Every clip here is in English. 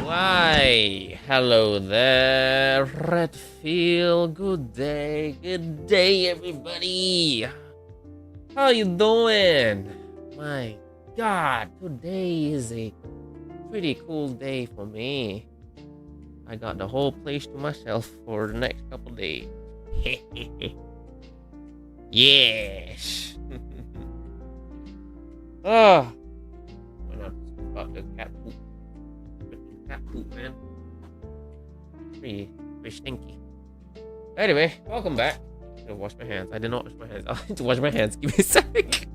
Why, hello there, Redfield. Good day, everybody. How you doing? My God, today is a pretty cool day for me. I got the whole place to myself for the next couple days. Yes. Oh, why not about the cat poop? Cat poop, man. Pretty stinky. Anyway, welcome back. I'm gonna wash my hands. I did not wash my hands. I need to wash my hands. Give me a sec.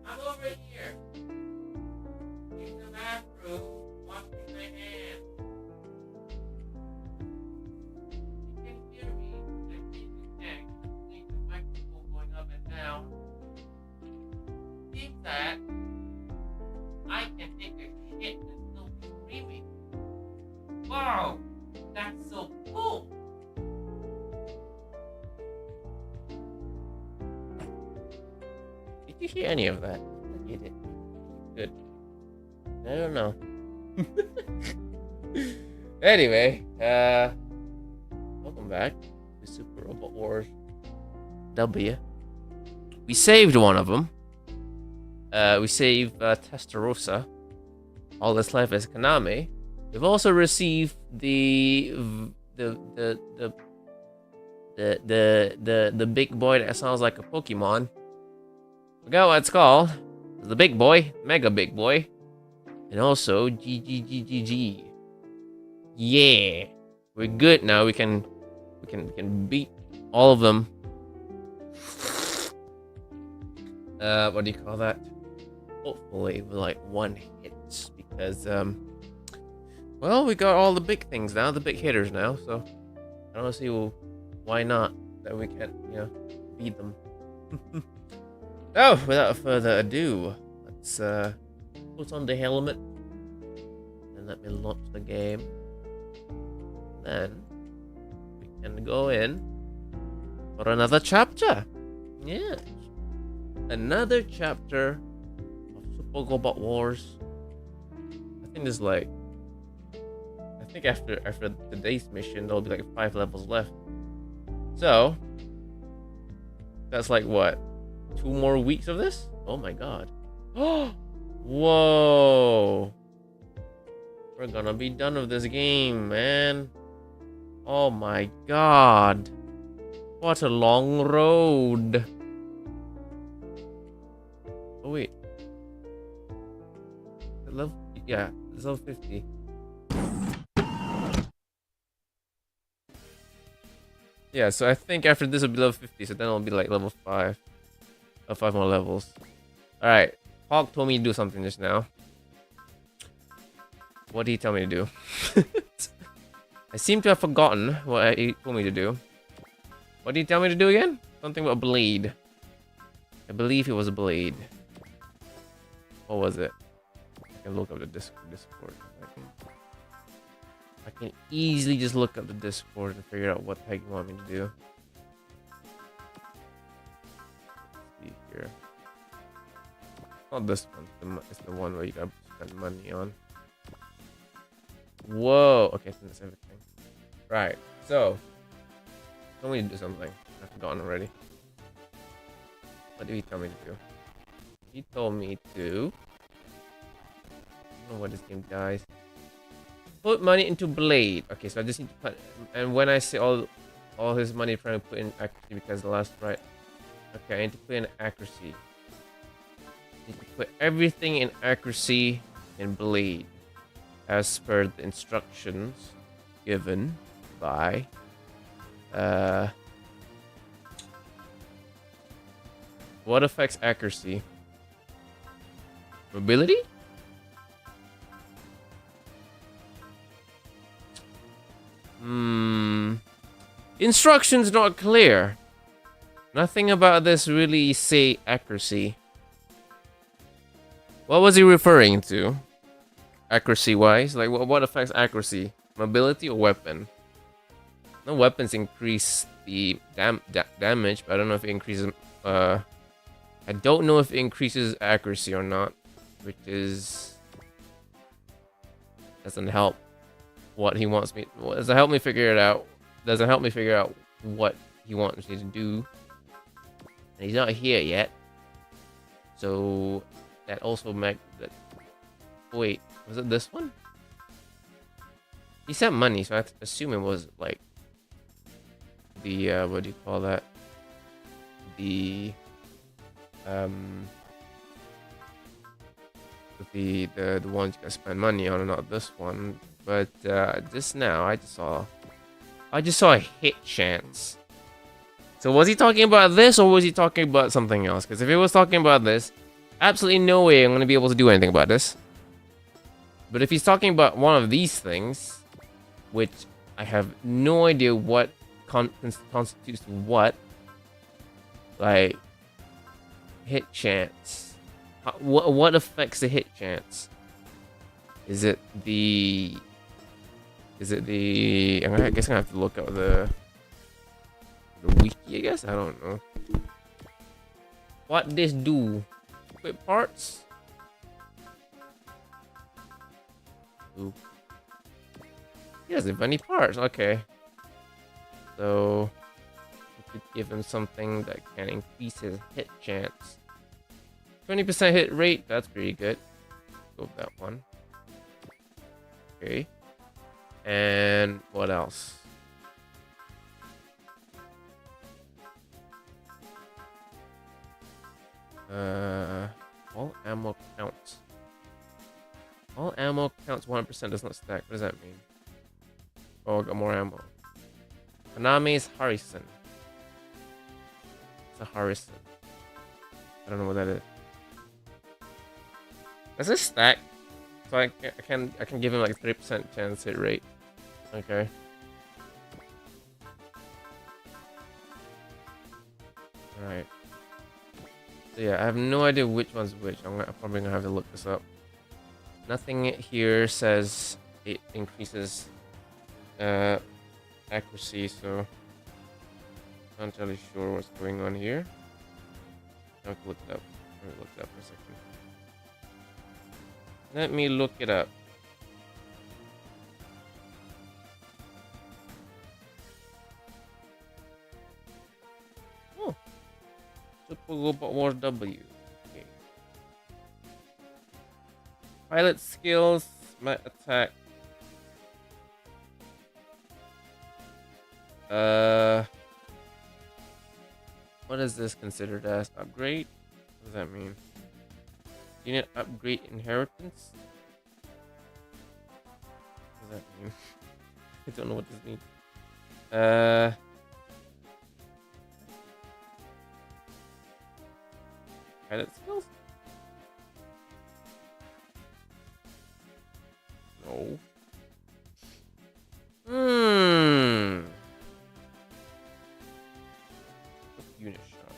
I'm over here. In the bathroom, washing my hands. You can hear me. I think you can. I think the microphone going up and down. Seems that I can take a shit and still be screaming. Wow, that's so cool. Did you hear any of that? You did. Good. I don't know. Anyway, welcome back to Super Robot Wars W. We saved one of them. We saved Testarossa. All that's left is Kaname. We've also received the big boy that sounds like a Pokemon. Forgot what it's called. The big boy, mega big boy, and also GGGGG. Yeah, we're good now. We can beat all of them. What do you call that? Hopefully with like one hit, because well, we got all the big things now, the big hitters now. So I don't see why not that we can't, beat them. Oh, without further ado, let's put on the helmet and let me launch the game. Then we can go in for another chapter. Yes, another chapter of Super Robot Wars. I think there's like, after today's mission, there'll be like 5 levels left. So that's like what? 2 more weeks of this? Oh my god. Whoa. We're gonna be done with this game, man. Oh my god. What a long road. Oh wait. Yeah, it's level 50. Yeah, so I think after this will be level 50, so then it'll be like level 5. 5 more levels. Alright. Hawk told me to do something just now. What did he tell me to do? I seem to have forgotten what he told me to do. What did he tell me to do again? Something about a blade. I believe it was a blade. What was it? I can look up the Discord. I can easily just look up the Discord and figure out what the heck you want me to do. Here. Not this one. It's the one where you gotta spend money on. Whoa. Okay, so that's everything. Right. So, tell me to do something. I've forgotten already. What did he tell me to do? He told me to. I don't know what this game does. Put money into blade. Okay, so I just need to put. And when I say all his money, I'm trying to put in accuracy because the last right. Okay, I need to put in accuracy. I need to put everything in accuracy in blade, as per the instructions given by what affects accuracy? Mobility? Instructions not clear. Nothing about this really say accuracy. What was he referring to? accuracy wise? Like what affects accuracy? Mobility or weapon? No, weapons increase the damage, but I don't know if it increases. I don't know if it increases accuracy or not, which is doesn't help what he wants me. Doesn't help me figure it out. Doesn't help me figure out what he wants me to do. And he's not here yet, so that also makes that. Wait, was it this one? He sent money, so I assume it was like the what do you call that? The the ones you can spend money on, and not this one. But just now, I just saw a hit chance. So was he talking about this, or was he talking about something else? Because if he was talking about this, absolutely no way I'm gonna be able to do anything about this. But if he's talking about one of these things, which I have no idea what constitutes what, like hit chance. What affects the hit chance? Is it the? I guess I'm gonna have to look up the wiki. I guess I don't know. What this do? Equip parts. Ooh. He doesn't have any parts. Okay. So we could give him something that can increase his hit chance. 20% hit rate. That's pretty good. Go with that one. Okay. And what else? All ammo counts. All ammo counts 100% does not stack. What does that mean? Oh, I got more ammo. Konami's Harrison. It's a Harrison. I don't know what that is. Does this stack? So I can give him like 3% chance hit rate. Okay. Alright. So yeah, I have no idea which one's which. I'm probably gonna have to look this up. Nothing here says it increases accuracy, so I'm not entirely sure what's going on here. I have to look it up. Let me look it up for a second. Let me look it up. Oh, Super Robot Wars W. Okay. Pilot skills, might attack. What is this considered as? Upgrade? What does that mean? Unit upgrade inheritance? What does that mean? I don't know what this means. Pilot skills? No. Unit shot.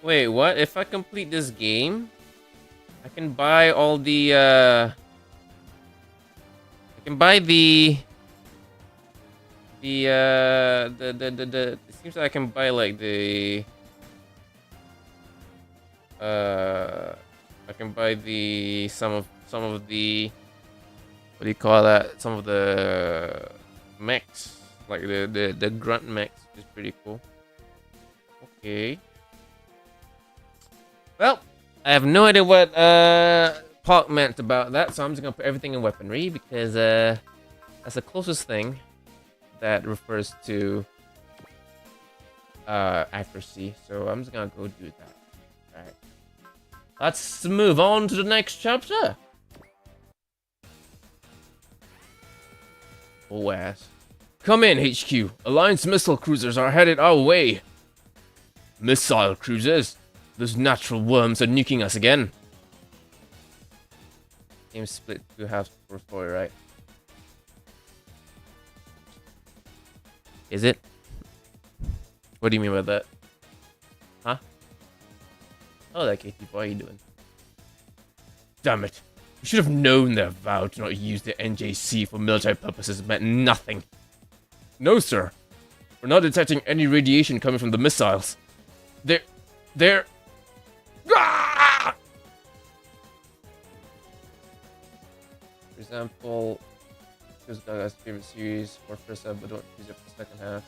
Wait, what? If I complete this game, I can buy all the I can buy the it seems like I can buy like the I can buy the some of the, what do you call that? Some of the mechs, like the grunt mechs, which is pretty cool. Okay. Well, I have no idea what Park meant about that, so I'm just gonna put everything in weaponry because that's the closest thing that refers to accuracy. So I'm just gonna go do that. Alright. Let's move on to the next chapter. Oh ass. Come in, HQ. Alliance missile cruisers are headed our way. Missile cruisers? Those natural worms are nuking us again. Game split two halves for 4, right? Is it? What do you mean by that? Huh? Oh, that Katie, what are you doing? Damn it. You should have known their vow to not use the NJC for military purposes meant nothing. No, sir. We're not detecting any radiation coming from the missiles. They're... Ah! For example, choose Gaga's favorite series for first half, but don't use it for the second half.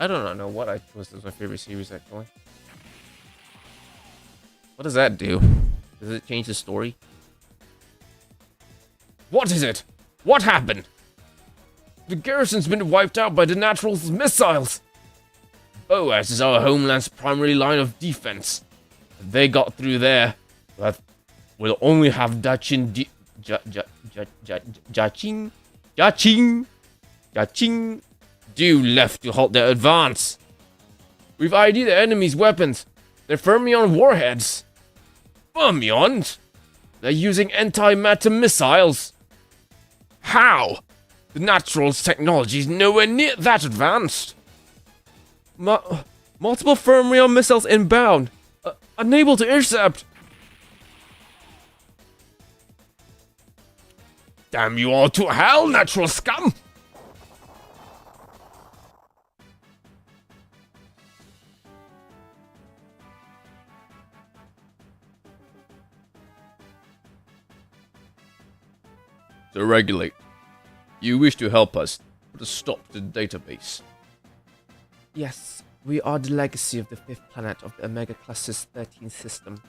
I do not know what I chose as my favorite series, actually. What does that do? Does it change the story? What is it? What happened? The garrison's been wiped out by the Natural's missiles! Boas is our homeland's primary line of defense. If they got through there, we'll only have Jaching due left to halt their advance. We've ID'd the enemy's weapons. They're Fermion warheads. Fermions? They're using antimatter missiles. How? The Natural's technology is nowhere near that advanced. Multiple Fermion missiles inbound. Unable to intercept. Damn you all to hell, Natural scum! To regulate. You wish to help us put a stop to the database. Yes, we are the legacy of the fifth planet of the Omega Cluster's 13th system.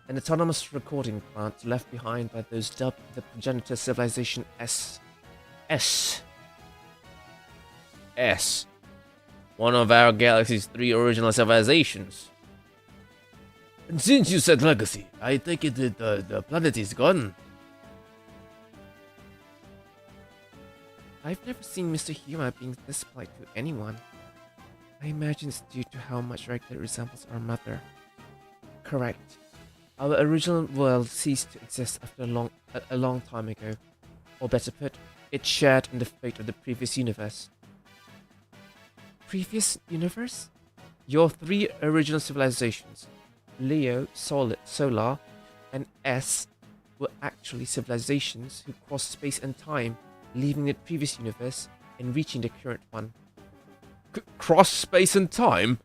An autonomous recording plant left behind by those dubbed the progenitor civilization S. One of our galaxy's 3 original civilizations. And since you said legacy, I take it that the planet is gone. I've never seen Mr. Huma being this polite to anyone. I imagine it's due to how much Regular resembles our mother. Correct. Our original world ceased to exist after a long time ago. Or better put, it shared in the fate of the previous universe. Previous universe? Your 3 original civilizations, Leo, Solar, and S, were actually civilizations who crossed space and time, leaving the previous universe and reaching the current one. Cross space and time?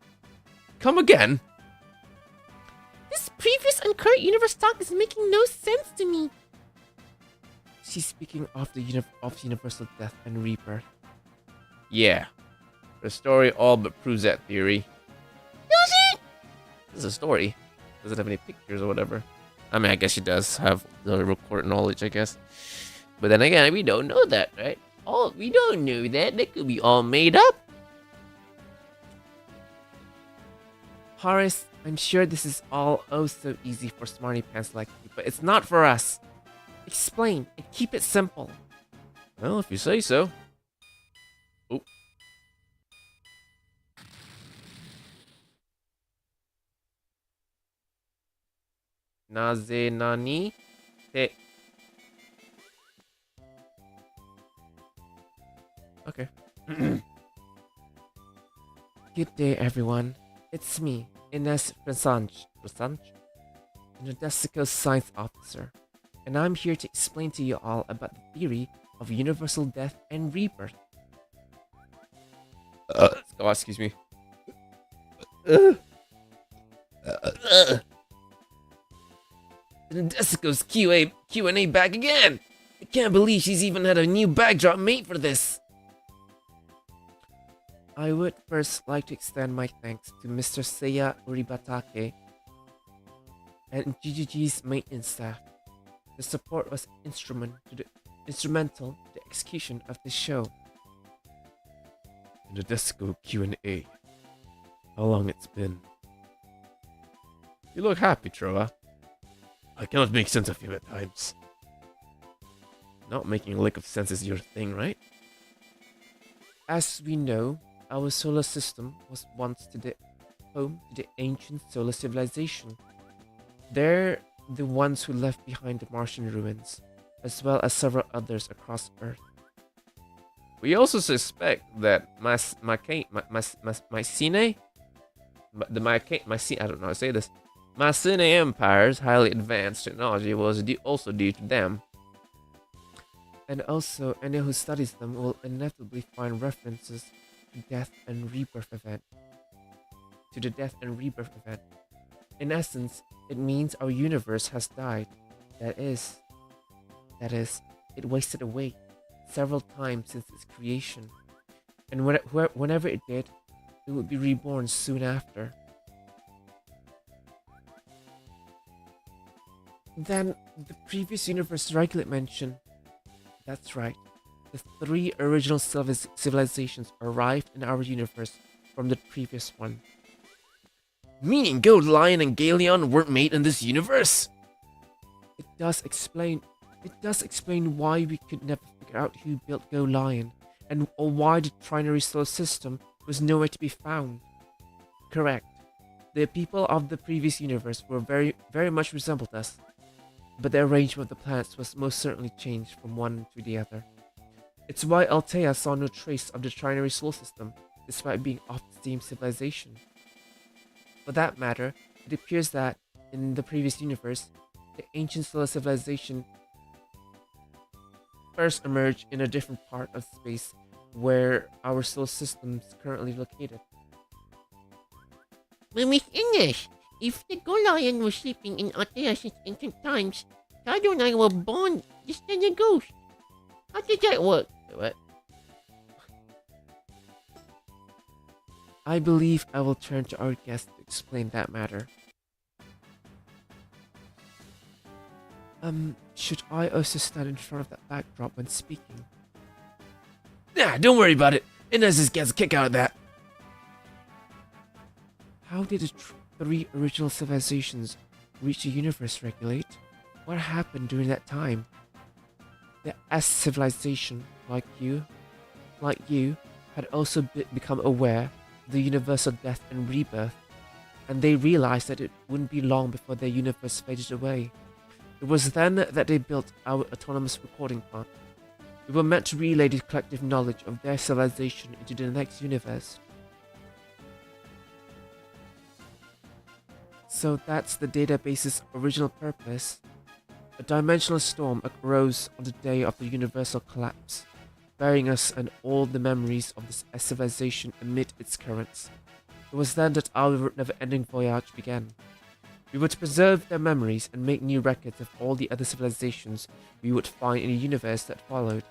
Come again? This previous and current universe talk is making no sense to me. She's speaking of the universal death and rebirth. Yeah. The story all but proves that theory. Does it? This is a story. Doesn't have any pictures or whatever. I mean, I guess she does have the recorded knowledge, I guess. But then again, we don't know that, right? Oh, we don't know that. That could be all made up. Horace, I'm sure this is all oh so easy for smarty pants like you, but it's not for us. Explain and keep it simple. Well, if you say so. Oh. Naze nani te. Okay. Good day, everyone. It's me, Ines Prasanj, an Odessico science officer, and I'm here to explain to you all about the theory of universal death and rebirth. Oh, excuse me. Odessico's Q&A back again! I can't believe she's even had a new backdrop made for this! I would first like to extend my thanks to Mr. Seiya Uribatake and GGG's maintenance staff. The support was instrumental to the execution of this show. In the Desco Q&A, how long it's been? You look happy, Troa. I cannot make sense of you at times. Not making a lick of sense is your thing, right? As we know, our solar system was once home to the ancient solar civilization. They're the ones who left behind the Martian ruins, as well as several others across Earth. We also suspect that Mycenae, I don't know how to say this, Mycenae Empire's highly advanced technology was also due to them. And also, anyone who studies them will inevitably find references to death and rebirth event. To the death and rebirth event. In essence, it means our universe has died. That is, it wasted away several times since its creation. And whenever it did, it would be reborn soon after. Then, the previous universe Regulate mentioned. That's right. The 3 original civilizations arrived in our universe from the previous one. Meaning Gold Lion and Galeon weren't made in this universe? It does explain why we could never figure out who built Go Lion, or why the trinary solar system was nowhere to be found. Correct. The people of the previous universe were very much resembled us, but the arrangement of the planets was most certainly changed from one to the other. It's why Altea saw no trace of the trinary solar system, despite being of the same civilization. For that matter, it appears that, in the previous universe, the ancient solar civilization first emerged in a different part of space where our solar system is currently located. But Miss Ines, if the Goliath was sleeping in Altea since ancient times, Shadow and I were born just as a ghost. How did that work? What? I believe I will turn to our guest to explain that matter. Should I also stand in front of that backdrop when speaking? Nah, don't worry about it. Inez just gets a kick out of that. How did the 3 original civilizations reach the universe, Regulate? What happened during that time? The S civilization, like you, had also become aware of the universal death and rebirth, and they realized that it wouldn't be long before their universe faded away. It was then that they built our autonomous recording plant. We were meant to relay the collective knowledge of their civilization into the next universe. So that's the database's original purpose. A dimensional storm arose on the day of the universal collapse, burying us and all the memories of this civilization amid its currents. It was then that our never-ending voyage began. We were to preserve their memories and make new records of all the other civilizations we would find in the universe that followed.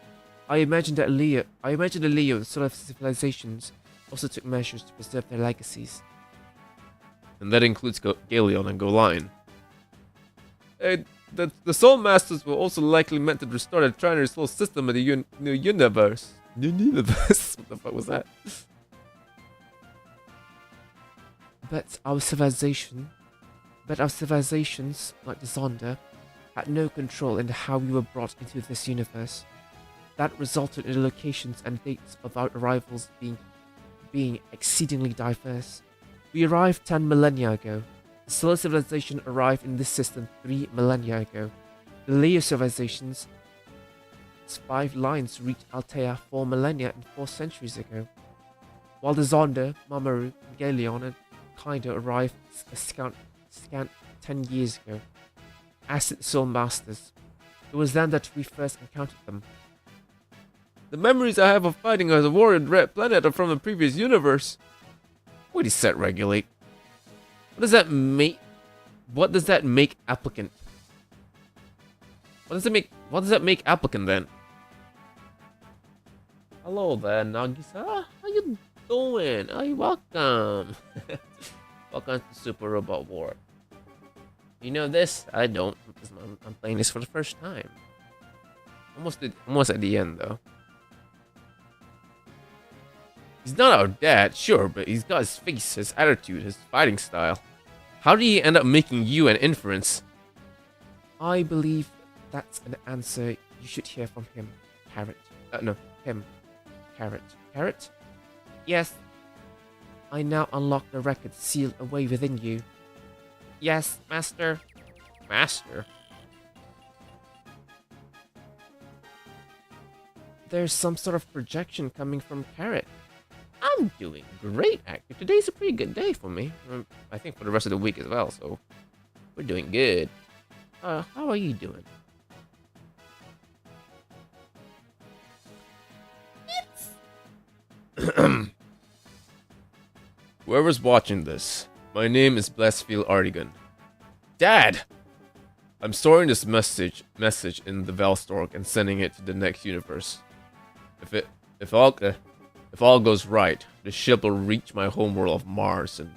I imagine the Leo and Solar civilizations also took measures to preserve their legacies. And that includes Galeon and Golion. The Soul Masters were also likely meant to restore the trinary solar system of the new universe. New universe? What the fuck was that? But our civilizations, like the Zonda, had no control in how we were brought into this universe. That resulted in the locations and dates of our arrivals being exceedingly diverse. We arrived 10 millennia ago. The Solar civilization arrived in this system 3 millennia ago. The Leo civilization's 5 lines reached Altea 4 millennia and 4 centuries ago. While the Zonda, Mamoru, Galeon, and Kaido arrived a scant 10 years ago. As did the Soul Masters. It was then that we first encountered them. The memories I have of fighting as a warrior red planet are from the previous universe. What is that, Regulate? What does that make? What does that make applicant? What does that make applicant then? Hello there, Nagisa. How you doing? Oh, welcome. Welcome to Super Robot War. You know this? I don't, because I'm playing this for the first time. Almost at the end though. He's not our dad, sure, but he's got his face, his attitude, his fighting style. How did he end up making you an inference? I believe that's an answer you should hear from him, Carrot. No, him. Carrot. Carrot? Yes. I now unlock the record sealed away within you. Yes, Master. Master? There's some sort of projection coming from Carrot. I'm doing great, actually. Today's a pretty good day for me. I think for the rest of the week as well, so we're doing good. How are you doing? Whoever's watching this, my name is Blessfield Artigan. Dad! I'm storing this message in the Valstork and sending it to the next universe. If all goes right, the ship will reach my homeworld of Mars and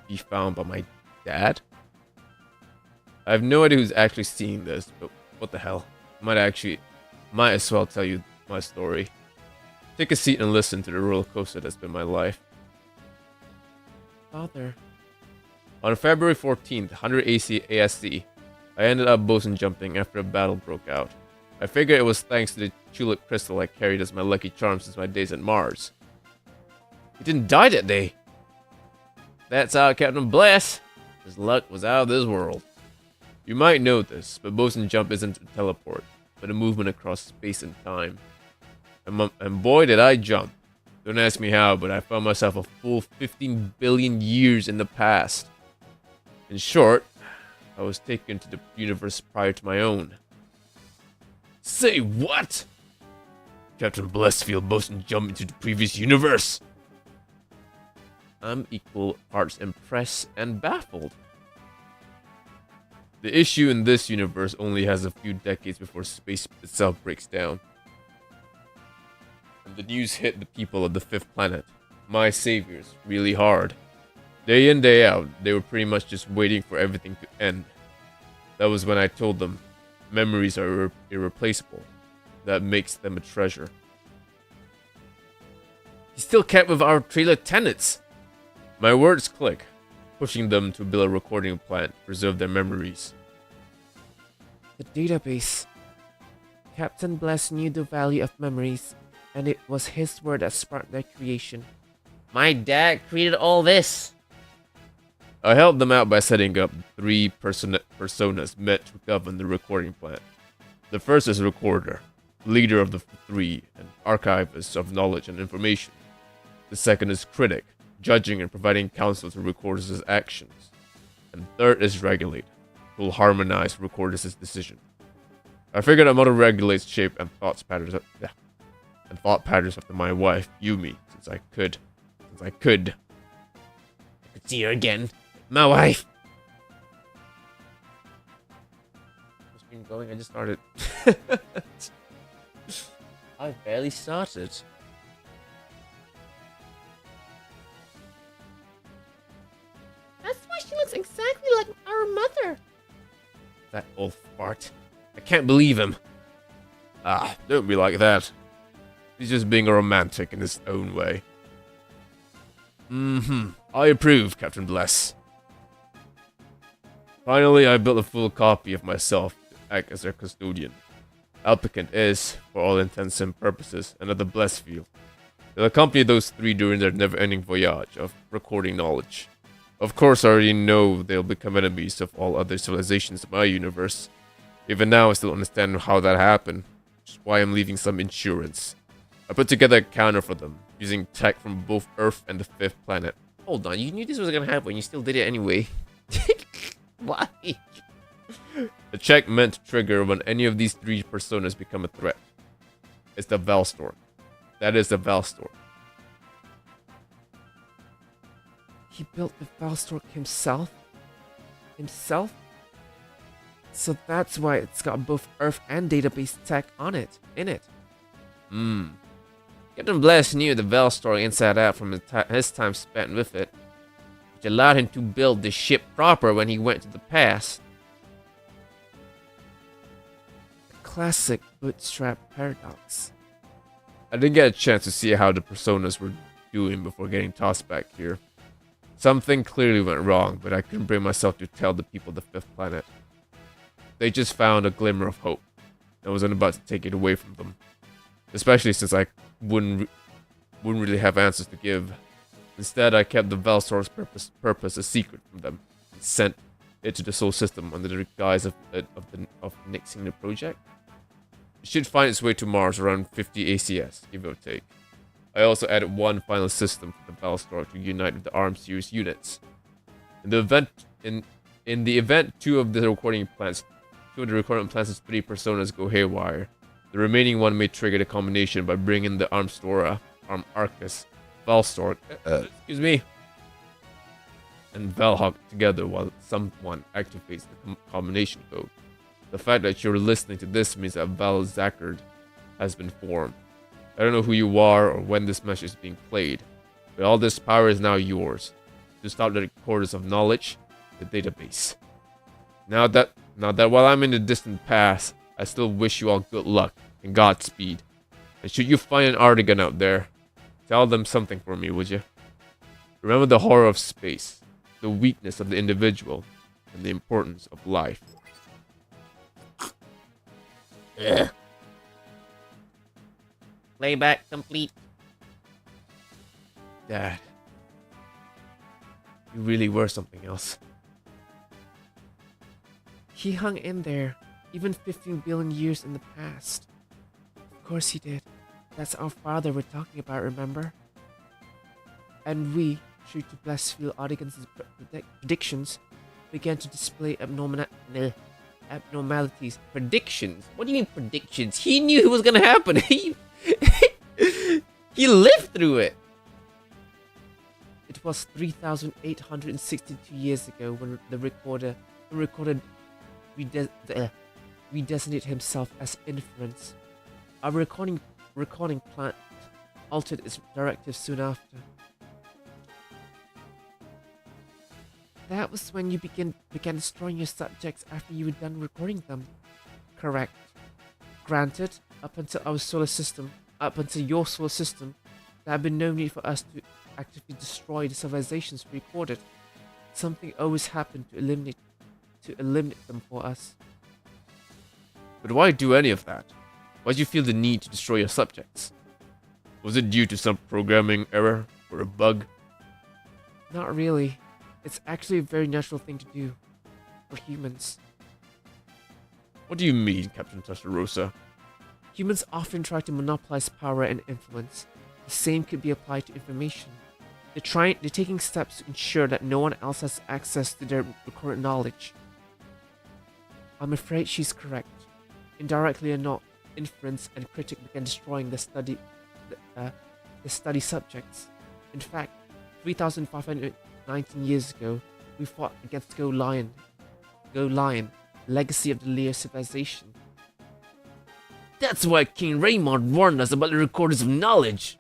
be found by my dad. I have no idea who's actually seeing this, but what the hell? Might as well tell you my story. Take a seat and listen to the roller coaster that's been my life. Father. On February 14th, 100 AC ASC, I ended up boson jumping after a battle broke out. I figured it was thanks to the tulip crystal I carried as my lucky charm since my days at Mars. He didn't die that day. That's how Captain Bless. His luck was out of this world. You might know this, but boson jump isn't a teleport, but a movement across space and time. And boy did I jump. Don't ask me how, but I found myself a full 15 billion years in the past. In short, I was taken to the universe prior to my own. Say what? Captain Blessfield boson jump into the previous universe? I'm equal parts impressed and baffled. The issue in this universe only has a few decades before space itself breaks down. And the news hit the people of the 5th planet, my saviors, really hard. Day in, day out, they were pretty much just waiting for everything to end. That was when I told them, memories are irreplaceable. That makes them a treasure. He still kept with our 3 lieutenants. My words click, pushing them to build a recording plant to preserve their memories. The database. Captain Bless knew the value of memories, and it was his word that sparked their creation. My dad created all this. I helped them out by setting up 3 personas meant to govern the recording plant. The first is Recorder, leader of the 3 and archivist of knowledge and information. The second is Critic, judging and providing counsel to Recorders' actions. And third is Regulate, who will harmonize Recorders' decision. I figured I might regulate shape and thought patterns after my wife, Yumi, since I could. I could See her again. My wife. Just been going, I just started. I barely started. That's why she looks exactly like our mother. That old fart. I can't believe him. Ah, don't be like that. He's just being a romantic in his own way. I approve, Captain Bless. Finally, I built a full copy of myself to act as their custodian. Applicant is, for all intents and purposes, another Blessfield. They'll accompany those 3 during their never-ending voyage of recording knowledge. Of course, I already know they'll become enemies of all other civilizations in my universe. Even now, I still don't understand how that happened, which is why I'm leaving some insurance. I put together a counter for them, using tech from both Earth and the 5th planet. Hold on, you knew this was gonna happen, you still did it anyway. Why? The check meant to trigger when any of these 3 personas become a threat. It's the Valstork. That is the Valstork. He built the Valstork himself? Himself? So that's why it's got both Earth and database tech on it, in it. Captain Bless knew the Valstork inside out from his time spent with it, which allowed him to build the ship proper when he went to the past. A classic bootstrap paradox. I didn't get a chance to see how the personas were doing before getting tossed back here. Something clearly went wrong, but I couldn't bring myself to tell the people of the 5th planet. They just found a glimmer of hope, and I wasn't about to take it away from them. Especially since I wouldn't really have answers to give. Instead, I kept the Valsor's purpose a secret from them and sent it to the Soul System under the guise of nixing the project. It should find its way to Mars around 50 ACS, give or take. I also added one final system for the Valstar to unite with the ARM series units. In the event two of the recording plants' 3 personas go haywire, the remaining one may trigger the combination by bringing the Armstora, Arcus, Valstork, excuse me, and Valhawk together while someone activates the combination code. The fact that you're listening to this means that Val Zachard has been formed. I don't know who you are or when this message is being played, but all this power is now yours. To stop the recorders of knowledge, the database. Now that while I'm in the distant past, I still wish you all good luck and Godspeed. And should you find an Artigan out there, tell them something for me, would you? Remember the horror of space, the weakness of the individual, and the importance of life. Ugh. Playback complete. Dad, you really were something else. He hung in there, even 15 billion years in the past. Of course he did. That's our father we're talking about, remember? And we, true to Blessfield Odigan's predictions, began to display abnormalities. Predictions? What do you mean predictions? He knew it was gonna happen. He lived through it. It was 3,862 years ago when the recorder redesignated himself as Inference. Our recording plant altered its directive soon after. That was when you began destroying your subjects after you were done recording them. Correct. Granted, up until your solar system, there had been no need for us to actively destroy the civilizations we recorded. Something always happened to eliminate them for us. But why do any of that? Why did you feel the need to destroy your subjects? Was it due to some programming error or a bug? Not really. It's actually a very natural thing to do for humans. What do you mean, Captain Testarossa? Humans often try to monopolize power and influence. The same could be applied to information. They're taking steps to ensure that no one else has access to their recorded knowledge. I'm afraid she's correct. Indirectly or not, Inference and Critic began destroying the study subjects. In fact, 3,519 years ago, we fought against Go Lion, legacy of the Lear civilization. That's why King Raymond warned us about the recorders of knowledge.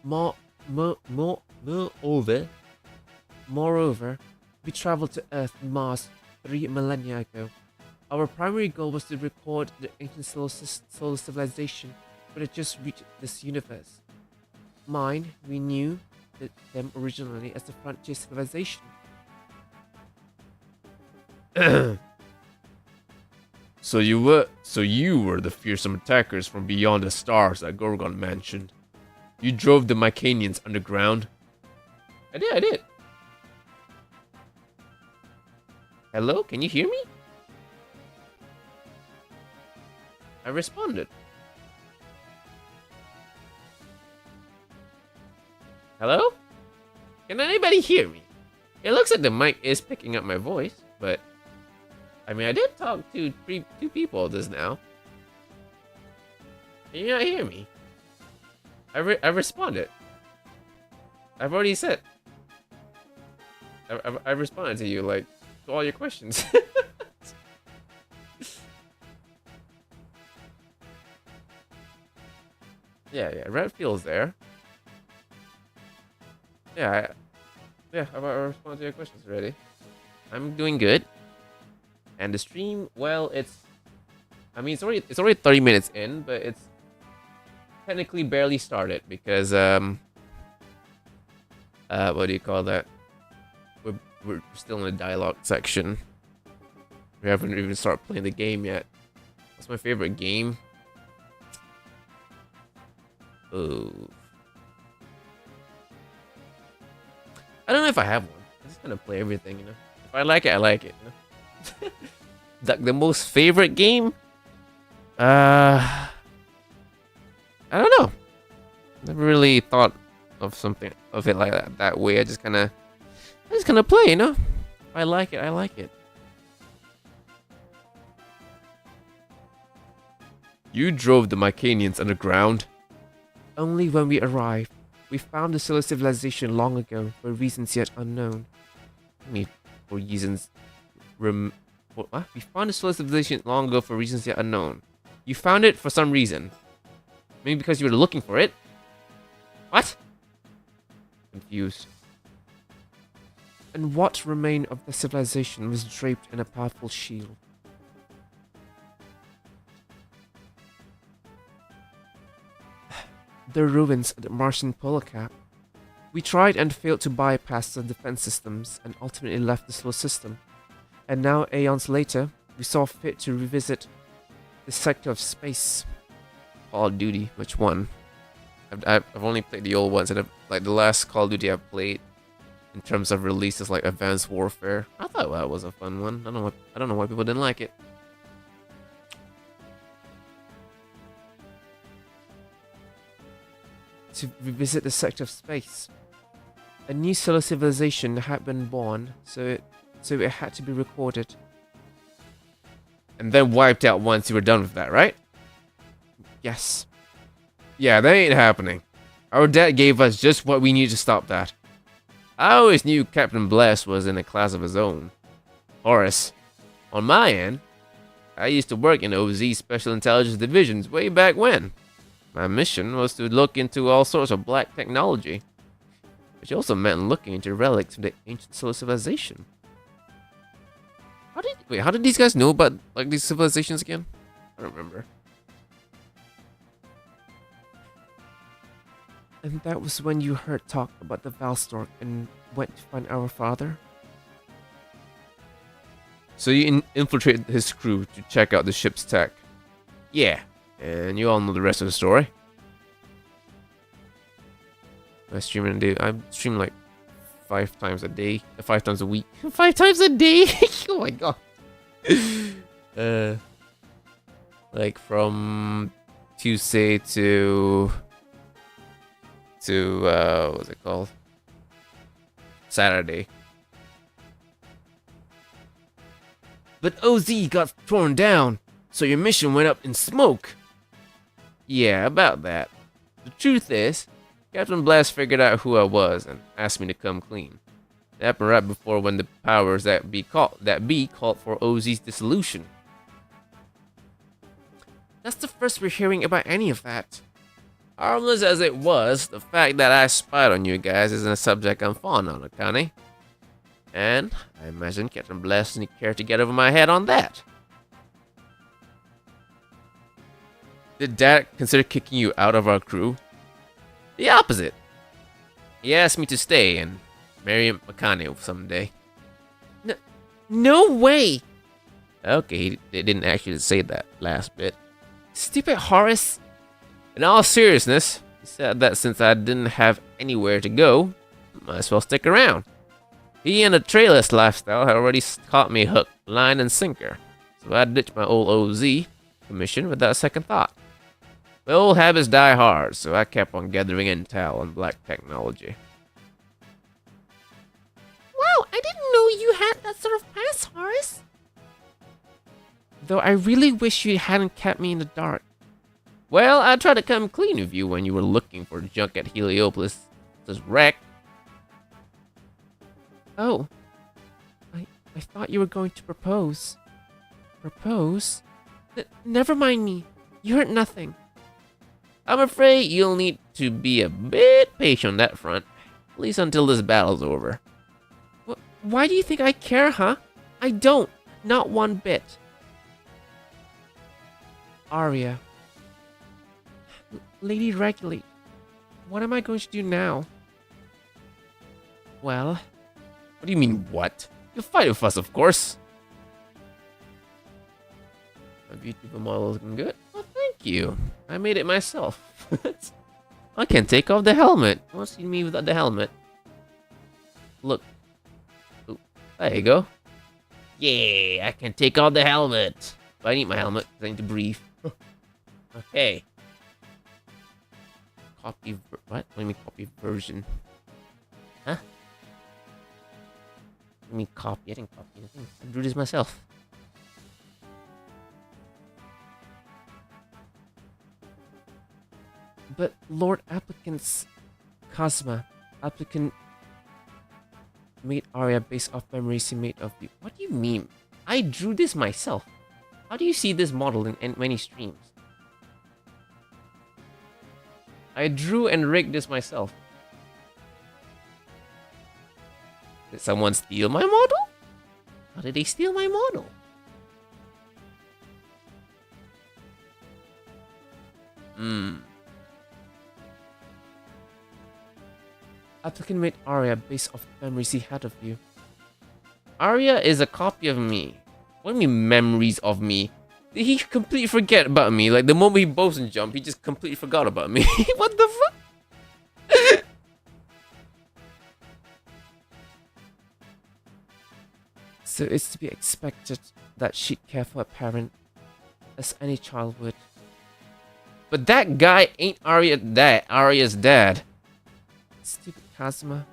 Moreover, we traveled to Earth and Mars 3 millennia ago. Our primary goal was to record the ancient solar civilization that had just reached this universe. We knew them originally as the Frontier Civilization. So you were the fearsome attackers from beyond the stars that Gorgon mentioned. You drove the Mycanians underground. I did. Hello, can you hear me? I responded. Hello? Can anybody hear me? It looks like the mic is picking up my voice, but I mean, I did talk to two people just now. Can you not hear me? I responded. I've already said. I responded to you, like, to all your questions. yeah, Redfield's there. Yeah, I responded to your questions already. I'm doing good. And the stream, well, it's already 30 minutes in, but it's technically barely started because what do you call that? We're still in the dialogue section. We haven't even started playing the game yet. What's my favorite game? Oh. I don't know if I have one. I just kind of play everything, you know. If I like it, I like it, you know. Like the most favorite game? I don't know. Never really thought of something of it like that way. I just kind of play, you know. If I like it, I like it. You drove the Mycanians underground? Only when we arrived. We found the solar civilization long ago, for reasons yet unknown. I mean, for reasons... What? We found the solar civilization long ago for reasons yet unknown. You found it for some reason. Maybe because you were looking for it? What? Confused. And what remained of the civilization was draped in a powerful shield. The ruins of the Martian polar cap. We tried and failed to bypass the defense systems and ultimately left the solar system. And now, aeons later, we saw fit to revisit the sector of space. Call of Duty, which one? I've only played the old ones, and like the last Call of Duty I played in terms of releases like Advanced Warfare. I thought that was a fun one. I don't know why people didn't like it. To revisit the sector of space. A new solar civilization had been born, so it had to be recorded. And then wiped out once you were done with that, right? Yes. Yeah, that ain't happening. Our dad gave us just what we needed to stop that. I always knew Captain Bless was in a class of his own. Horace, on my end, I used to work in OZ Special Intelligence Divisions way back when. My mission was to look into all sorts of black technology, which also meant looking into relics from the ancient solar civilization. How did these guys know about like these civilizations again? I don't remember. And that was when you heard talk about the Valstork and went to find our father? So you infiltrated his crew to check out the ship's tech. Yeah, and you all know the rest of the story. I stream like 5 times a day, 5 times a week, 5 times a day. Oh my god. Like from Tuesday to what's it called? Saturday. But OZ got torn down, so your mission went up in smoke. Yeah, about that. The truth is, Captain Blast figured out who I was and asked me to come clean. It happened right before when the powers that be called for OZ's dissolution. That's the first we're hearing about any of that. Harmless as it was, the fact that I spied on you guys isn't a subject I'm fond on, Akane. And I imagine Captain Blast doesn't care to get over my head on that. Did Dad consider kicking you out of our crew? The opposite. He asked me to stay and marry Akane someday. No way! Okay, they didn't actually say that last bit. Stupid Horace. In all seriousness, he said that since I didn't have anywhere to go, might as well stick around. He and the trailless lifestyle had already caught me hook, line, and sinker, so I ditched my old OZ commission without a second thought. My old habits die hard, so I kept on gathering intel on black technology. Wow, I didn't know you had that sort of past, Horace. Though I really wish you hadn't kept me in the dark. Well, I tried to come clean with you when you were looking for junk at Heliopolis' wreck. Oh. I thought you were going to propose. Propose? Never mind me. You hurt nothing. I'm afraid you'll need to be a bit patient on that front, at least until this battle's over. Why do you think I care, huh? I don't. Not one bit. Arya. Lady Regulate. What am I going to do now? Well... What do you mean, what? You'll fight with us, of course. My VTuber model looking good? Well, thank you. I made it myself. I can't take off the helmet. You want to see me without the helmet? Look. Ooh, there you go. Yeah, I can take on the helmet. But I need my helmet because I need to breathe. Okay. Copy. What? What do you mean copy version? Huh? What do you mean copy? I didn't copy anything. I drew this myself. But Lord Applicant's Cosma, applicant made Arya based off memories he made of you. What do you mean? I drew this myself. How do you see this model in many streams? I drew and rigged this myself. Did someone steal my model? How did they steal my model? Applicant made Arya based off memories he had of you. Arya is a copy of me. What do you mean memories of me? Did he completely forget about me? Like the moment he boson jumped, he just completely forgot about me. What the fuck? So it's to be expected that she'd care for a parent, as any child would. But that guy ain't Arya's dad. Stupid Cosma.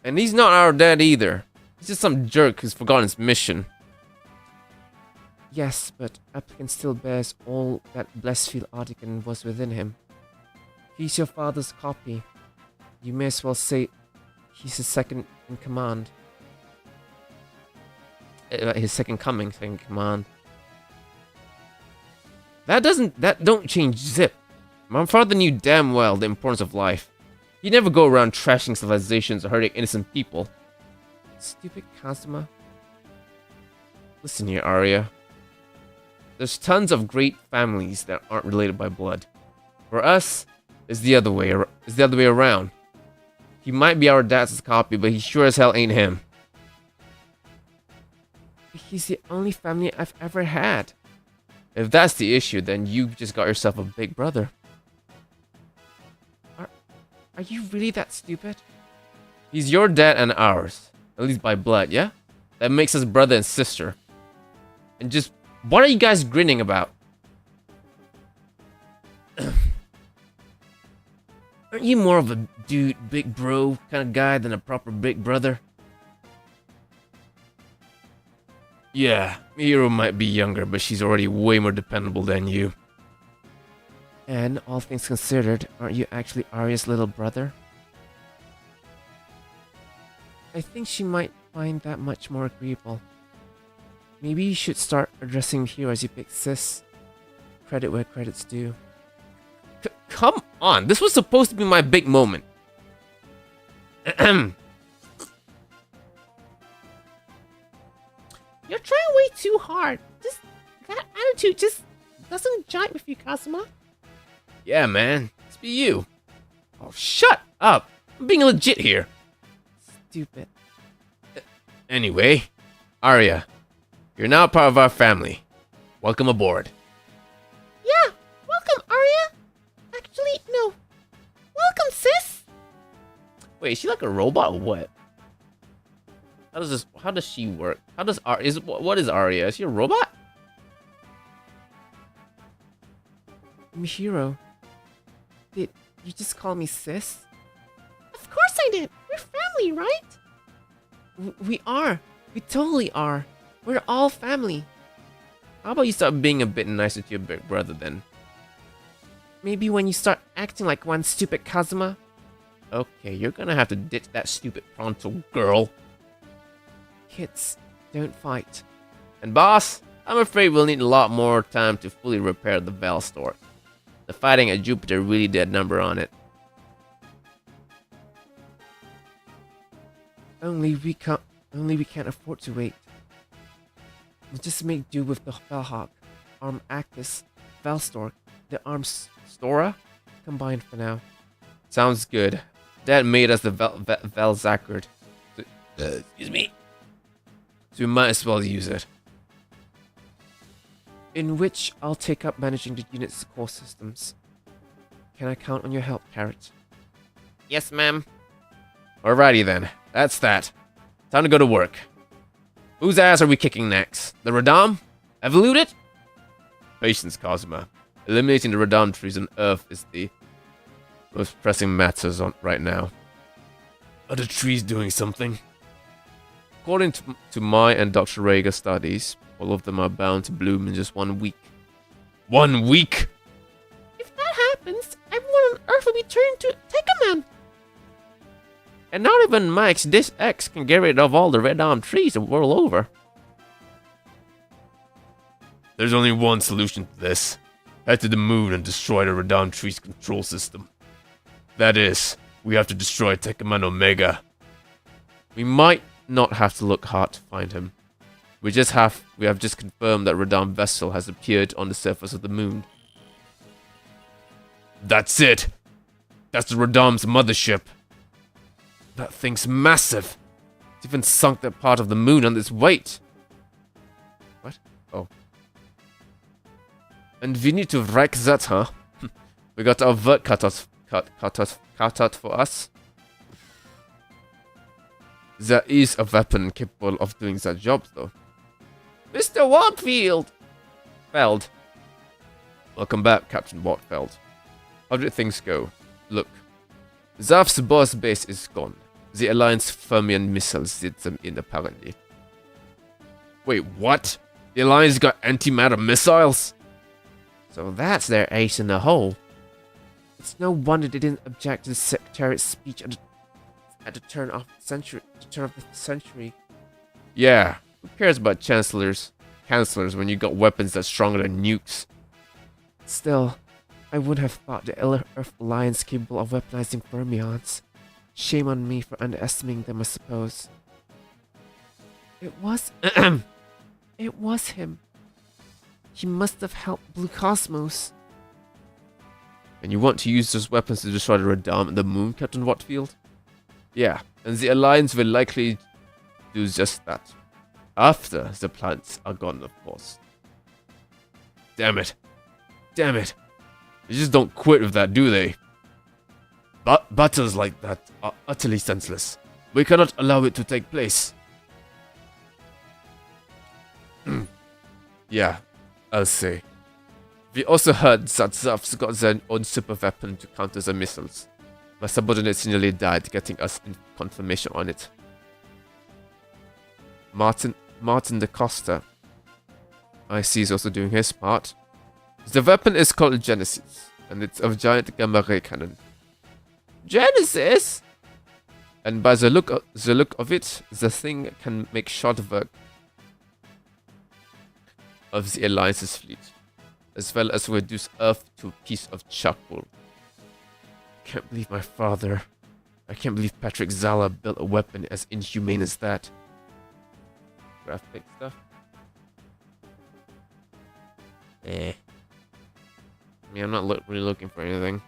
And he's not our dad either. He's just some jerk who's forgotten his mission. Yes, but Applicant still bears all that Blessfield Artigan was within him. He's your father's copy. You may as well say he's his second in command. His second coming, second command. That don't change zip. My father knew damn well the importance of life. He'd never go around trashing civilizations or hurting innocent people. Stupid Cosma. Listen here, Arya. There's tons of great families that aren't related by blood. For us, it's the other way around. He might be our dad's copy, but he sure as hell ain't him. He's the only family I've ever had. If that's the issue, then you just got yourself a big brother. Are you really that stupid? He's your dad and ours. At least by blood, yeah? That makes us brother and sister. And just, what are you guys grinning about? Aren't you more of a dude, big bro kind of guy than a proper big brother? Yeah, Hero might be younger, but she's already way more dependable than you. And all things considered, aren't you actually Arya's little brother? I think she might find that much more agreeable. Maybe you should start addressing Hero as your big sis. Credit where credit's due. Come on, this was supposed to be my big moment. You're trying way too hard. Just that attitude just doesn't jive with you, Kazuma. Yeah, man. It's be you. Oh, shut up. I'm being legit here. Stupid. Anyway, Arya, you're now part of our family. Welcome aboard. Yeah, welcome, Arya. Actually, no. Welcome, sis. Wait, is she like a robot or what? How does she work? What is Arya? Is she a robot? Hero. Did you just call me sis? Of course I did. We're family, right? We are. We totally are. We're all family. How about you start being a bit nicer to your big brother then? Maybe when you start acting like one, stupid Kazuma. Okay, you're gonna have to ditch that stupid pronto girl. Kids, don't fight. And boss, I'm afraid we'll need a lot more time to fully repair the Velstork. The fighting at Jupiter really did a number on it. Only we can't afford to wait. We'll just make do with the Velhawk, Arm Actus, Velstork, the Arms Stora combined for now. Sounds good. Dad made us the Velzacard. Excuse me. So we might as well use it. In which I'll take up managing the unit's core systems. Can I count on your help, Carrot? Yes, ma'am. Alrighty then. That's that. Time to go to work. Whose ass are we kicking next? The Radam? Evolute it? Patience, Cosma. Eliminating the Radam trees on Earth is the most pressing matters on right now. Are the trees doing something? According to my and Dr. Rager's studies, all of them are bound to bloom in just 1 week. 1 week? If that happens, everyone on Earth will be turned to Techaman. And not even Max this X can get rid of all the red arm trees the world over. There's only one solution to this. Head to the moon and destroy the Radam tree's control system. That is, we have to destroy Techaman Omega. We might not have to look hard to find him. We have just confirmed that Radam vessel has appeared on the surface of the moon. That's it! That's the Radam's mothership. That thing's massive. It's even sunk that part of the moon on its weight. What? Oh. And we need to wreck that, huh? We got our work cut out for us. There is a weapon capable of doing that job, though. Mr. Watfield! Feld. Welcome back, Captain Watfeld. How did things go? Look. Zaf's boss base is gone. The Alliance Fermion missiles did them in, apparently. Wait, what? The Alliance got antimatter missiles? So that's their ace in the hole. It's no wonder they didn't object to the Secretariat's speech at the turn of the century. Yeah, who cares about chancellors when you got weapons that's stronger than nukes? Still, I wouldn't have thought the Earth Alliance capable of weaponizing fermions. Shame on me for underestimating them, I suppose. It was... It was him. He must have helped Blue Cosmos. And you want to use those weapons to destroy the Radam and the moon, Captain Watfield? Yeah, and the Alliance will likely do just that. After the planets are gone, of course. Damn it. Damn it. They just don't quit with that, do they? Battles like that are utterly senseless. We cannot allow it to take place. Yeah, I'll say. We also heard that Zaf's got their own super weapon to counter the missiles. My subordinates nearly died getting us confirmation on it. Martin da Costa, I see, is also doing his part. The weapon is called Genesis, and it's a giant gamma ray cannon. Genesis? And by the look of it, the thing can make short work of the Alliance's fleet, as well as reduce Earth to a piece of charcoal. I can't believe Patrick Zala built a weapon as inhumane as that. Graphic stuff. I mean, I'm not really looking for anything.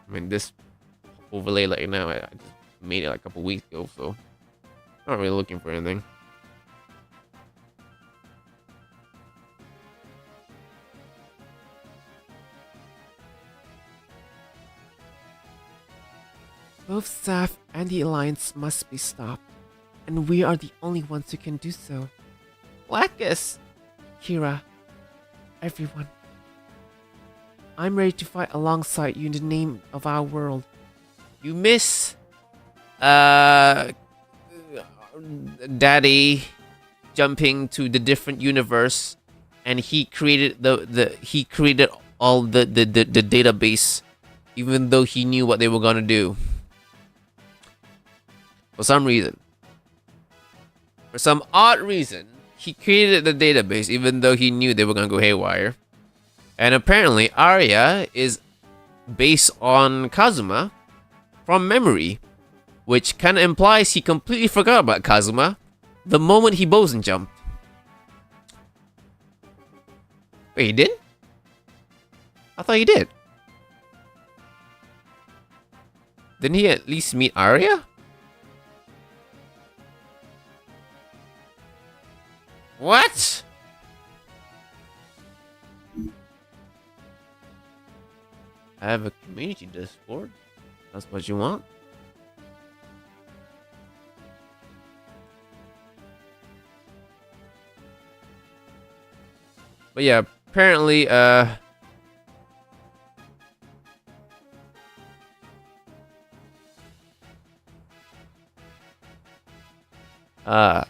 I mean, this overlay like now, I just made it like a couple weeks ago, so not really looking for anything. Both Zaf and the Alliance must be stopped, and we are the only ones who can do so. Lacus! Kira, everyone. I'm ready to fight alongside you in the name of our world. You miss... Daddy jumping to the different universe, and he created he created all the database, even though he knew what they were gonna do. For some odd reason, he created the database even though he knew they were gonna go haywire. And apparently, Arya is based on Kazuma from memory, which kind of implies he completely forgot about Kazuma the moment he boson jumped. Wait, he did? I thought he did. Didn't he at least meet Arya? What? I have a community Discord. That's what you want? But yeah, apparently,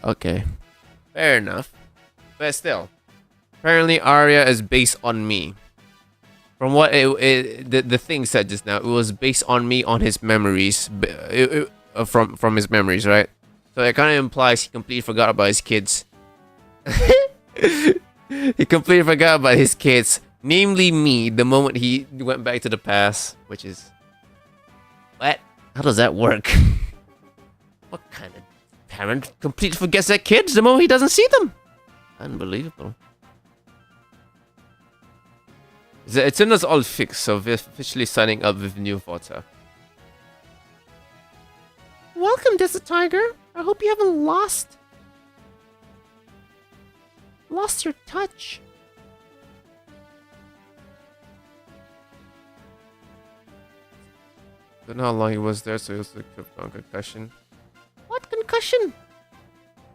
okay. Fair enough. But still, apparently Arya is based on me. From what the thing said just now, it was based on me on his memories, from his memories, right? So it kind of implies he completely forgot about his kids. He completely forgot about his kids, namely me, the moment he went back to the past, which is... What? How does that work? What kind of parent completely forgets their kids the moment he doesn't see them? Unbelievable. It's in us all fixed, so we're officially signing up with New Water. Welcome, Desert Tiger. I hope you haven't lost your touch. Don't know how long he was there, so he was on concussion. What concussion?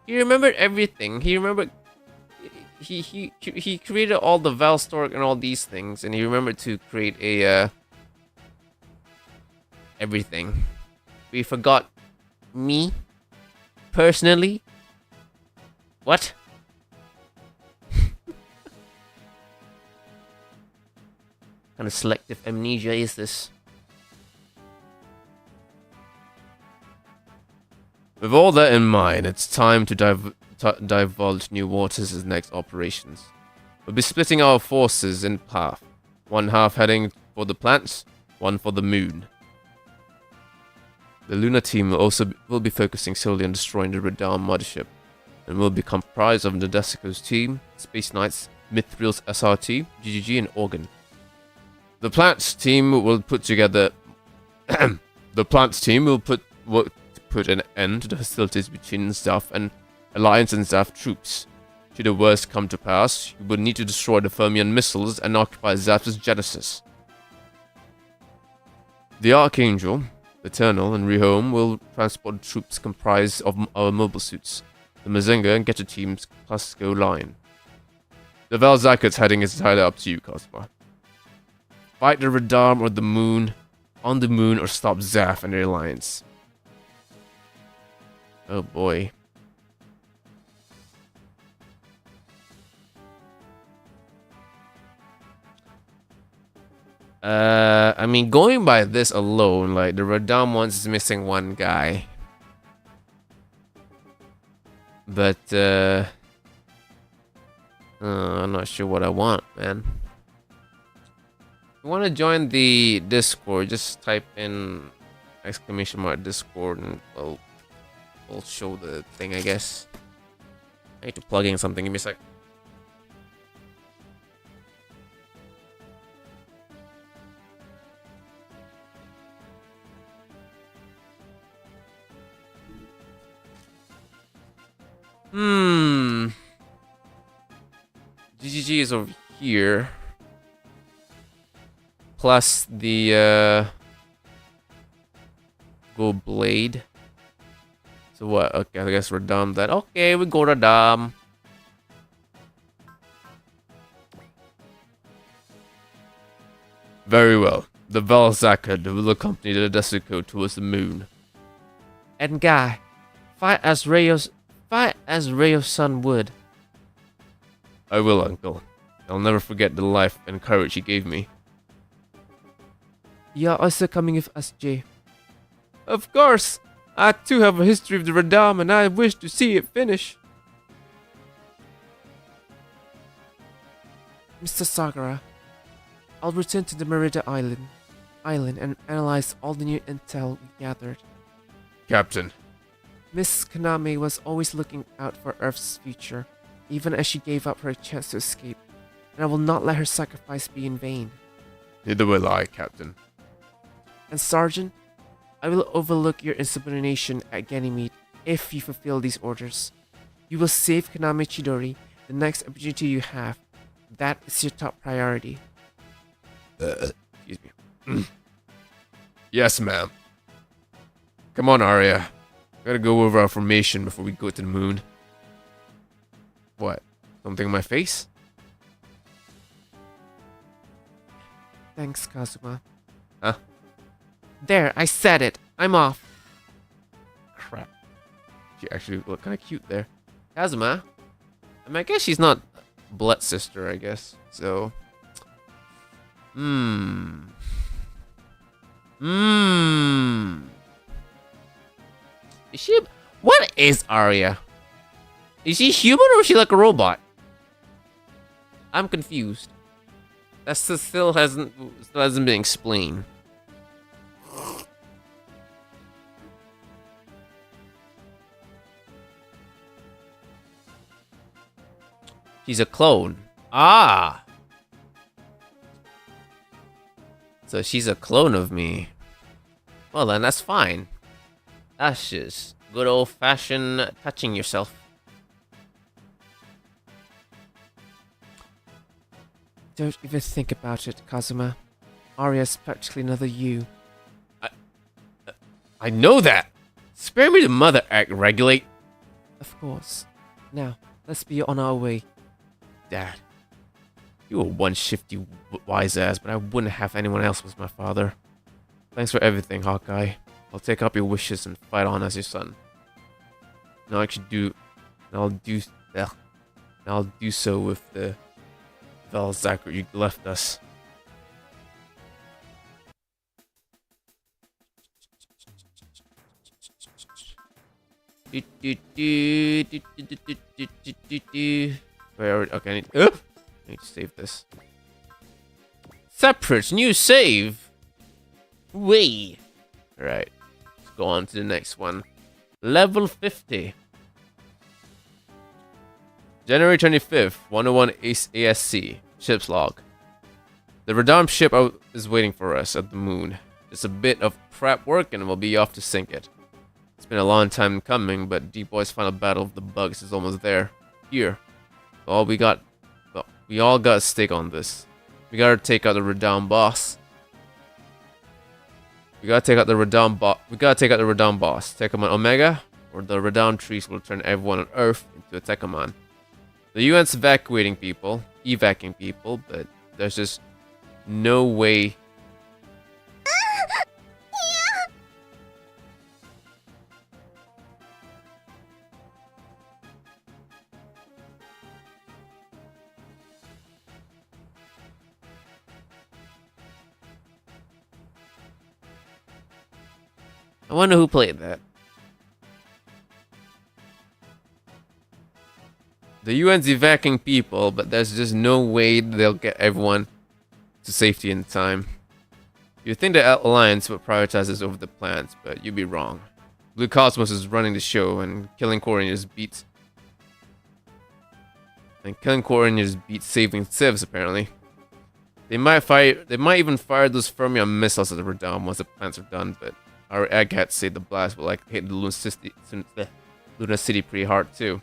He remembered everything. He remembered. He created all the Valstork and all these things, and he remembered to create a everything. We forgot me personally. What? Kind of selective amnesia is this? With all that in mind, it's time to divulge New Waters' next operations. We'll be splitting our forces in half. One half heading for the planets, one for the moon. The Lunar team will be focusing solely on destroying the Radar mothership, and will be comprised of Nadesico's team, Space Knights, Mithril's SRT, GGG, and Organ. The Planets team will put together. The Planets team will put an end to the hostilities between Zaf and Alliance and Zaf troops. Should the worst come to pass, you would need to destroy the Fermion missiles and occupy Zaf's Genesis. The Archangel, Eternal, and Rehome will transport troops comprised of our mobile suits. The Mazinga and Getter teams plus go line. The Valzakat's heading is entirely up to you, Cosma. Fight the Radar or the moon, on the moon, or stop Zaf and the Alliance. Oh boy. I mean, going by this alone, like, the Radam ones is missing one guy. But, I'm not sure what I want, man. If you want to join the Discord, just type in !Discord and we'll show the thing, I guess. I need to plug in something. Give me a sec. GGG is over here. Plus the Go Blade. So what? Okay, I guess we're done that. Okay, we go to Dam. Very well. The Valzaka will accompany the Desico towards the moon. And Guy, fight as Rayo's son would. I will, Uncle. I'll never forget the life and courage he gave me. You are also coming with us, Jay. Of course! I too have a history of the Radam and I wish to see it finish. Mr. Sagara, I'll return to the Merida Island and analyze all the new intel we gathered. Captain. Miss Kaname was always looking out for Earth's future, even as she gave up her chance to escape, and I will not let her sacrifice be in vain. Neither will I, Captain. And Sergeant, I will overlook your insubordination at Ganymede if you fulfill these orders. You will save Kaname Chidori the next opportunity you have. That is your top priority. Excuse me. Yes, ma'am. Come on, Arya. Gotta go over our formation before we go to the moon. What? Something on my face? Thanks, Kazuma. Huh? There, I said it. I'm off. Crap. She actually looked kind of cute there. Kazuma? I mean, I guess she's not blood sister, I guess. So. Is she? What is Arya? Is she human or is she like a robot? I'm confused. That still hasn't been explained. She's a clone. Ah. So she's a clone of me. Well then, that's fine. That's just good old-fashioned touching yourself. Don't even think about it, Kazuma. Arya's practically another you. I know that. Spare me the mother act, Regulate. Of course. Now, let's be on our way. Dad, you were one shifty wise ass, but I wouldn't have anyone else was my father. Thanks for everything, Hawkeye. I'll take up your wishes and fight on as your son. Now I should do, I'll do so with the Valzacker you left us. Wait, okay, I need to save this. Separate new save. Wait. Alright. Let's go on to the next one. Level 50. January 25th, 101 ASC. Ship's log. The Radam ship is waiting for us at the moon. Just a bit of prep work and we'll be off to sink it. It's been a long time coming, but Deep Boy's final battle of the bugs is almost there. Here. We all got a stake on this. We gotta take out the Radam boss. We gotta take out the Radam boss. Tekkamon Omega, or the Radam trees will turn everyone on Earth into a Tekkamon. The UN's evacuating people, but there's just no way. I wonder who played that. The UN's evacuating people, but there's just no way they'll get everyone to safety in time. You'd think the Alliance would prioritize this over the plans, but you'd be wrong. Blue Cosmos is running the show, and killing Couriers beats saving civs, apparently. They might even fire those Fermion missiles at the Radam once the plans are done, but our eggheads say the blast will like hit the Luna City pretty hard too.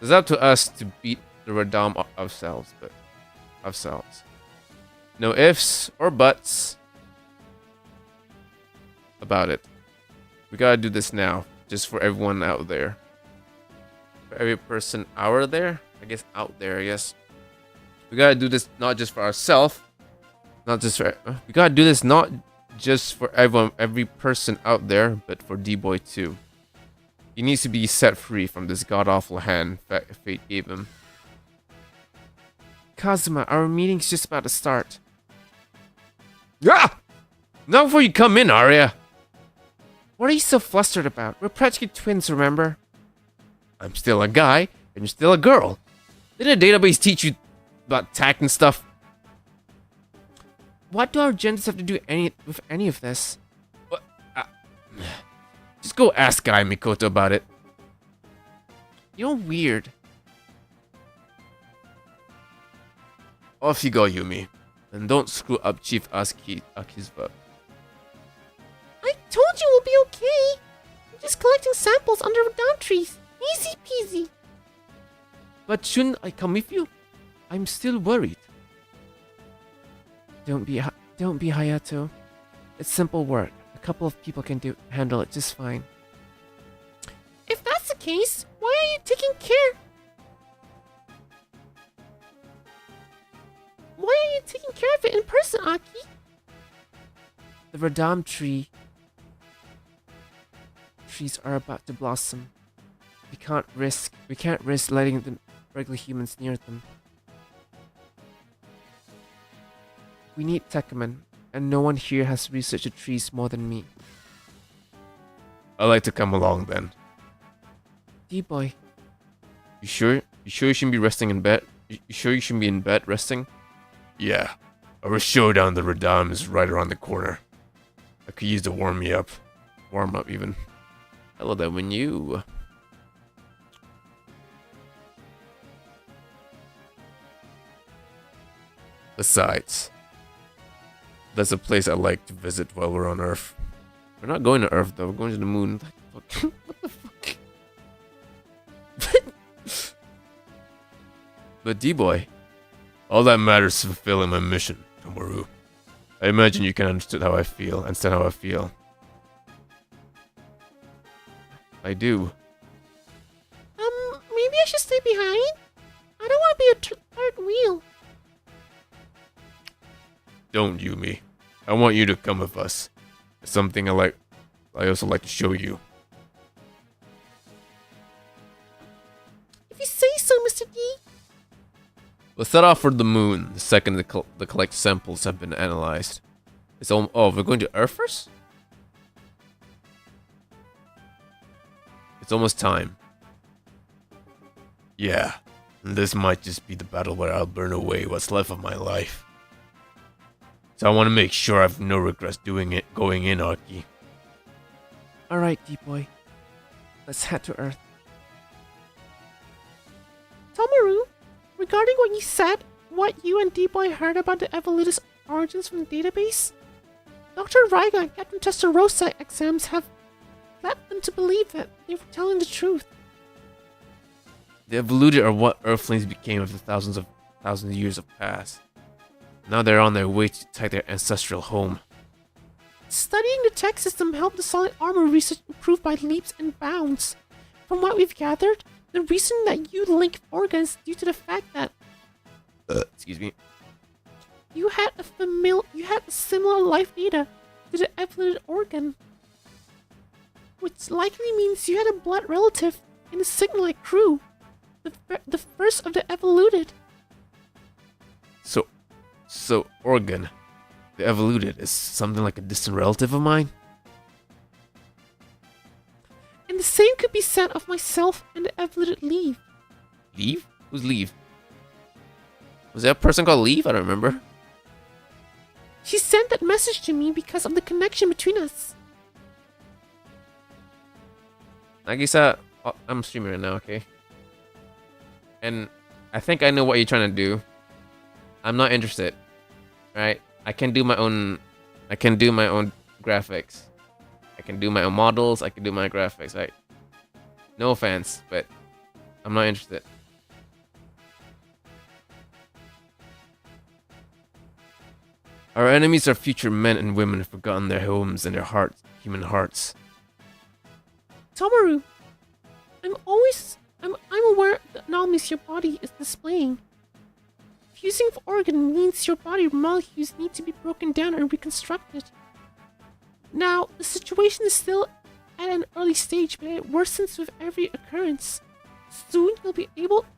It's up to us to beat the Radam ourselves. No ifs or buts about it. We gotta do this now, just for everyone out there. For every person out there? I guess out there, I guess. We gotta do this not just for ourselves. We gotta do this not just for every person out there, but for D-Boy too. He needs to be set free from this god-awful hand fate gave him. Kazuma, our meeting's just about to start. Ah! Not before you come in, Arya! What are you so flustered about? We're practically twins, remember? I'm still a guy, and you're still a girl. Did a database teach you about tact and stuff? What do our genders have to do with any of this? Just go ask Guy Mikoto about it. You're weird. Off you go, Yumi. And don't screw up Chief Aki's work. I told you we'll be okay. I'm just collecting samples under Radam trees. Easy peasy. But shouldn't I come with you? I'm still worried. Don't be Hayato. It's simple work. couple of people can handle it just fine. If that's the case, why are you taking care? Why are you taking care of it in person, Aki? The Radam trees are about to blossom. We can't risk letting the regular humans near them. We need Tekkaman, and no one here has researched the trees more than me. I'd like to come along then. D-boy, You sure? You sure you shouldn't be resting in bed? You sure you shouldn't be in bed resting? Yeah. Our showdown the Radam is right around the corner. I could use to warm me up. Warm up even. Hello there, when you. Besides, that's a place I like to visit while we're on Earth. We're not going to Earth though, we're going to the moon. What the fuck? But D-boy, all that matters is fulfilling my mission, Noru. I imagine you can understand how I feel. I do. Maybe I should stay behind? I don't want to be a third wheel. Don't, Yumi. I want you to come with us. It's something I also like to show you. If you say so, Mr. D. We'll set off for the moon the second the collect samples have been analyzed. Oh, we're going to Earth first? It's almost time. Yeah, and this might just be the battle where I'll burn away what's left of my life. So I want to make sure I've no regrets going in, Aki. alright D-boy. Let's head to Earth. Tomaru, regarding what you said, what you and D-Boy heard about the Evolutus origins from the database, Dr. Raiga and Captain Testarossa exams have led them to believe that they were telling the truth. The evoluted are what Earthlings became after thousands of years have passed. Now they're on their way to take their ancestral home. Studying the tech system helped the solid armor research improve by leaps and bounds. From what we've gathered, the reason that you link organs is due to the fact that Excuse me. you had a similar life data to the evoluted organ, which likely means you had a blood relative in the Signalite crew, the first of the evoluted. So organ, the evoluted, is something like a distant relative of mine? And the same could be said of myself and the evoluted Leave. Leave? Who's Leave? Was there a person called Leave? I don't remember. She sent that message to me because of the connection between us. Nagisa, I'm streaming right now, okay? And I think I know what you're trying to do. I'm not interested. Right? I can do my own graphics. I can do my own models, I can do my graphics, right? No offense, but I'm not interested. Our enemies are future men and women who've forgotten their homes and their hearts, human hearts. Tomaru, I'm aware of the anomalies your body is displaying. Fusing with organ means your body molecules need to be broken down and reconstructed. Now, the situation is still at an early stage, but it worsens with every occurrence. Soon, you'll be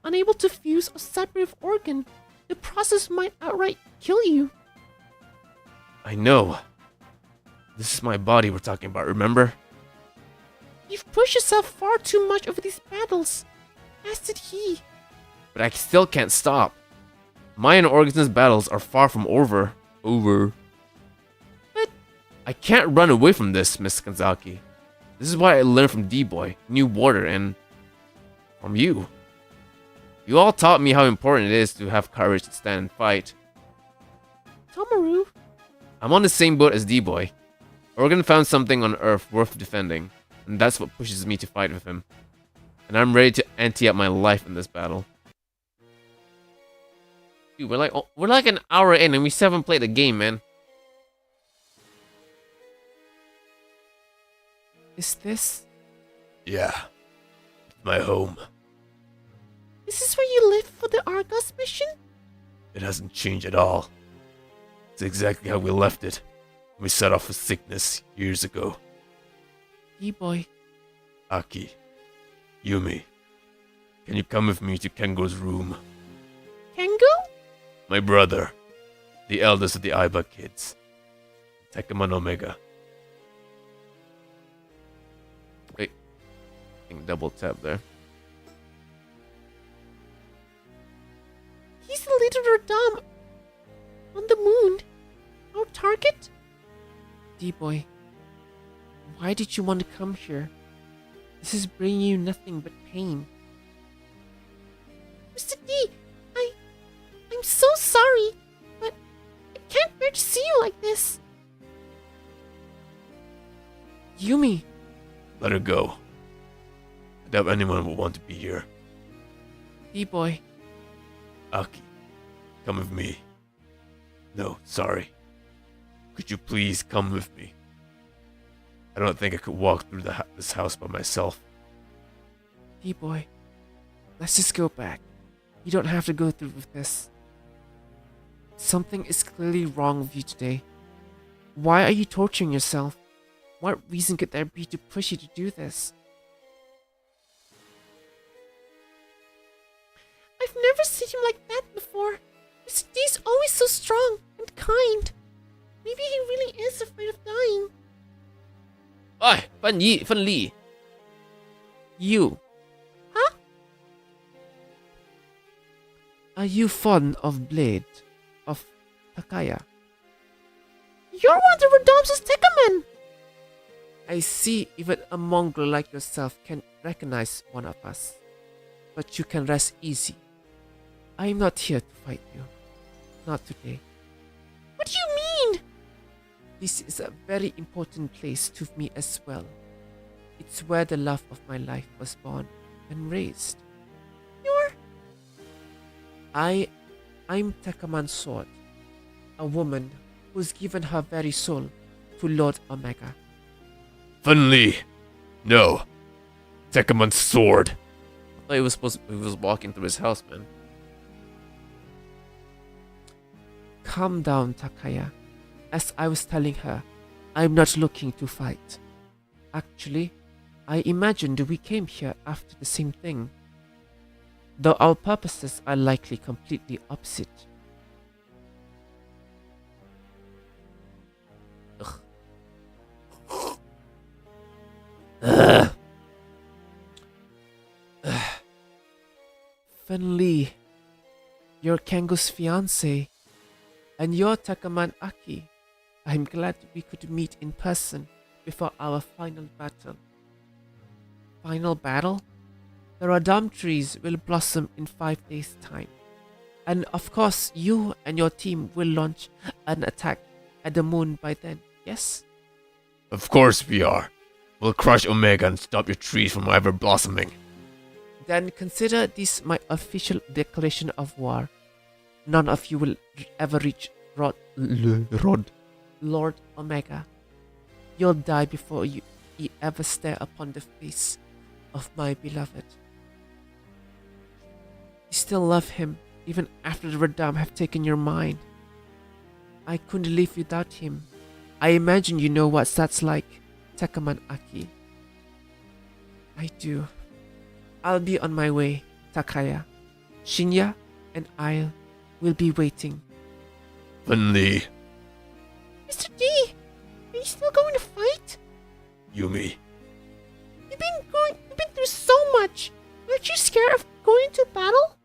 unable to fuse or separate with organ. The process might outright kill you. I know. This is my body we're talking about, remember? You've pushed yourself far too much over these battles, as did he. But I still can't stop. My and Orgason's battles are far from over. But I can't run away from this, Miss Kanzaki. This is why I learned from D-Boy, New Water, and from you. You all taught me how important it is to have courage to stand and fight. Tomaru, I'm on the same boat as D-Boy. Organ found something on Earth worth defending, and that's what pushes me to fight with him. And I'm ready to ante up my life in this battle. Dude, we're like an hour in and we still haven't played the game, man. Is this? Yeah. It's my home. This is where you live for the Argos mission? It hasn't changed at all. It's exactly how we left it when we set off with sickness years ago. D-boy. Aki, Yumi, can you come with me to Kengo's room? Kengo? My brother, the eldest of the Aiba kids. Tekeman Omega. Wait. I think double tap there. He's the leader of Dom on the moon. Our target? D-boy. Why did you want to come here? This is bringing you nothing but pain. Mr. D, I'm so sorry, but I can't bear to see you like this. Yumi. Let her go. I doubt anyone will want to be here. D-boy. Aki, come with me. No, sorry. Could you please come with me? I don't think I could walk through this house by myself. D-boy. Let's just go back. You don't have to go through with this. Something is clearly wrong with you today. Why are you torturing yourself? What reason could there be to push you to do this? I've never seen him like that before. Mr. D's always so strong and kind. Maybe he really is afraid of dying. Oi, Fan Li. You. Huh? Are you fond of Blade? Of Takaya? You're one of the Radom's Tekkaman! I see even a mongrel like yourself can recognize one of us. But you can rest easy. I am not here to fight you. Not today. What do you mean? This is a very important place to me as well. It's where the love of my life was born and raised. You're... I'm Tekaman's sword. A woman who's given her very soul to Lord Omega. Fan Li! No. Tekeman's sword. I thought he was walking through his house, man. Calm down, Takaya. As I was telling her, I'm not looking to fight. Actually, I imagined we came here after the same thing. Though our purposes are likely completely opposite. Fan Li, you're Kengo's fiancé, and you're Takaman Aki. I'm glad we could meet in person before our final battle. Final battle? The Radam trees will blossom in 5 days' time. And of course, you and your team will launch an attack at the moon by then, yes? Of course we are. We'll crush Omega and stop your trees from ever blossoming. Then consider this my official declaration of war. None of you will ever reach Lord Omega. You'll die before you ever stare upon the face of my beloved. You still love him, even after the Radam have taken your mind. I couldn't live without him. I imagine you know what that's like, Tekaman Aki. I do. I'll be on my way, Takaya. Shinya and I will be waiting. Fan Li, Mr. D, are you still going to fight? Yumi, You've been through so much. Aren't you scared of going to battle?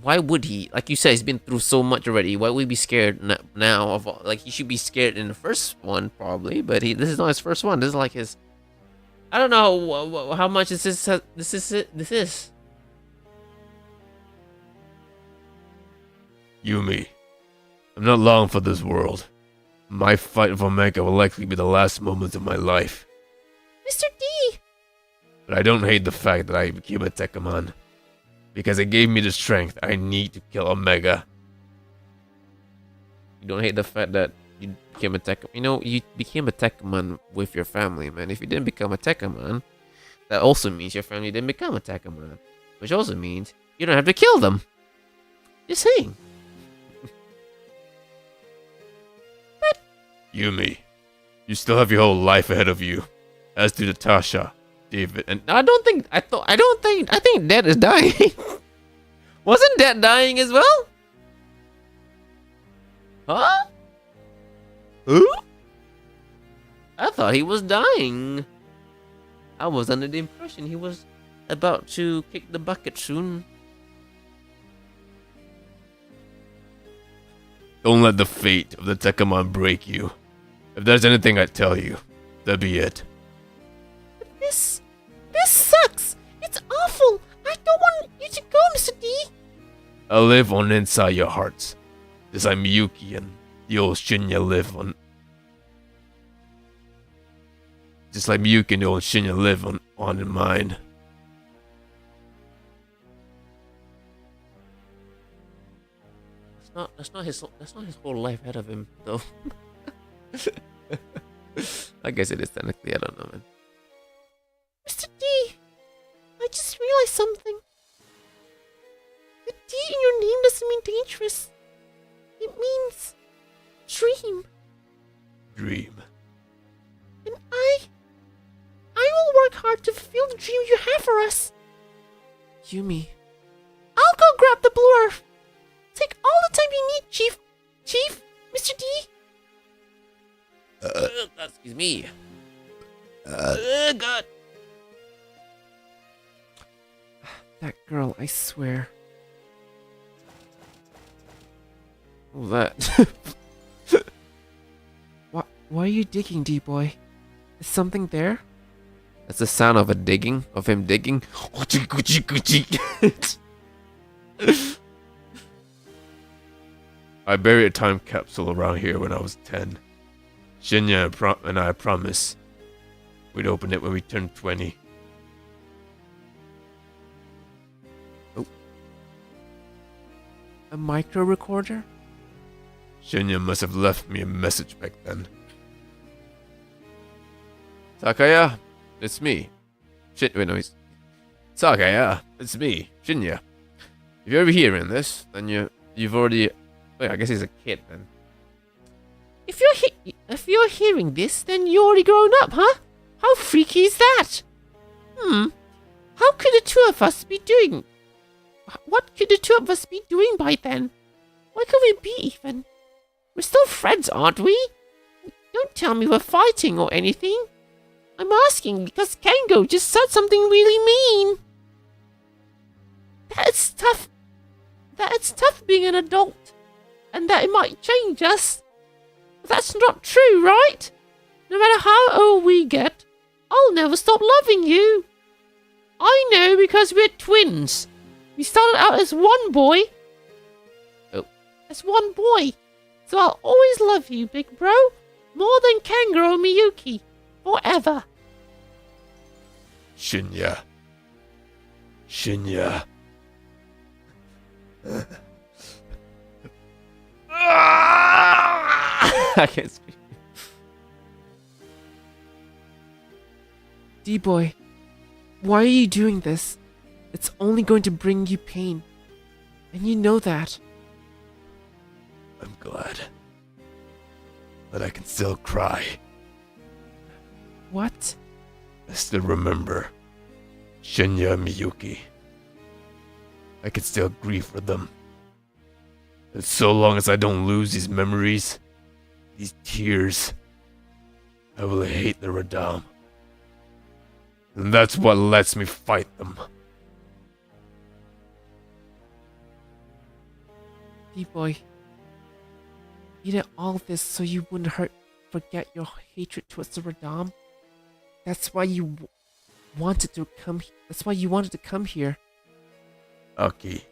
Why would he? Like you said, he's been through so much already. Why would he be scared now? Like, he should be scared in the first one, probably. But this is not his first one. This is like his... I don't know how much this is. Yumi. I'm not long for this world. My fight with Omega will likely be the last moments of my life. Mr. D, But I don't hate the fact that I became a Tekkaman. Because it gave me the strength I need to kill Omega. You don't hate the fact that you became a tech. You know, you became a Tekkaman with your family, man. If you didn't become a Tekkaman, that also means your family didn't become a Tekkaman, which also means you don't have to kill them. Just saying. Yumi, you still have your whole life ahead of you, as do Natasha, David, and I think Dad is dying. Wasn't Dad dying as well? Huh? Who? I thought he was dying. I was under the impression he was about to kick the bucket soon. Don't let the fate of the Tekkaman break you. If there's anything I tell you, that'd be it. This sucks. It's awful. I don't want you to go, Mr. D. I live on inside your hearts. Just like Miyuki and the old Shinya live on. Just like Miyuki and the old Shinya live on in mine. That's not his whole life ahead of him though. I guess it is technically. I don't know, man. Mr. D, I just realized something. The D in your name doesn't mean dangerous. It means dream. Dream. And I will work hard to fulfill the dream you have for us. Yumi. I'll go grab the blue earth. Take all the time you need, Chief. Chief, Mr. D. Excuse me. God. That girl, I swear. What was that? Why are you digging, D-boy? Is something there? That's the sound of him digging. I buried a time capsule around here when I was 10. Shinya and I promised we'd open it when we turned 20. A micro recorder? Shinya must have left me a message back then. Takaya, it's me. Shit, wait, no, he's... Takaya, it's me, Shinya. If you're ever hearing this, then you've already... Wait, I guess he's a kid then. If you're hearing this, then you're already grown up, huh? How freaky is that? How could the two of us be doing? What could the two of us be doing by then? Where could we be even? We're still friends, aren't we? Don't tell me we're fighting or anything. I'm asking because Kengo just said something really mean. That's tough. It's tough being an adult, and that it might change us. But that's not true, right? No matter how old we get, I'll never stop loving you. I know because we're twins. We started out as one boy. Oh. As one boy. So I'll always love you, big bro. More than Kangaroo or Miyuki. Forever. Shinya. Shinya. I can't speak. D-boy, why are you doing this? It's only going to bring you pain. And you know that. I'm glad. But I can still cry. What? I still remember Shinya and Miyuki. I can still grieve for them. And so long as I don't lose these memories, these tears, I will hate the Radam. And that's what lets me fight them. D-boy, you did all this so you wouldn't forget your hatred towards the Radam. That's why you wanted to come. That's why you wanted to come here. Aki,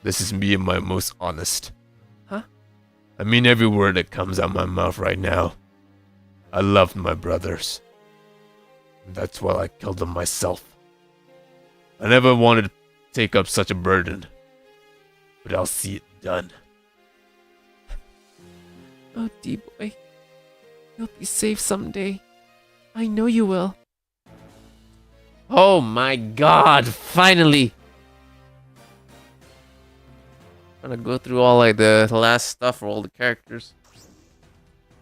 this is me and my most honest. Huh? I mean every word that comes out my mouth right now. I loved my brothers. And that's why I killed them myself. I never wanted to take up such a burden. But I'll see it done. Oh, D-boy. You'll be safe someday. I know you will. Oh my god, finally! I'm gonna go through all like the last stuff for all the characters.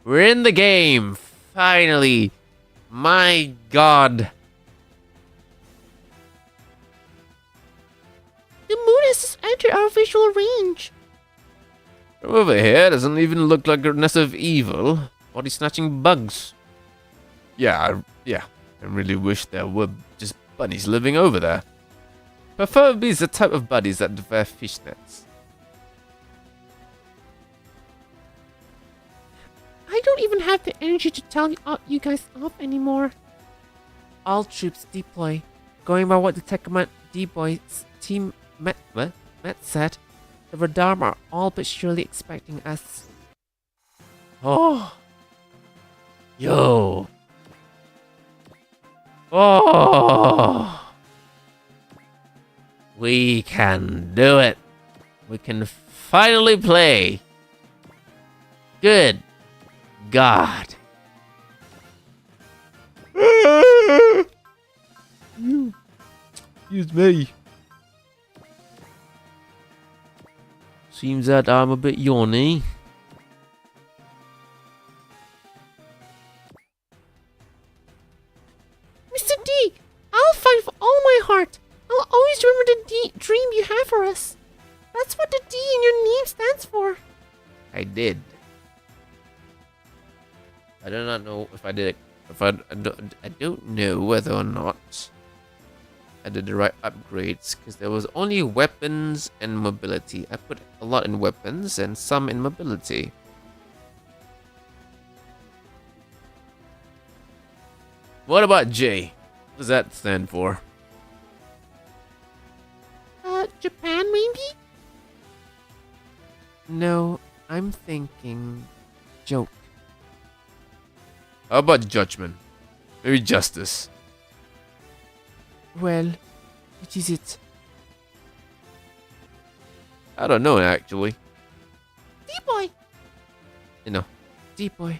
We're in the game! Finally! My god! The moon has just entered our visual range. From over here doesn't even look like a nest of evil. Body snatching bugs. Yeah, I really wish there were just bunnies living over there. Preferably the type of bunnies that wear fishnets. I don't even have the energy to tell you guys off anymore. All troops deploy. Going by what the Tech Command D-boy's team met said, the Radar are all but surely expecting us. Oh. Yo. Oh. We can do it. We can finally play. Good God. Excuse me. Seems that I'm a bit yawny. Mr. D, I'll fight with all my heart. I'll always remember the dream you have for us. That's what the D in your name stands for. I did. I do not know if I did it. I don't know whether or not I did the right upgrades because there was only weapons and mobility. I put a lot in weapons and some in mobility. What about J? What does that stand for? Japan maybe? No, I'm thinking joke. How about judgment? Maybe justice. Well, which is it? I don't know actually. D-boy, You know. D-boy,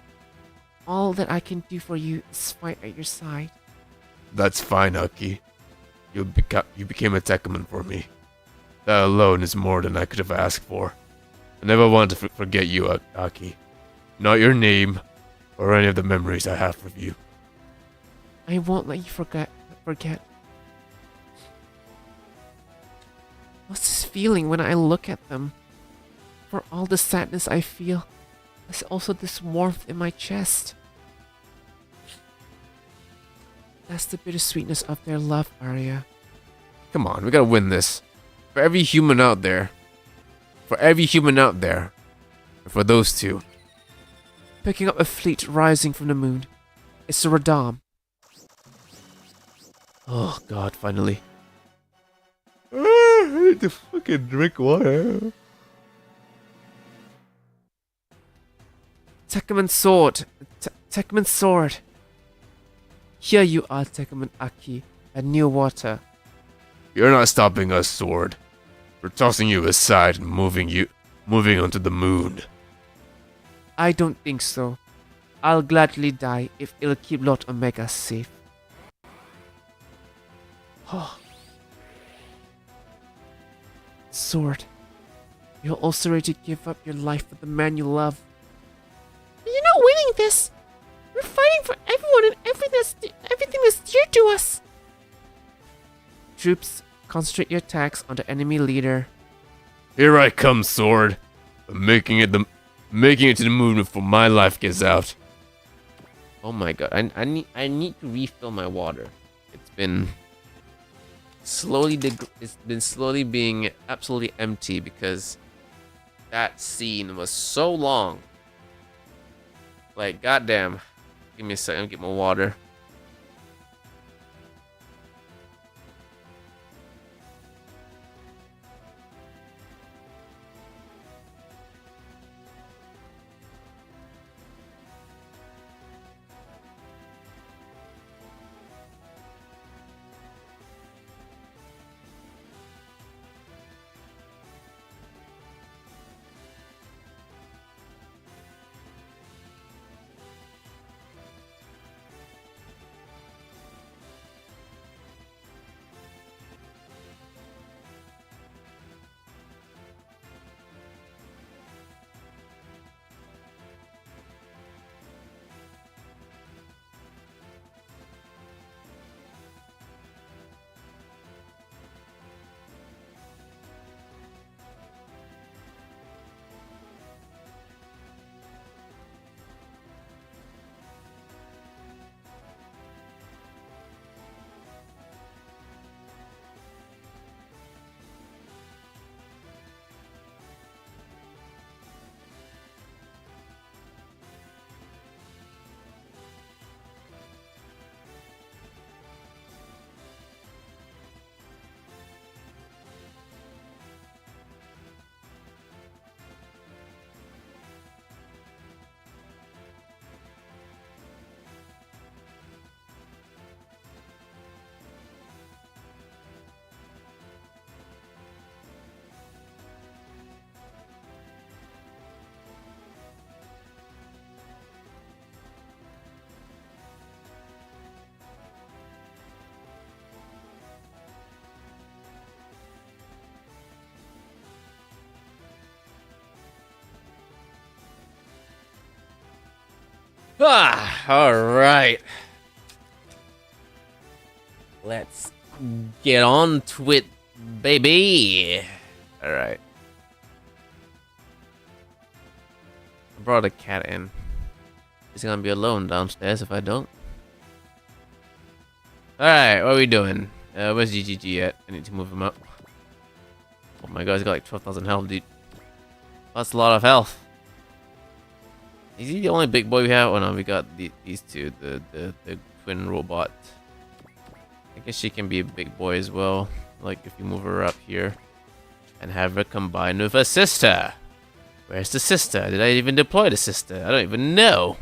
all that I can do for you is fight at your side. That's fine, Aki. You became a Tekkaman for me. That alone is more than I could have asked for. I never want to forget you, Aki. Not your name, or any of the memories I have of you. I won't let you forget. What's this feeling when I look at them? For all the sadness I feel, there's also this warmth in my chest. That's the bittersweetness of their love, Arya. Come on, we gotta win this. For every human out there. For every human out there. And for those two. Picking up a fleet rising from the moon. It's a Radam. Oh god, finally. I need to fucking drink water. Tekkaman sword. Tekkaman sword. Here you are, Tekkaman Aki, at New Water. You're not stopping us, Sword. We're tossing you aside and moving onto the moon. I don't think so. I'll gladly die if it'll keep Lord Omega safe. Oh. Sword, you're also ready to give up your life for the man you love. you're not winning this. We're fighting for everyone and everything that's dear to us. Troops, concentrate your attacks on the enemy leader. Here I come, Sword. I'm making it to the moon before my life gets out. Oh my god, I need to refill my water. It's been slowly being absolutely empty because that scene was so long. Like, goddamn. Give me a second, I'll get my water. All right. Let's get on to it, baby. All right. I brought a cat in. He's gonna be alone downstairs if I don't. All right, what are we doing? Where's GGG at? I need to move him up. Oh my god, he's got like 12,000 health, dude. That's a lot of health. Is he the only big boy we have? Oh no, we got these two, the twin robot. I guess she can be a big boy as well. Like if you move her up here and have her combine with a sister. Where's the sister? Did I even deploy the sister? I don't even know.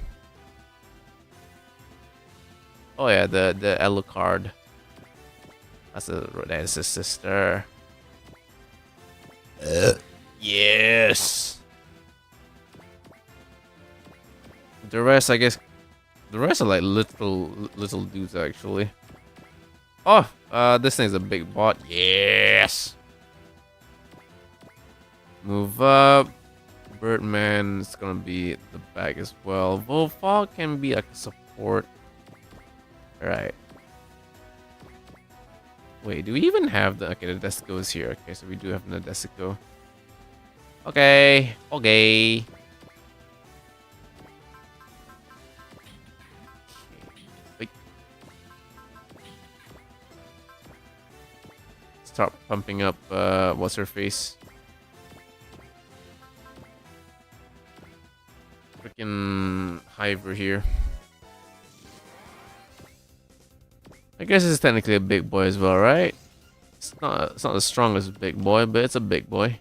Oh yeah, the Alucard. That's a sister. Yes. The rest, I guess, the rest are like little dudes actually. Oh, this thing's a big bot. Yes. Move up. Birdman is gonna be the back as well. Volfog can be like a support. All right. Wait, do we even have the... Okay, the Desico is here. Okay, so we do have the Desico. Okay. Okay. Wait. Start pumping up, what's her face? Freaking Hiver here. I guess it's technically a big boy as well, right? It's not the strongest big boy, but it's a big boy.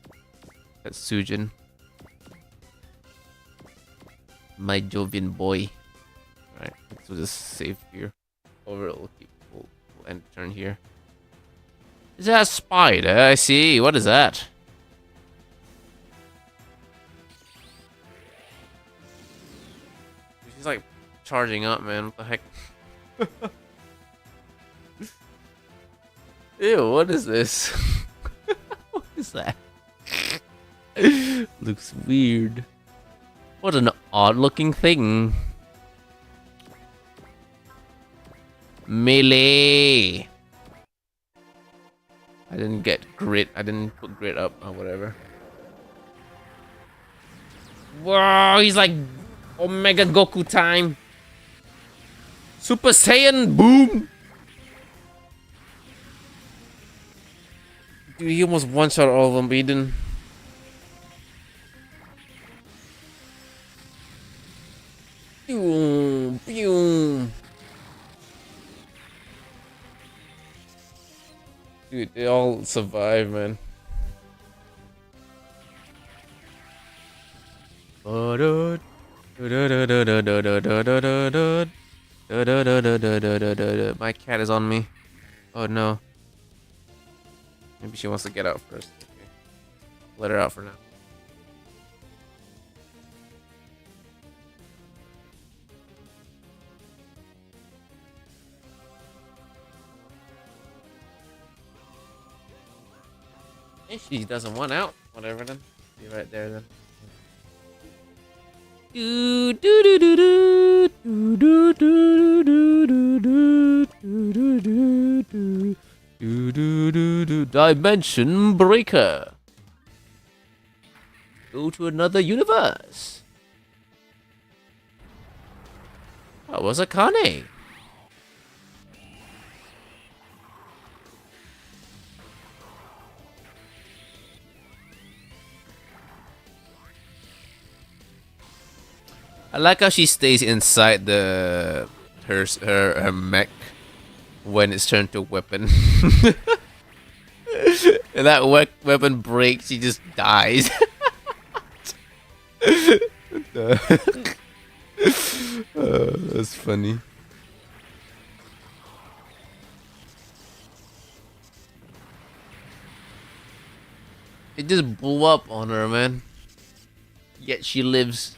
That's Sujin. My Jovian boy. Alright, so just save here. Over we'll end turn here. Is that a spider? I see. What is that? She's like charging up, man. What the heck? Ew, what is this? What is that? Looks weird. What an odd looking thing. Melee. I didn't get grit. I didn't put grit up or whatever. Whoa, he's like Omega Goku time. Super Saiyan boom. Dude, he almost one-shot all of them, but he didn't. Pew, pew. Dude, they all survive, man. My cat is on me. Oh no. Maybe she wants to get out first. Okay. Let her out for now. If she doesn't want out, whatever then. Be right there then. Do do do do do do do do do do do do do. Dimension breaker. Go to another universe. That was Akane. I like how she stays inside the her mech when it's turned to a weapon. And that weapon breaks, she just dies. That's funny. It just blew up on her, man. Yet she lives.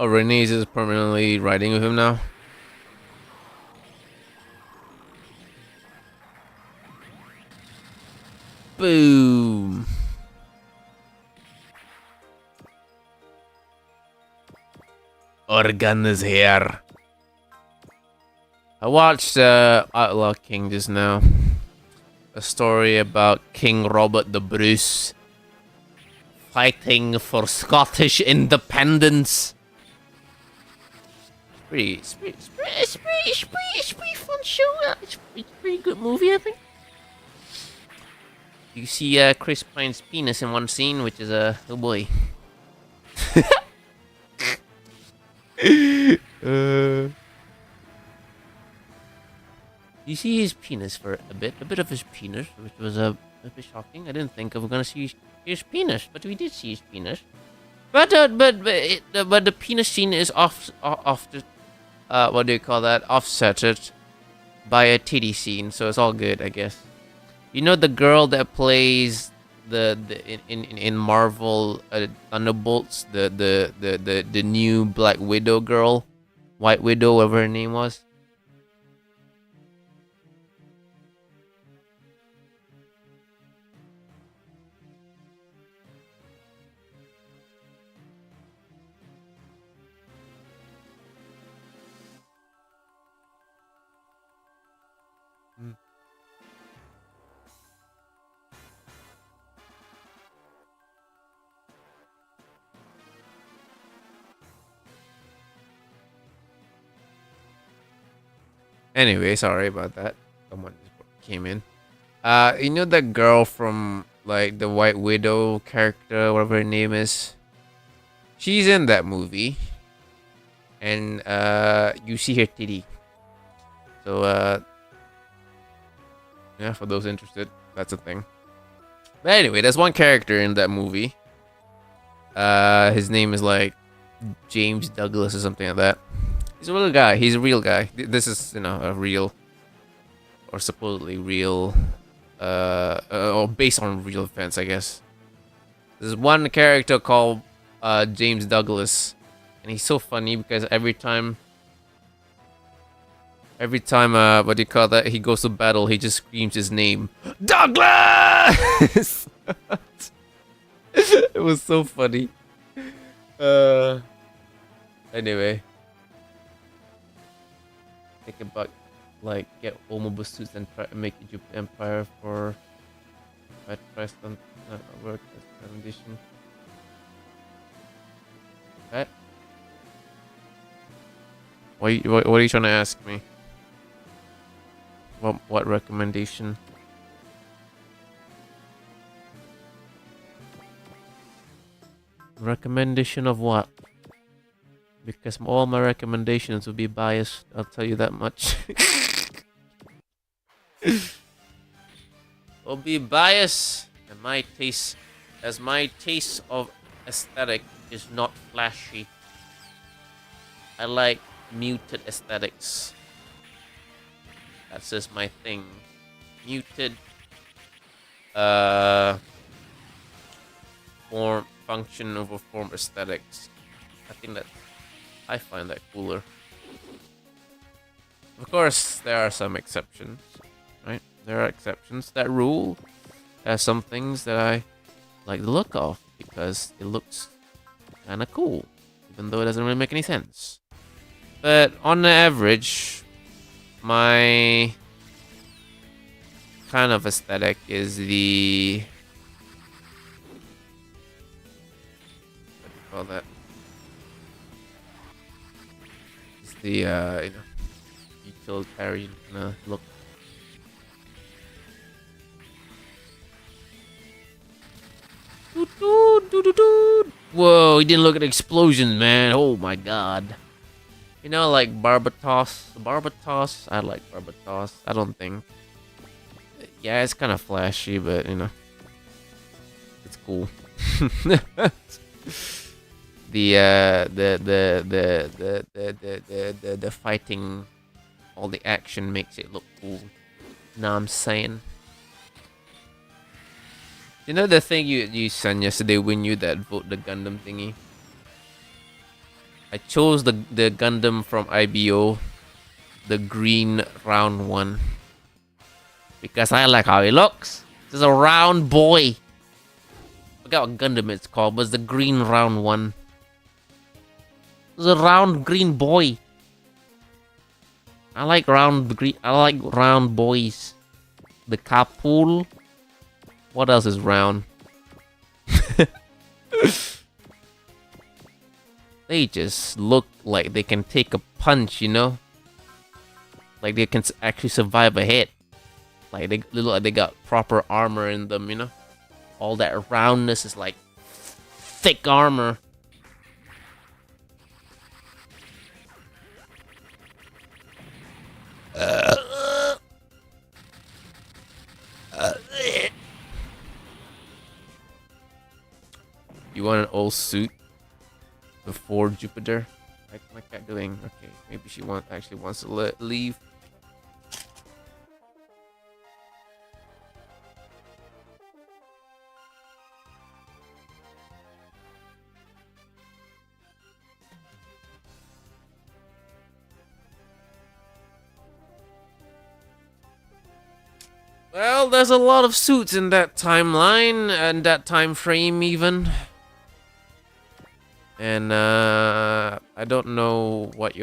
Oh, Renee's is permanently riding with him now. Boom. Organ is here. I watched Outlaw King just now. A story about King Robert the Bruce fighting for Scottish independence. It's pretty fun show. It's a pretty good movie, I think. You see Chris Pine's penis in one scene, which is a oh boy. You see his penis for a bit of his penis, which was a bit shocking. I didn't think I was gonna see his penis, but we did see his penis. But the penis scene is off the what do you call that? Offsetted by a titty scene, so it's all good, I guess. You know the girl that plays in Marvel Thunderbolts, the new Black Widow girl, White Widow, whatever her name was. Anyway, sorry about that. Someone just came in. You know that girl from like the White Widow character, whatever her name is. She's in that movie, and you see her titty. So yeah, for those interested, that's a thing. But anyway, there's one character in that movie. His name is like James Douglas or something like that. He's a real guy. He's a real guy. This is, a real, or supposedly real, or based on real events, I guess. There's one character called James Douglas, and he's so funny because every time, what do you call that? He goes to battle, he just screams his name, Douglas. It was so funny. Anyway. Think about get all mobile suits and try to make Egypt Empire for Fed President work as condition. What? What are you trying to ask me? What recommendation? Recommendation of what? Because all my recommendations will be biased, I'll tell you that much. Will be biased, and my taste of aesthetic is not flashy. I like muted aesthetics. That's just my thing. Muted form, function over form aesthetics. I find that cooler. Of course, there are some exceptions, right? There are exceptions that rule. There are some things that I like the look of because it looks kind of cool, even though it doesn't really make any sense. But on the average, my kind of aesthetic is the what do you call that? The utilitarian look. Whoa, he didn't look at the explosions, man. Oh my god. Like Barbatos. Barbatos, I like Barbatos. I don't think. Yeah, it's kind of flashy, but it's cool. The fighting, all the action makes it look cool. Know what I'm saying? The thing you sent yesterday when you that vote the Gundam thingy? I chose the Gundam from IBO, the green round one, because I like how he looks. This is a round boy. I forgot what Gundam it's called, but it's the green round one. It's a round green boy. I like round green. I like round boys. The Kapul. What else is round? They just look like they can take a punch, you know? Like they can actually survive a hit. Like they look like they got proper armor in them, you know? All that roundness is like thick armor. You want an old suit before Jupiter? Like my cat doing? Okay, maybe she actually wants to leave. Well, there's a lot of suits in that timeline and that time frame even. And I don't know what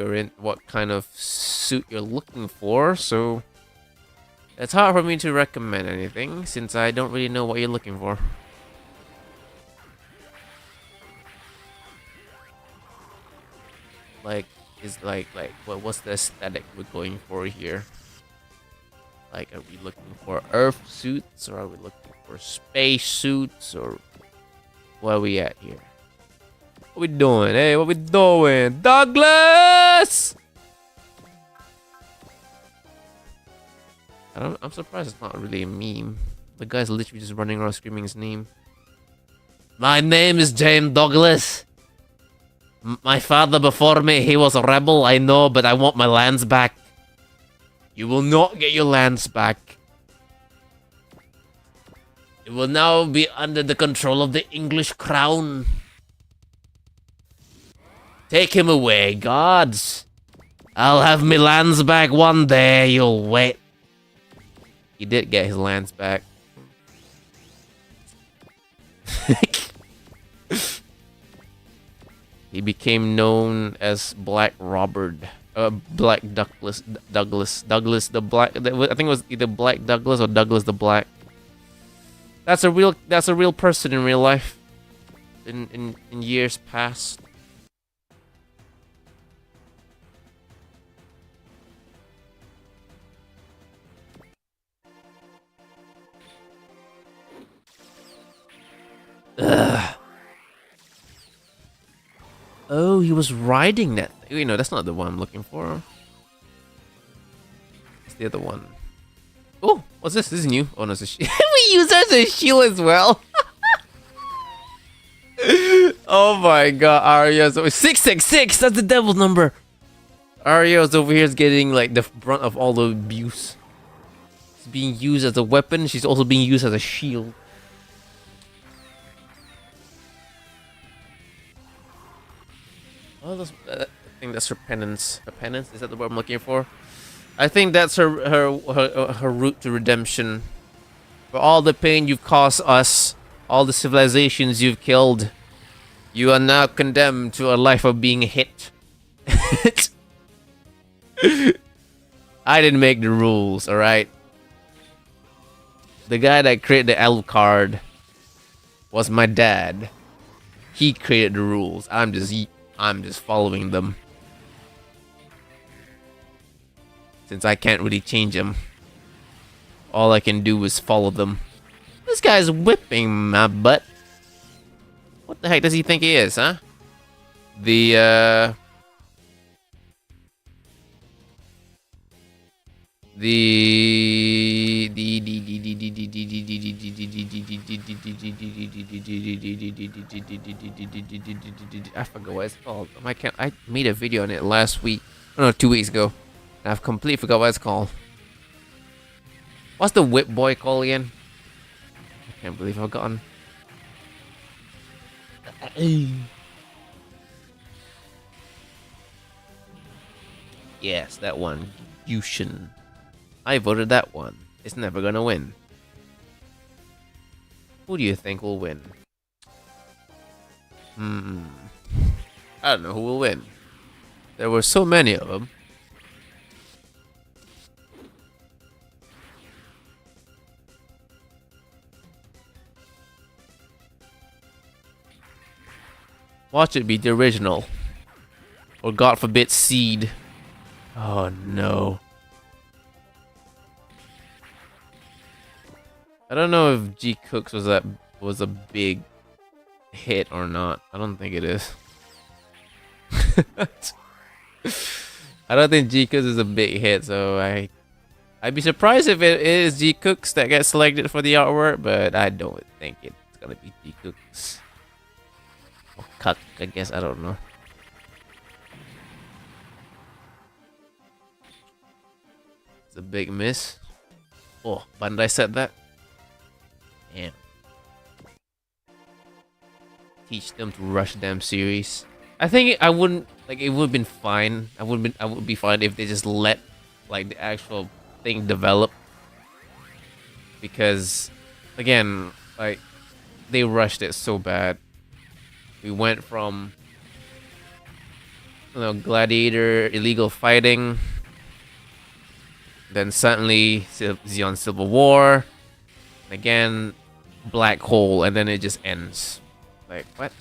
kind of suit you're looking for, so it's hard for me to recommend anything since I don't really know what you're looking for. Like, what's the aesthetic we're going for here? Like, are we looking for Earth suits, or are we looking for space suits, or what are we at here? What we doing? Hey, what we doing? Douglas! I'm surprised it's not really a meme. The guy's literally just running around screaming his name. My name is James Douglas. My father before me, he was a rebel, I know, but I want my lands back. You will not get your lands back. It will now be under the control of the English crown. Take him away, gods. I'll have my lands back one day, you'll wait. He did get his lands back. He became known as Black Robert. Black Douglas the Black. I think it was either Black Douglas or Douglas the Black. That's a real person in real life. In years past. Ugh. Oh, he was riding that. You know, that's not the one I'm looking for. It's the other one. Oh, what's this? This is new. Oh no, it's a shield. We use her as a shield as well. Oh my god, Arya's over 666. That's the devil's number. Arya's over here is getting like the brunt of all the abuse. She's being used as a weapon. She's also being used as a shield. Oh, I think that's her penance. Her penance? Is that the word I'm looking for? I think that's her route to redemption. For all the pain you've caused us, all the civilizations you've killed, you are now condemned to a life of being hit. I didn't make the rules, alright? The guy that created the L card was my dad. He created the rules. I'm just following them. Since I can't really change them. All I can do is follow them. This guy's whipping my butt. What the heck does he think he is, huh? The I forgot what it's called. I made a video on it last week. Oh no, 2 weeks ago. And I've completely forgot what it's called. What's the whip boy called again? I can't believe I've forgotten. Yes, that one. Yushin. I voted that one. It's never gonna win. Who do you think will win? I don't know who will win. There were so many of them. Watch it be the original. Or God forbid Seed. Oh no. I don't know if G Cooks was a big hit or not. I don't think it is. I don't think G Cooks is a big hit, so I'd be surprised if it is G Cooks that gets selected for the artwork, but I don't think it's gonna be G Cooks. Or Cuck, I guess, I don't know. It's a big miss. Oh, Bandai said that. Damn. Teach them to rush them series. I think I wouldn't like it would have been fine. I would be fine if they just let like the actual thing develop. Because again, like they rushed it so bad. We went from gladiator, illegal fighting, then suddenly Xeon Civil War, and again black hole, and then it just ends. Like what?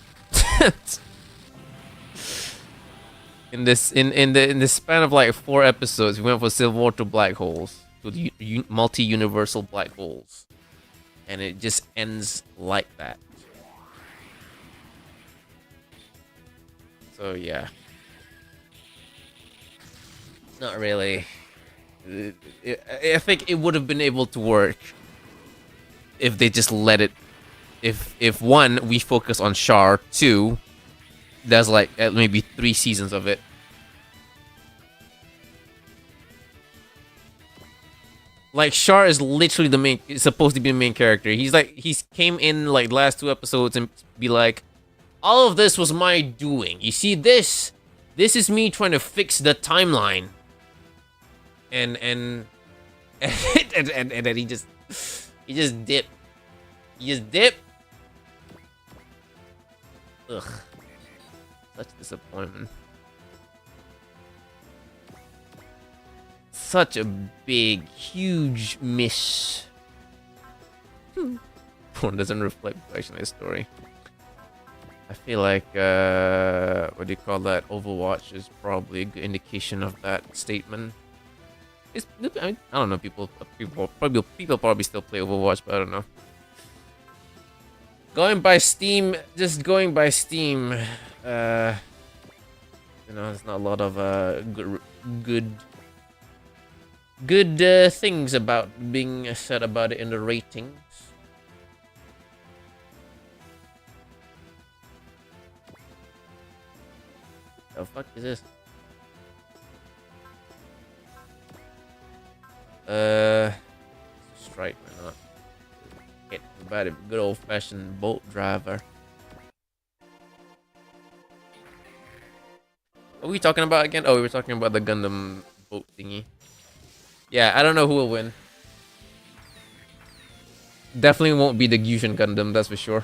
in the span of like 4 episodes, we went from Civil War to black holes, to the multi-universal black holes, and it just ends like that. So yeah, not really. I think it would have been able to work if they just let it. If one, we focus on Char. 2, there's like maybe 3 seasons of it. Like Char is literally the main, is supposed to be the main character. He's came in like last 2 episodes and be like, all of this was my doing. You see this? This is me trying to fix the timeline. And and then he just dipped. He just dipped. Ugh. Such disappointment. Such a big, huge miss. One doesn't reflect actually the story. I feel like what do you call that? Overwatch is probably a good indication of that statement. I don't know. People probably still play Overwatch, but I don't know. Going by Steam, just going by Steam. There's not a lot of good things about being said about it in the ratings. The fuck is this? Strike or not? Get about a good old-fashioned boat driver. What are we talking about again? Oh, we were talking about the Gundam boat thingy. Yeah, I don't know who will win. Definitely won't be the Gyushin Gundam, that's for sure.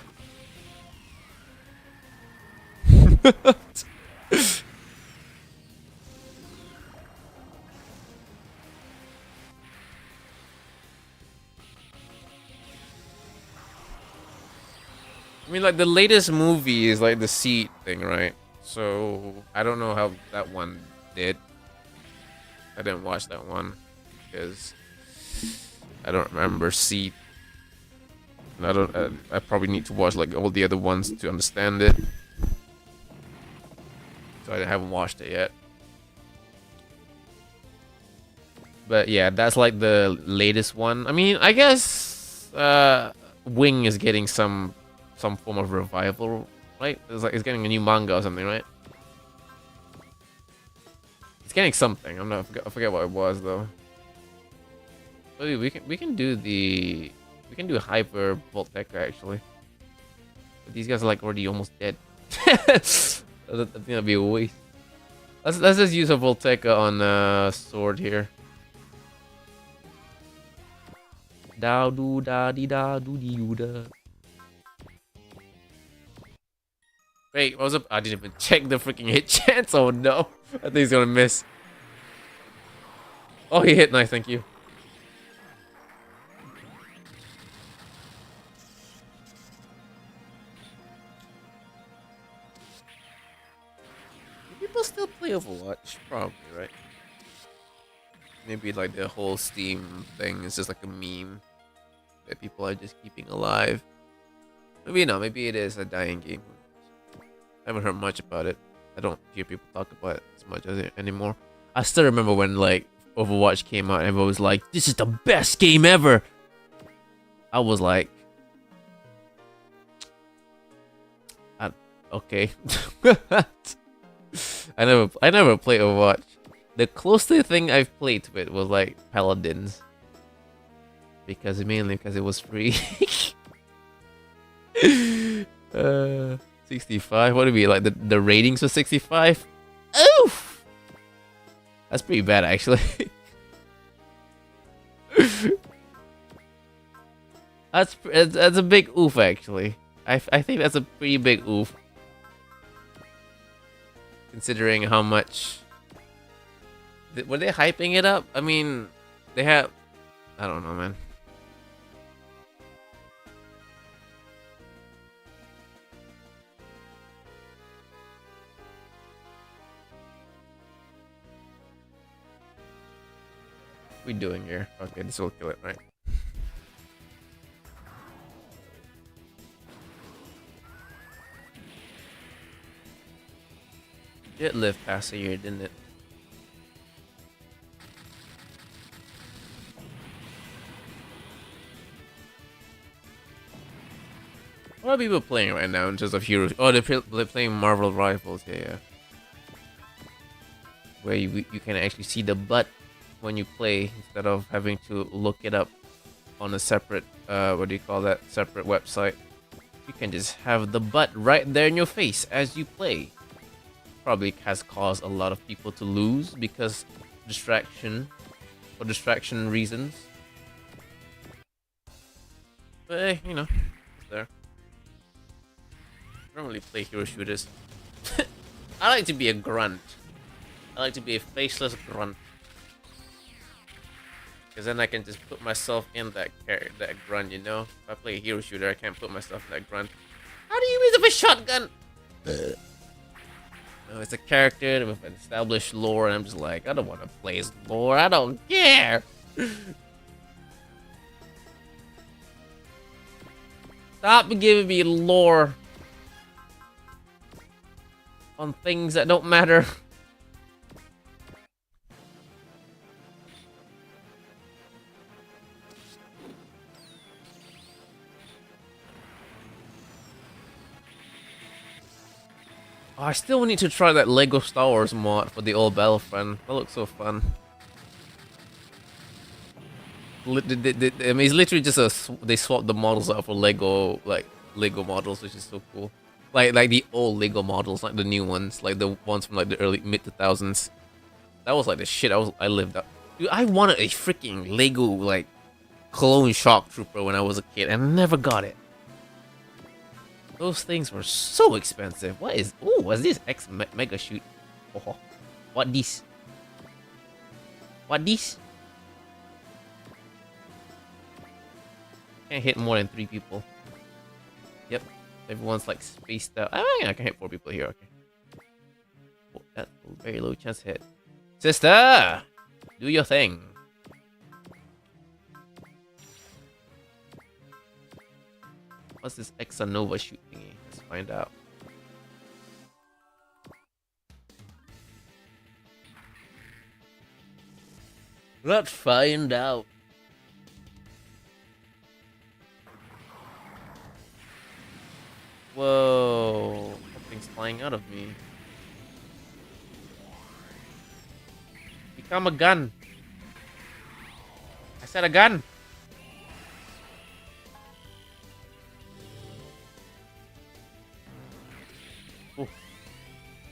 I mean, like, the latest movie is, like, the Seed thing, right? So, I don't know how that one did. I didn't watch that one. Because I don't remember Seed. And I probably need to watch, like, all the other ones to understand it. So, I haven't watched it yet. But, yeah, that's, like, the latest one. I mean, I guess Wing is getting some form of revival, right? It's like it's getting a new manga or something, right? It's getting something. I forget what it was though. But we can do Hyper Volteca actually. But these guys are like already almost dead. I think that'd be a waste. Let's just use a Volteca on sword here. Da do da di da do di do da. Wait, what was up? I didn't even check the freaking hit chance. Oh no, I think he's gonna miss. Oh, he hit. Nice, thank you. Do people still play Overwatch? Probably, right? Maybe like the whole Steam thing is just like a meme that people are just keeping alive. Maybe not. Maybe it is a dying game. I haven't heard much about it. I don't hear people talk about it as much as it anymore. I still remember when like Overwatch came out and everyone was like, "This is the best game ever." I was like, okay. I never played Overwatch. The closest thing I've played to it was like Paladins. Mainly because it was free. 65. What do we like? The ratings for 65? Oof! That's pretty bad actually. that's a big oof actually. I think that's a pretty big oof. Considering how much were they hyping it up? I mean, they have. I don't know, man. What we doing here? Okay, this will kill it, right? It lived past a year, didn't it? What are people playing right now in terms of heroes? Oh, they're playing Marvel Rivals, yeah. Where you can actually see the butt when you play instead of having to look it up on a separate, what do you call that? Separate website. You can just have the butt right there in your face as you play. Probably has caused a lot of people to lose because distraction reasons. But hey, you know, it's there. I don't really play hero shooters. I like to be a grunt. I like to be a faceless grunt. Because then I can just put myself in that grunt, you know? If I play a hero shooter, I can't put myself in that grunt. How do you use up a shotgun? No, it's a character with an established lore, and I'm just like, I don't want to play his lore. I don't care. Stop giving me lore on things that don't matter. Oh, I still need to try that Lego Star Wars mod for the old Battlefront. That looks so fun. I mean, it's literally just they swapped the models out for Lego, like Lego models, which is so cool. Like the old Lego models, like the new ones, like the ones from like the early mid 2000s. That was like the shit I lived up. Dude, I wanted a freaking Lego like clone shock trooper when I was a kid, and I never got it. Those things were so expensive. What is? Oh, what's this? Mega shoot. Oh, what this? What this? Can't hit more than 3 people. Yep, everyone's like spaced out. I can hit 4 people here. Okay. Oh, that's a very low chance to hit. Sister, do your thing. What's this Exanova shoot thingy? Let's find out. Let's find out. Whoa, something's flying out of me. Become a gun. I said a gun. Oh.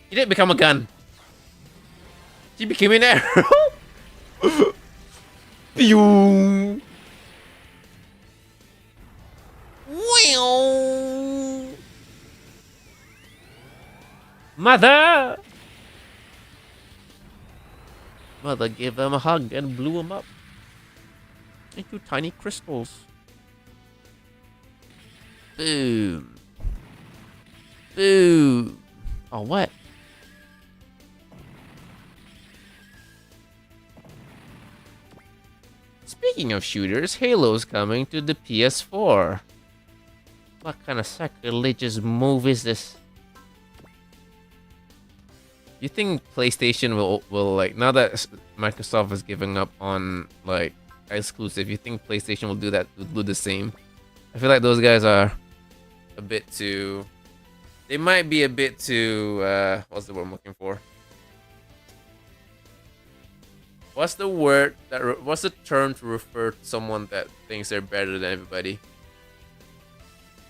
You didn't become a gun. She became an arrow. Pew. Wow. Mother! Mother gave them a hug and blew them up into tiny crystals. Boom. Boom. Oh, what? Speaking of shooters, Halo's coming to the PS4. What kind of sacrilegious move is this? You think PlayStation will like, now that Microsoft is giving up on like exclusive, you think PlayStation will do that, will do the same? I feel like those guys are a bit too, they might be a bit too what's the word I'm looking for? What's the word that what's the term to refer to someone that thinks they're better than everybody?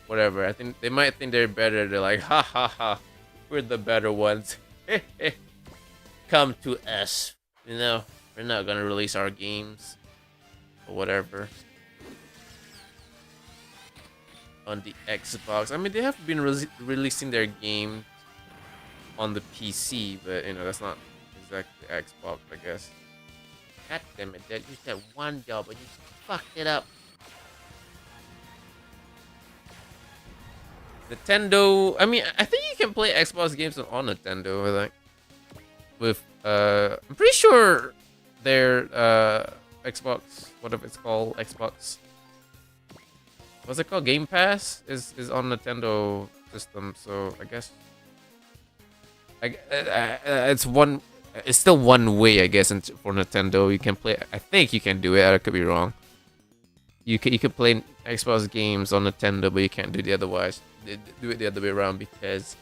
Whatever. I think they might think they're better. They're like, ha ha ha, we're the better ones. Come to us. You know, we're not gonna release our games or whatever on the Xbox. I mean, they have been releasing their games on the PC, but you know, that's not exactly Xbox, I guess. God damn it, Dad. You said one job and you fucked it up. Nintendo, I mean, I think you can play Xbox games on Nintendo, I think. With, I'm pretty sure their, Xbox, whatever it's called, Xbox. What's it called? Game Pass is on Nintendo system, so I guess. It's still one way, I guess, for Nintendo. You can play, I think you can do it, I could be wrong. You can play Xbox games on Nintendo, but you can't do it the otherwise. Do it the other way around because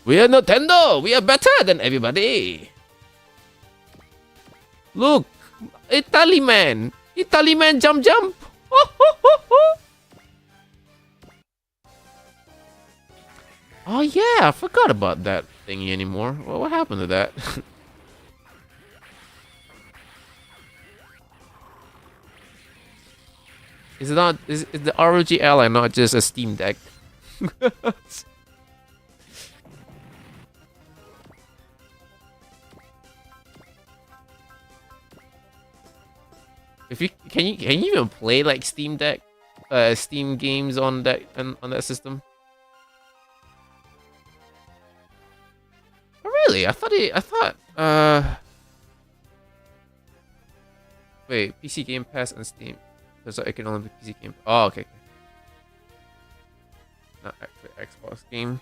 we are Nintendo. We are better than everybody. Look, Italy man, jump. Oh yeah, I forgot about that thingy anymore. Well, what happened to that? Is the ROG Ally not just a Steam Deck? If you can you even play like Steam Deck, Steam games on that system? Oh, really? I thought wait, PC Game Pass and Steam. So I can only be PC game. Oh, okay. Not actually Xbox games.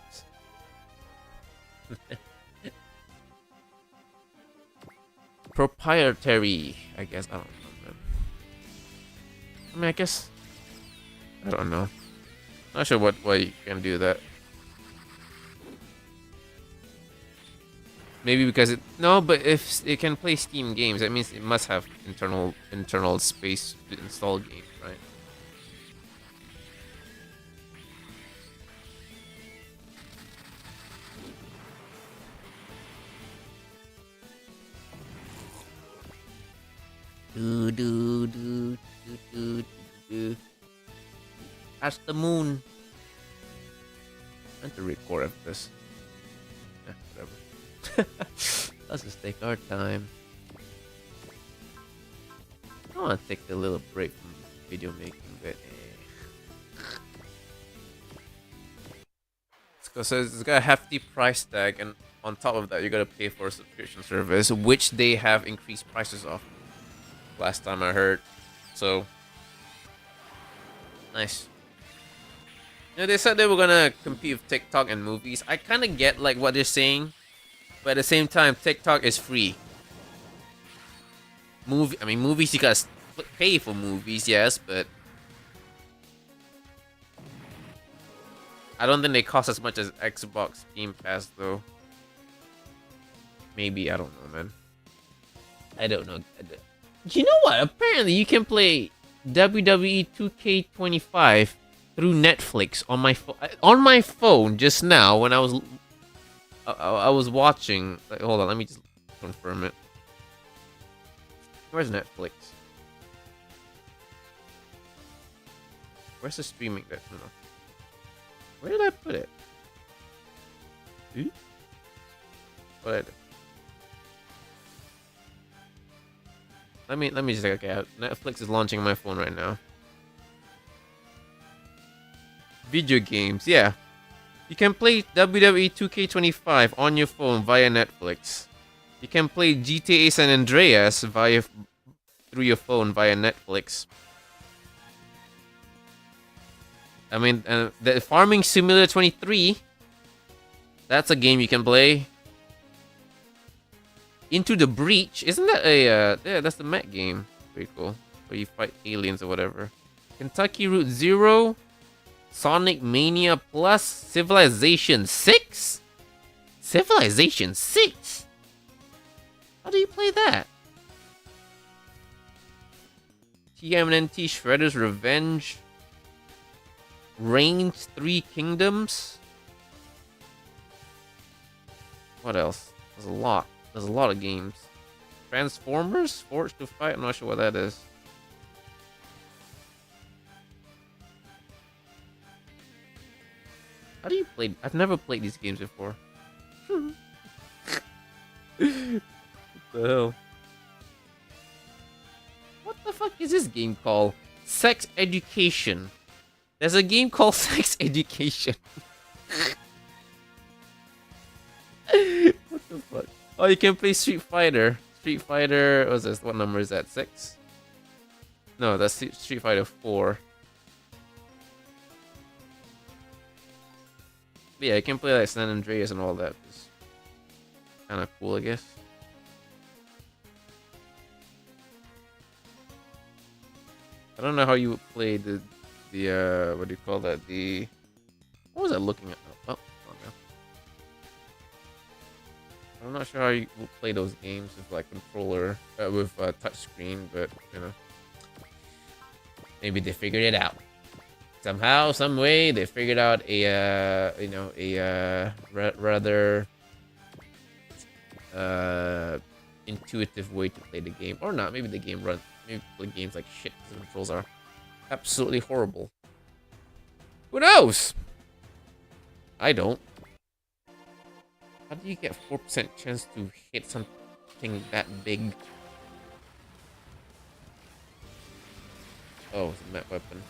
Proprietary, I guess. I don't know, man. I mean, I guess. I don't know. Not sure why you can do that. Maybe because it but if it can play Steam games, that means it must have internal space to install games, right? That's the moon. I have to record after this. Whatever. Let's just take our time. I want to take a little break from video making, but because it's got a hefty price tag, and on top of that, you gotta pay for a subscription service, which they have increased prices of. Last time I heard, so nice. You know, they said they were gonna compete with TikTok and movies. I kind of get like what they're saying. But at the same time, TikTok is free. Movies, you gotta pay for movies, yes, but I don't think they cost as much as Xbox Game Pass, though. Maybe, I don't know, man. I don't know. You know what? Apparently, you can play WWE 2K25 through Netflix on my phone just now when I was watching. Like, hold on, let me just confirm it. Where's Netflix? Where's the streaming bit? No. Where did I put it? What did I do? Let me just okay. Netflix is launching on my phone right now. Video games, yeah. You can play WWE 2K25 on your phone via Netflix. You can play GTA San Andreas through your phone via Netflix. I mean, the Farming Simulator 23. That's a game you can play. Into the Breach, isn't that a yeah? That's the mech game. Pretty cool. Where you fight aliens or whatever. Kentucky Route Zero, Sonic Mania Plus, Civilization 6. Civilization 6. How do you play that? TMNT Shredder's Revenge. Reigns 3 Kingdoms. What else? There's a lot. There's a lot of games. Transformers? Forged to Fight? I'm not sure what that is. How do you play? I've never played these games before. What the hell? What the fuck is this game called? Sex Education. There's a game called Sex Education. What the fuck? Oh, you can play Street Fighter. Street Fighter, what's this? What number is that? 6? No, that's Street Fighter 4. But yeah, you can play like San Andreas and all that. It's kind of cool, I guess. I don't know how you would play the what do you call that? What was I looking at? Oh, okay. I'm not sure how you will play those games with like controller with touch screen, but you know, maybe they figured it out somehow, some way. They figured out a rather intuitive way to play the game, or not. Maybe the game runs. Maybe the game's like shit because the controls are absolutely horrible. Who knows? I don't. How do you get 4% chance to hit something that big? Oh, it's a mech weapon.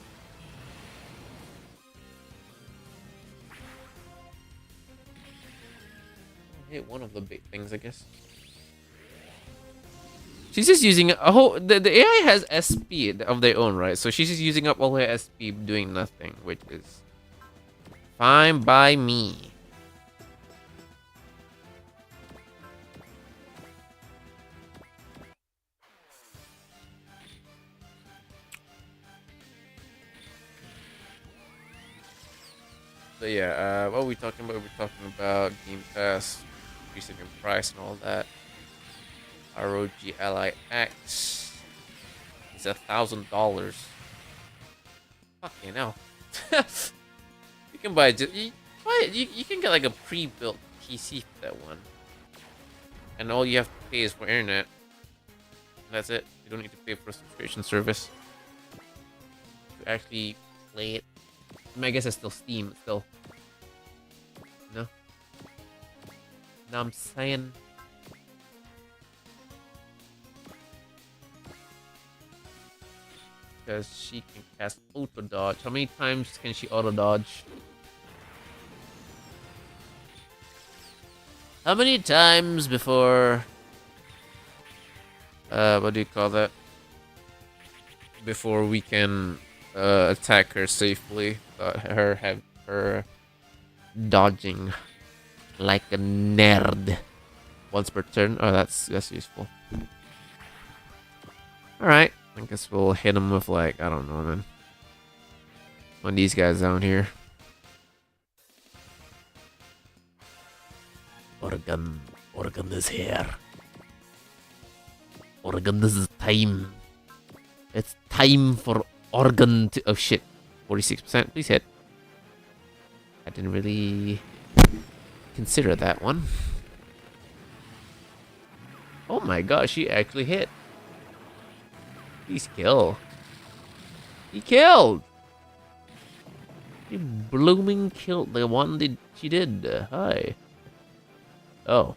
Hit one of the big things, I guess. She's just using a whole. The AI has SP of their own, right? So she's just using up all her SP doing nothing, which is fine by me. So yeah, what are we talking about? We're talking about Game Pass, increasing in price and all that. ROGLIX is $1,000. Fucking hell. You can buy it. You can get like a pre-built PC for that one, and all you have to pay is for internet. And that's it. You don't need to pay for a subscription service to actually play it. I mean, I guess it's still Steam. It's still, no. Know what I'm saying? Because she can cast auto dodge. How many times can she auto dodge? How many times before what do you call that? Before we can attack her safely without her dodging like a nerd once per turn. Oh, that's useful. All right. I guess we'll hit him with, like, I don't know, man. One of these guys down here. Oregon is here. Oregon, this is time. It's time for Oregon to... Oh, shit. 46%. Please hit. I didn't really consider that one. Oh my gosh, she actually hit. Please kill. He killed. He blooming killed the one that she did. Hi. Oh.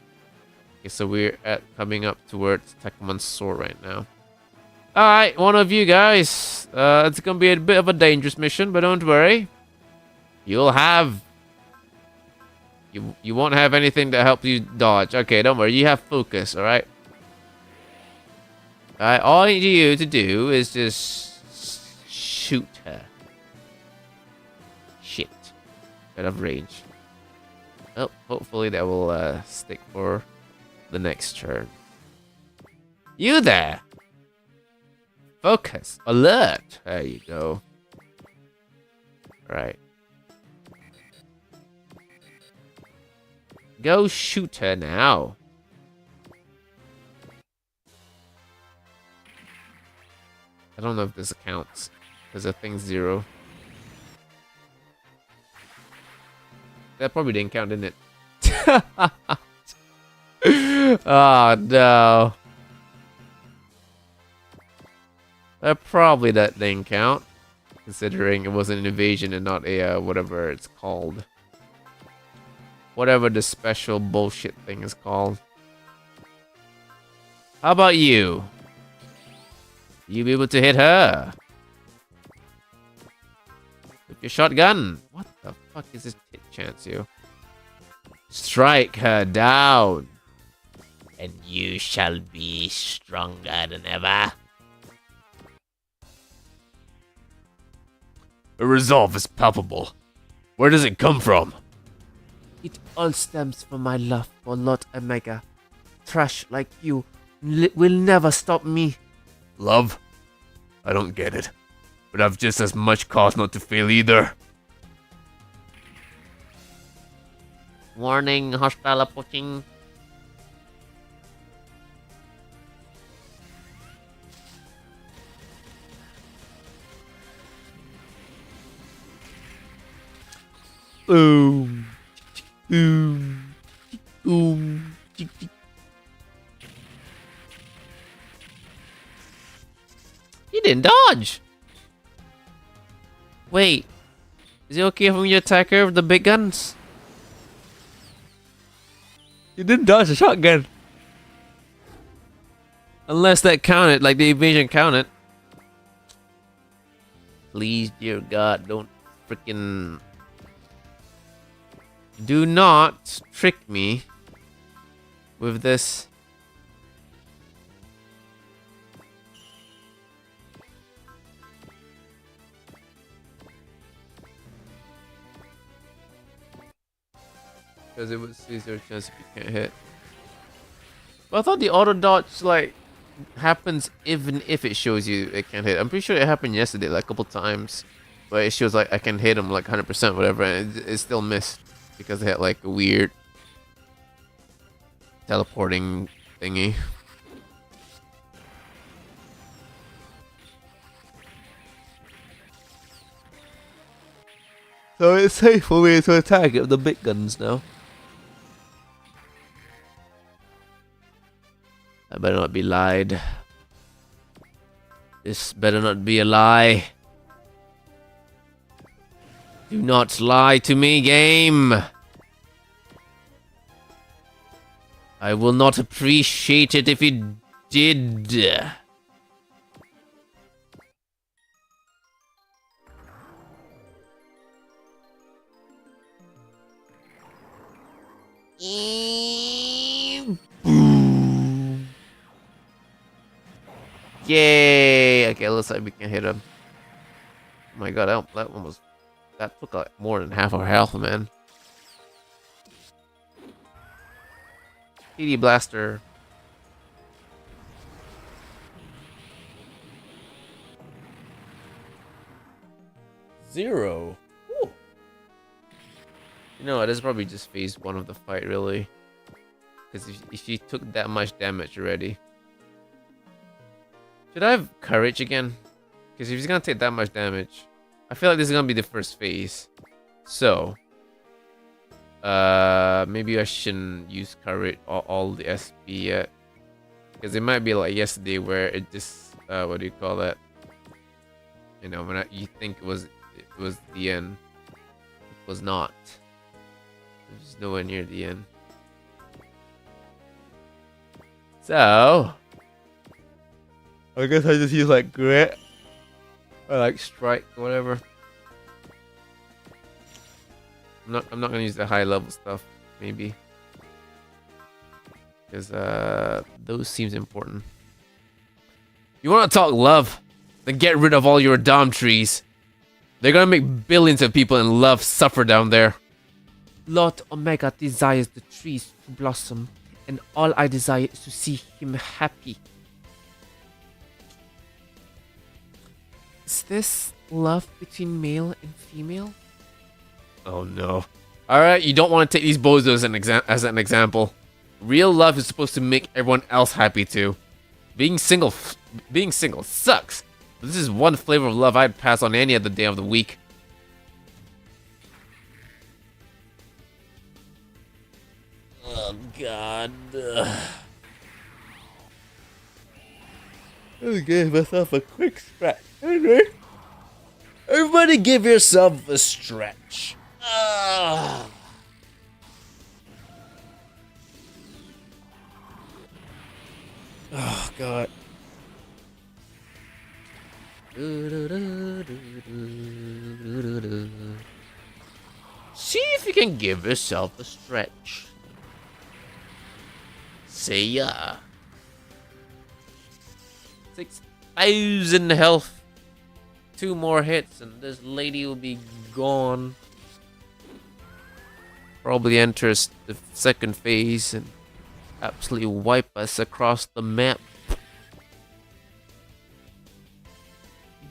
Okay, so we're coming up towards Tekmon's sword right now. Alright, one of you guys. It's gonna be a bit of a dangerous mission, but don't worry. You'll have... You won't have anything to help you dodge. Okay, don't worry. You have focus, alright? Alright, all I need you to do is just... shoot her. Shit. Out of range. Oh, hopefully that will stick for the next turn. You there! Focus. Alert. There you go. Right. Go shoot her now. I don't know if this counts. Because the thing's 0. That probably didn't count, didn't it? Oh no. Probably that didn't count. Considering it was an invasion and not a whatever it's called. Whatever the special bullshit thing is called. How about you? You be able to hit her? With your shotgun? What the fuck is this hit chance, you? Strike her down. And you shall be stronger than ever. The resolve is palpable. Where does it come from? It all stems from my love for Lord Omega. Trash like you will never stop me. Love? I don't get it. But I've just as much cause not to fail either. Warning, hostile approaching. Boom. Boom. Boom. He didn't dodge. Wait. Is it okay if we attack her with the big guns? You didn't dodge the shotgun. Unless that counted, like the evasion counted. Please, dear God, don't freaking... Do not trick me with this. Because it would see there a chance if you can't hit. But I thought the auto dodge like happens even if it shows you it can't hit. I'm pretty sure it happened yesterday like a couple times. But it shows like I can hit him like 100% whatever and it still missed. Because they had like a weird teleporting thingy. So it's safe for me to attack it with the big guns now. I better not be lied. This better not be a lie. Do not lie to me, game. I will not appreciate it if you did. Boom. Yay! Okay, looks like we can hit him. Oh my god, that one was... That took like more than half our health, man. TD Blaster. Zero. Ooh. You know what, this is probably just phase 1 of the fight, really. Because if she took that much damage already. Should I have courage again? Because if she's gonna take that much damage, I feel like this is gonna be the first phase. So, maybe I shouldn't use courage or all the SP yet. Because it might be like yesterday where it just what do you call that? You know, you think it was the end. It was not. It was nowhere near the end. So I guess I just use like grit or like strike or whatever. I'm not gonna use the high level stuff, maybe. Because those seems important. You wanna talk love? Then get rid of all your Dom trees. They're gonna make billions of people in love suffer down there. Lord Omega desires the trees to blossom, and all I desire is to see him happy. Is this love between male and female? Oh no. Alright, you don't want to take these bozos as an example. Real love is supposed to make everyone else happy too. Being single sucks. But this is one flavor of love I'd pass on any other day of the week. Oh god. I gave myself a quick stretch. Anyway, everybody give yourself a stretch. Oh god. See if you can give yourself a stretch. See ya. 6,000 health. 2 more hits and this lady will be gone. Probably enters the second phase and absolutely wipe us across the map.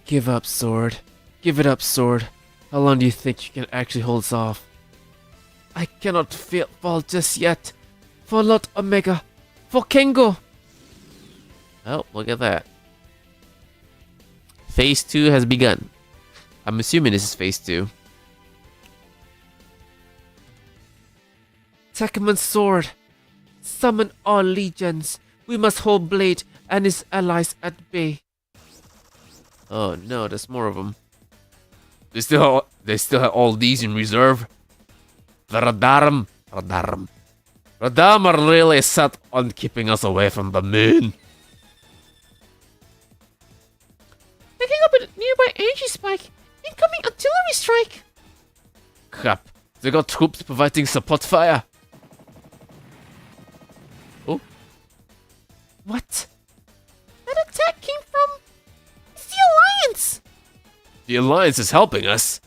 Give up, sword. Give it up, sword. How long do you think you can actually hold us off? I cannot fall just yet. For Lord Omega. For Kengo. Oh, look at that. Phase 2 has begun. I'm assuming this is phase 2. Tekemon's sword. Summon all legions. We must hold Blade and his allies at bay. Oh no, there's more of them. They still have all these in reserve. The Radam are really set on keeping us away from the moon. Picking up a nearby energy spike. Incoming artillery strike. Crap, they got troops providing support fire. Oh, What? That attack came from... It's the Alliance. the Alliance is helping us.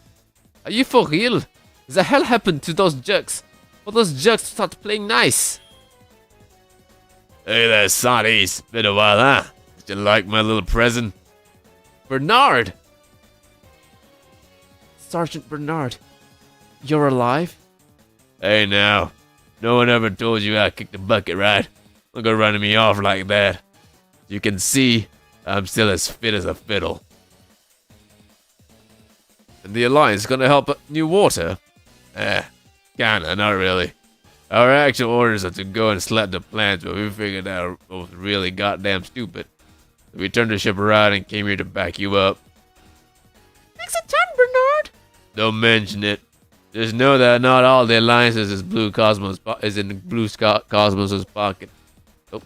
Are you for real? The hell happened to those jerks? For those jerks to start playing nice? Hey there, Sonny. It's been a while, huh? Did you like my little present? Bernard! Sergeant Bernard. You're alive? Hey now, no one ever told you I kicked the bucket, right? Don't go running me off like that. You can see, I'm still as fit as a fiddle. And the Alliance gonna help New Water? Kinda, not really. Our actual orders are to go and slap the plans, but we figured out it was really goddamn stupid. So we turned the ship around and came here to back you up. Thanks a ton, Bernard. Don't mention it. Just know that not all the Alliances is in Blue Cosmos's pocket. Oh.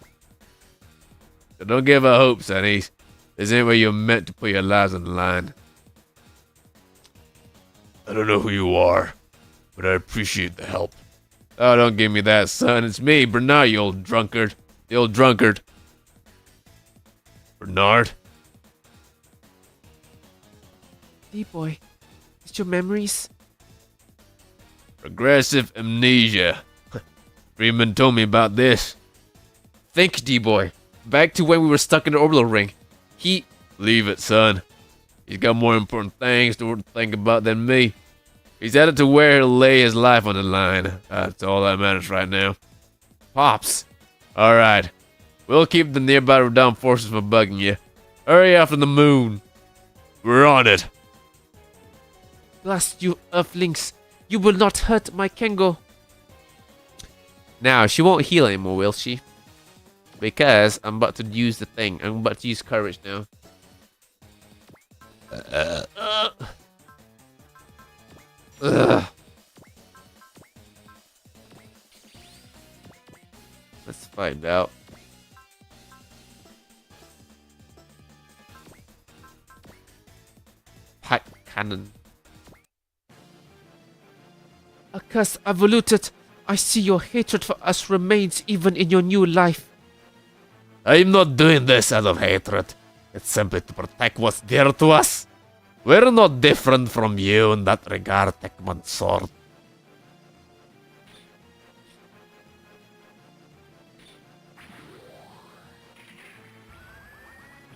So don't give up hope, sonnies. This ain't where you're meant to put your lives on the line. I don't know who you are, but I appreciate the help. Oh, don't give me that, son. It's me, Bernard, you old drunkard. The old drunkard. Bernard? D-boy. It's your memories? Progressive amnesia. Freeman told me about this. Think, D-boy. Back to when we were stuck in the orbital ring. Leave it, son. He's got more important things to think about than me. He's headed to where he'll lay his life on the line. That's all that matters right now. Pops. Alright. We'll keep the nearby Radam forces from bugging you. Hurry after the moon. We're on it. Blast you, Earthlings. You will not hurt my Kengo. Now, she won't heal anymore, will she? Because I'm about to use the thing. I'm about to use courage now. Ugh. Let's find out. Pipe cannon. Accursed Evoluted, I see your hatred for us remains even in your new life. I'm not doing this out of hatred. It's simply to protect what's dear to us. We're not different from you in that regard, Tekman Sword.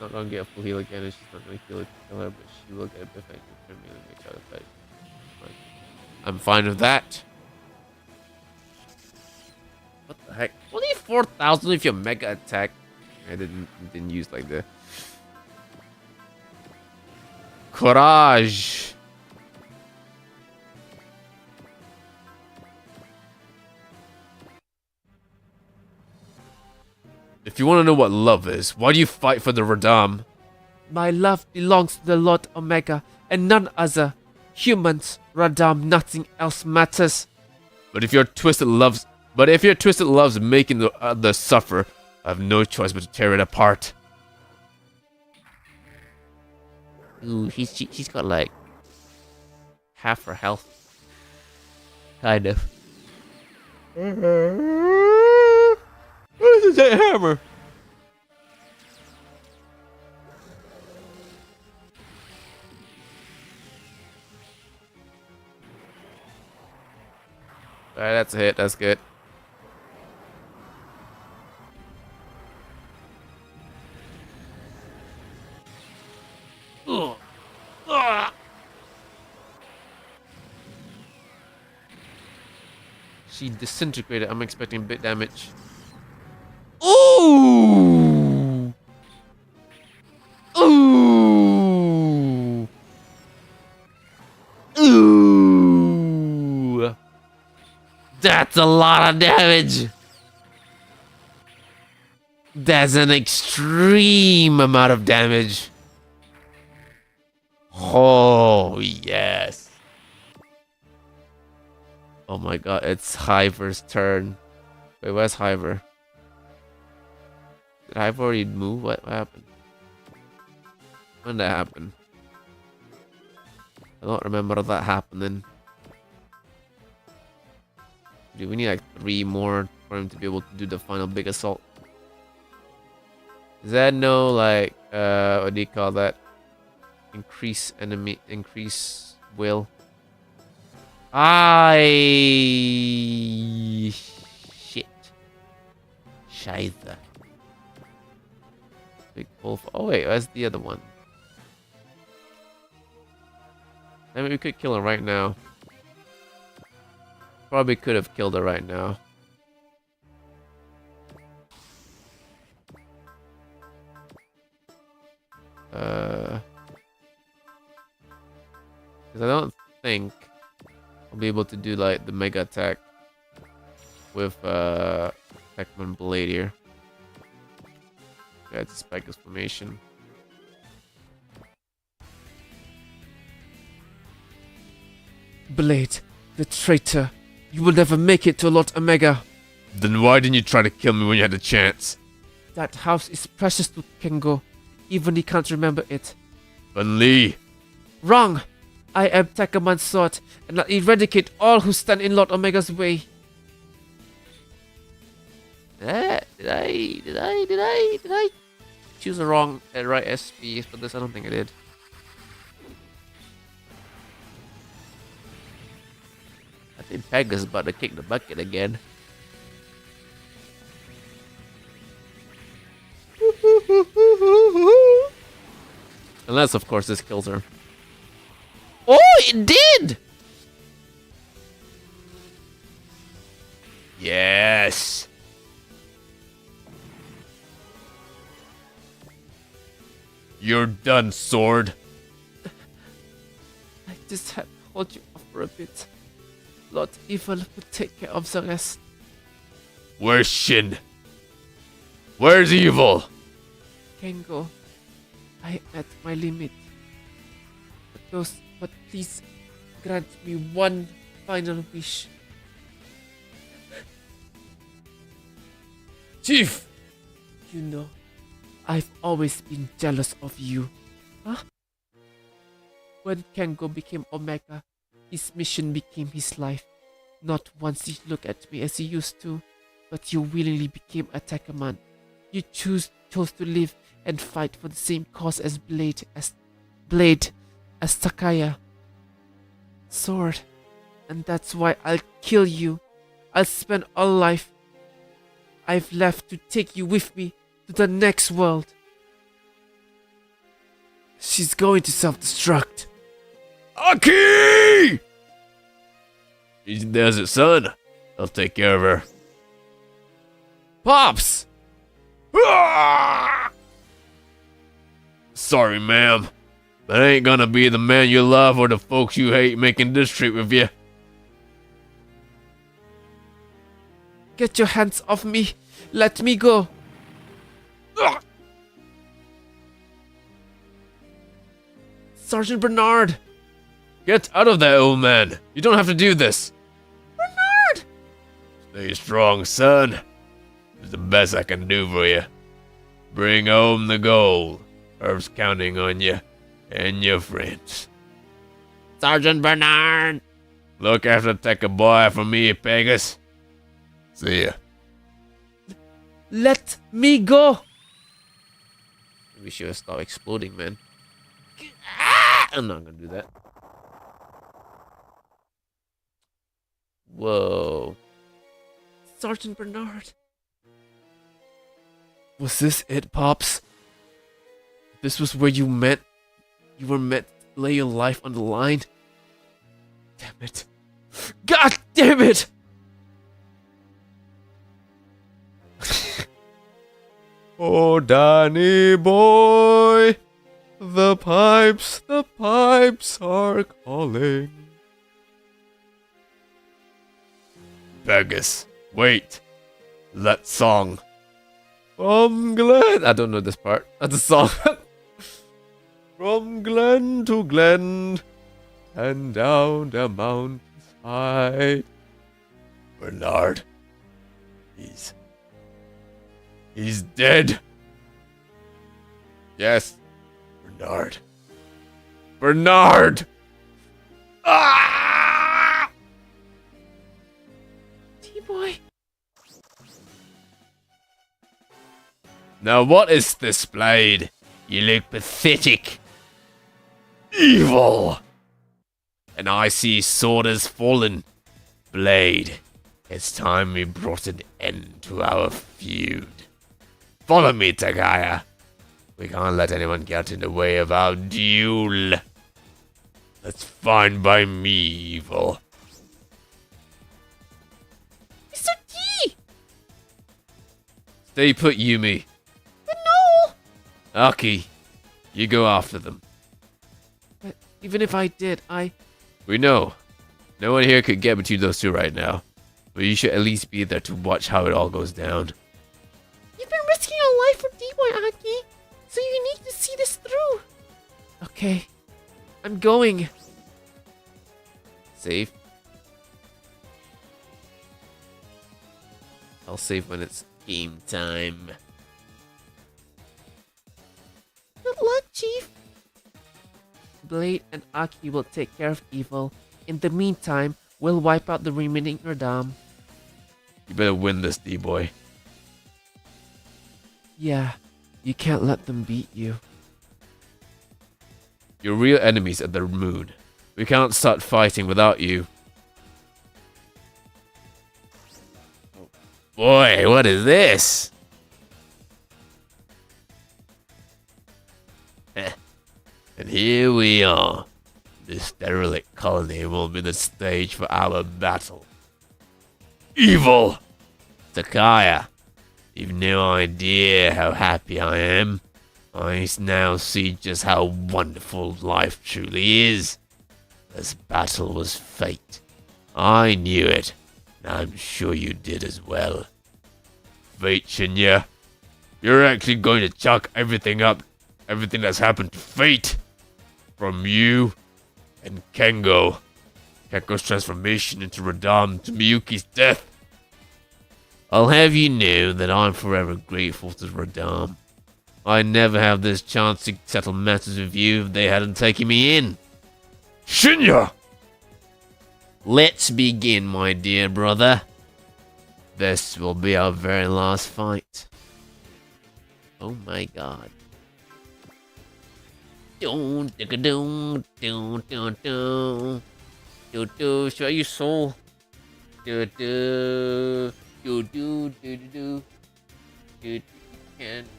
Not gonna get a full heal again, and she's not gonna kill her, but she will get a bit effect and turn me and make out effect. I'm fine with that. What the heck? Only 4,000 if your mega attack. I didn't use like the Courage. If you want to know what love is, why do you fight for the Radam? My love belongs to the Lord Omega and none other. Humans, Radam, nothing else matters. But if your twisted loves making the others suffer, I have no choice but to tear it apart. Ooh, she's got like half her health. Kind of. What is that hammer? Alright, that's a hit. That's good. She disintegrated. I'm expecting bit damage. Ooh! Ooh! Ooh! That's a lot of damage! That's an extreme amount of damage. Oh, yes. Oh my god, it's Hiver's turn. Wait, where's Hiver? Did Hiver already move? What happened? When did that happen? I don't remember that happening. Dude, we need like 3 more for him to be able to do the final big assault. Is that no like what do you call that? Increase will. Shit. Scheiße. Big pull. Oh wait, where's the other one? I mean, we could kill her right now. Probably could have killed her right now. Because I don't think I'll be able to do like the mega attack with Tekman Blade here. Yeah, it's a spike exclamation. Blade, the traitor. You will never make it to Lord Omega. Then why didn't you try to kill me when you had the chance? That house is precious to Kengo. Even he can't remember it. Ban Lee. Wrong! I am Takaman's sword, and I'll eradicate all who stand in Lord Omega's way. Did I choose the wrong right SP for this? I don't think I did. I think Pega's about to kick the bucket again. Unless, of course, this kills her. Oh, it did! Yes. You're done, sword. I just had to hold you off for a bit. Lord Evil will take care of the rest. Where's Shin? Where's evil? Kengo, I am at my limit. But please grant me one final wish. Chief! You know, I've always been jealous of you. Huh? When Kengo became Omega, his mission became his life. Not once did you look at me as he used to, but you willingly became a Takaman. You chose to live and fight for the same cause as Blade, as Takaya. Sword. And that's why I'll kill you. I'll spend all life I've left to take you with me to the next world. She's going to self-destruct. Aki! Easy does it, son. I'll take care of her. Pops! Ah! Sorry, ma'am. But I ain't gonna be the man you love or the folks you hate making this trip with you. Get your hands off me. Let me go. Ah! Sergeant Bernard. Get out of there, old man. You don't have to do this. Bernard! Stay strong, son. It's the best I can do for you. Bring home the gold. Earth's counting on you and your friends. Sergeant Bernard. Look after Tekka boy for me, Pegasus. See ya. Let me go. We should have stopped exploding, man. I'm not gonna do that. Whoa. Sergeant Bernard. Was this it, Pops? This was where you were meant to lay your life on the line? Damn it. God damn it! Oh, Danny boy, the pipes are calling. Pegasus, wait. That song. From Glen. I don't know this part. That's a song. From glen to glen and down the mountainside. Bernard. He's dead. Yes. Bernard. Bernard! Ah! T-boy. Now what is this, Blade? You look pathetic. Evil! And I see sword has fallen. Blade, it's time we brought an end to our feud. Follow me, Takaya. We can't let anyone get in the way of our duel. That's fine by me, Evil. Mr. T! Stay put, Yumi. But no! Aki, you go after them. But even if I did, We know. No one here could get between those two right now. But you should at least be there to watch how it all goes down. You've been risking your life for D-Boy, Aki. So you need to see this through. Okay. I'm going. Save. I'll save when it's game time. Good luck, Chief. Blade and Aki will take care of evil. In the meantime, we'll wipe out the remaining Radam. You better win this, D-boy. Yeah, you can't let them beat you. Your real enemies are the moon. We can't start fighting without you. Boy, what is this? And here we are. This derelict colony will be the stage for our battle. Evil! Takaya, you've no idea how happy I am. I now see just how wonderful life truly is. This battle was fate. I knew it, and I'm sure you did as well. Fate, Shinya. You're actually going to chalk everything up, everything that's happened to Fate, from you and Kengo. Kengo's transformation into Radam to Miyuki's death. I'll have you know that I'm forever grateful to Radam. I'd never have this chance to settle matters with you if they hadn't taken me in. Shinya! Let's begin, my dear brother. This will be our very last fight. Oh my god. Show your soul. Can't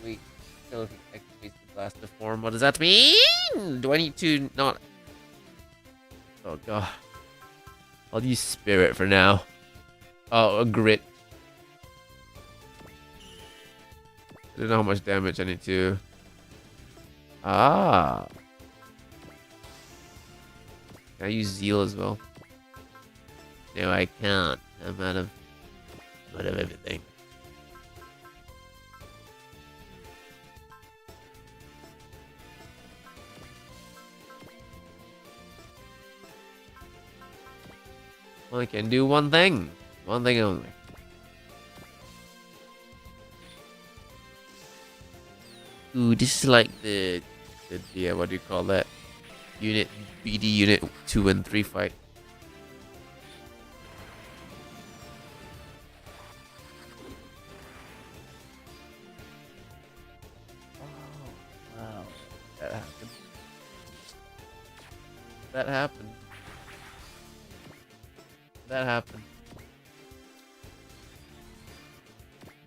wait until he activates the blaster form. What does that mean? Do I need to not? Oh god. I'll use spirit for now. Oh, a grit. I don't know how much damage I need to. Ah. Can I use zeal as well? No, I can't. I'm out of everything. I can do one thing. One thing only. Ooh, this is like the what do you call that? Unit BD unit 2 and 3 fight. Oh, wow. That happened. That happened. That happened.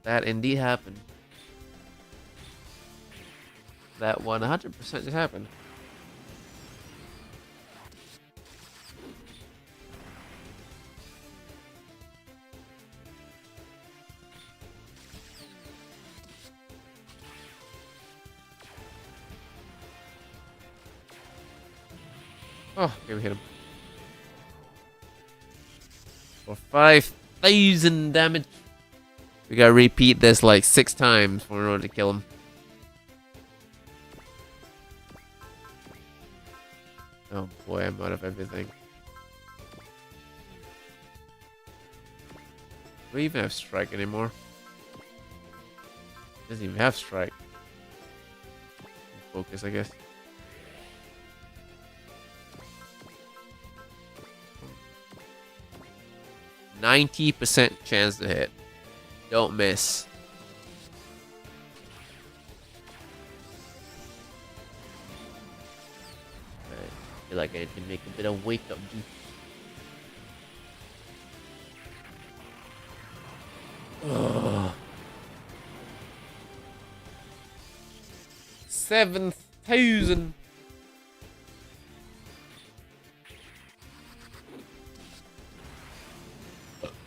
That indeed happened. That 100% just happened. Oh, okay, we hit him. For 5,000 damage. We gotta repeat this like 6 times in order to kill him. Oh boy, I'm out of everything. Do we even have strike anymore? Doesn't even have strike. Focus, I guess. %90 chance to hit. Don't miss. I feel like I need to make a bit of wake up juice. Ugh. 7,000.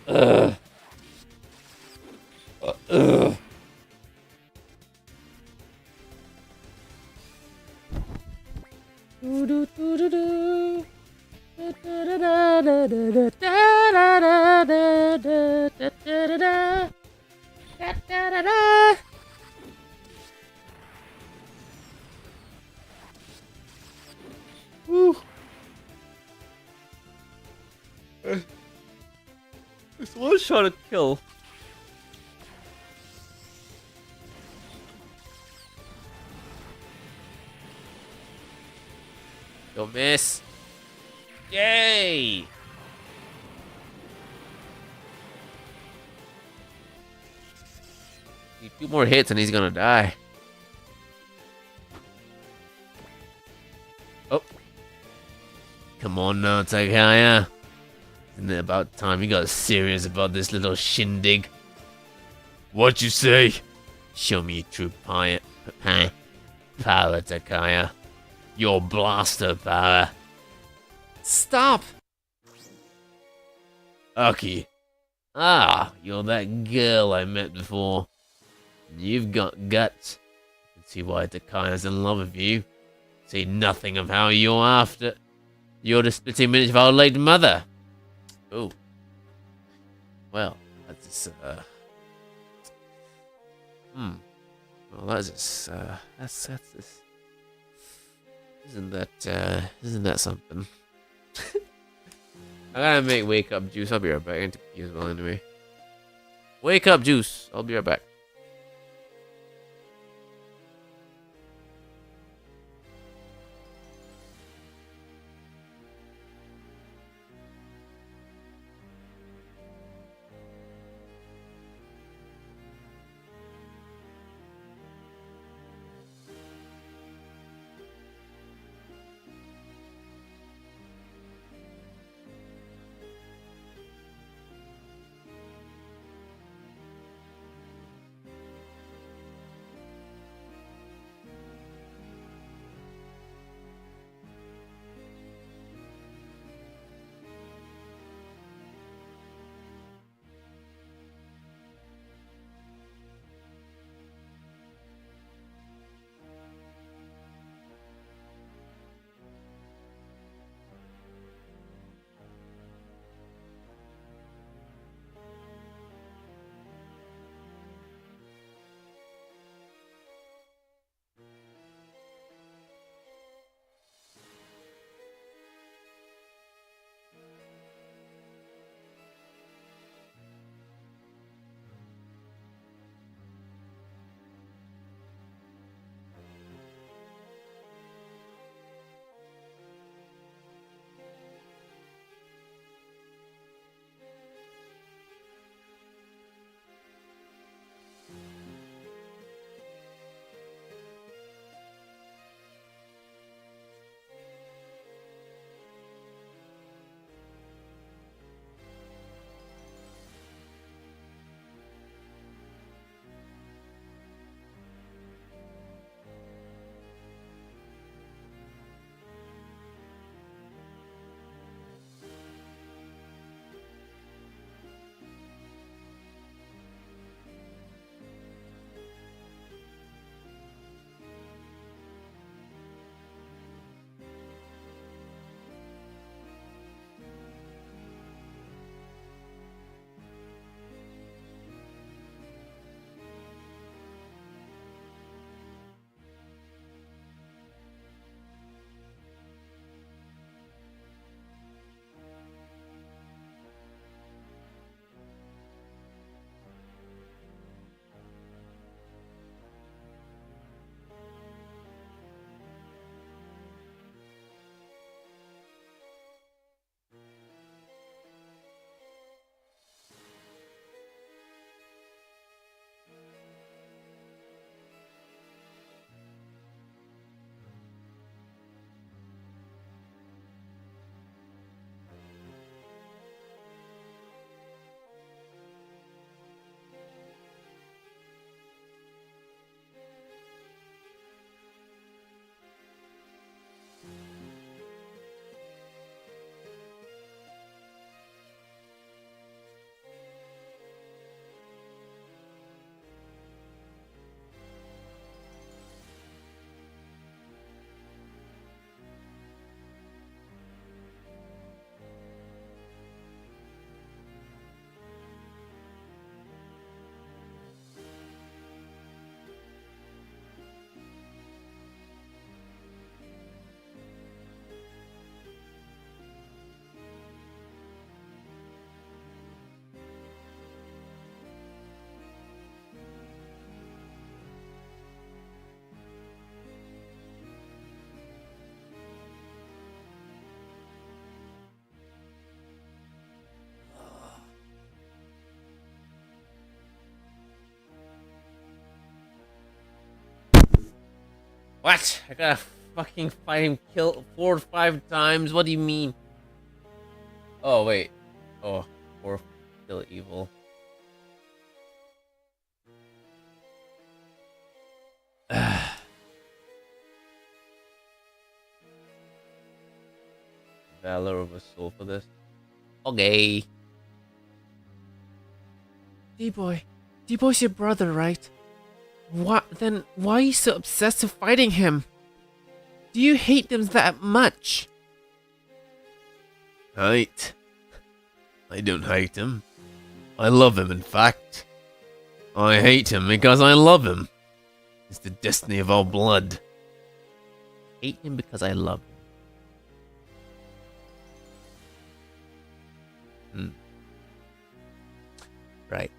Ugh. Ugh. Woo. It's one shot at kill. Don't miss. Yay! Need 2 more hits and he's gonna die. Oh. Come on now, Takaya. Isn't it about time you got serious about this little shindig? What you say? Show me your true power, Takaya. Your blaster power. Stop! Aki. Ah, you're that girl I met before. You've got guts. I can see why Takaya's in love with you. Say nothing of how you're after. You're the splitting image of our late mother. Oh. Well, that's just, Well, that's just, that's just, isn't that something? I gotta make wake up juice. I'll be right back. Into as well anyway. Wake up juice. I'll be right back. What? I gotta fucking fight him, kill 4 or 5 times? What do you mean? Oh, wait. Oh, 4 still evil. Valor of a soul for this. Okay. D-Boy. D-Boy's your brother, right? What? Then why are you so obsessed with fighting him? Do you hate him that much? Hate? I don't hate him. I love him, in fact. I hate him because I love him. It's the destiny of our blood. Hate him because I love him. Right.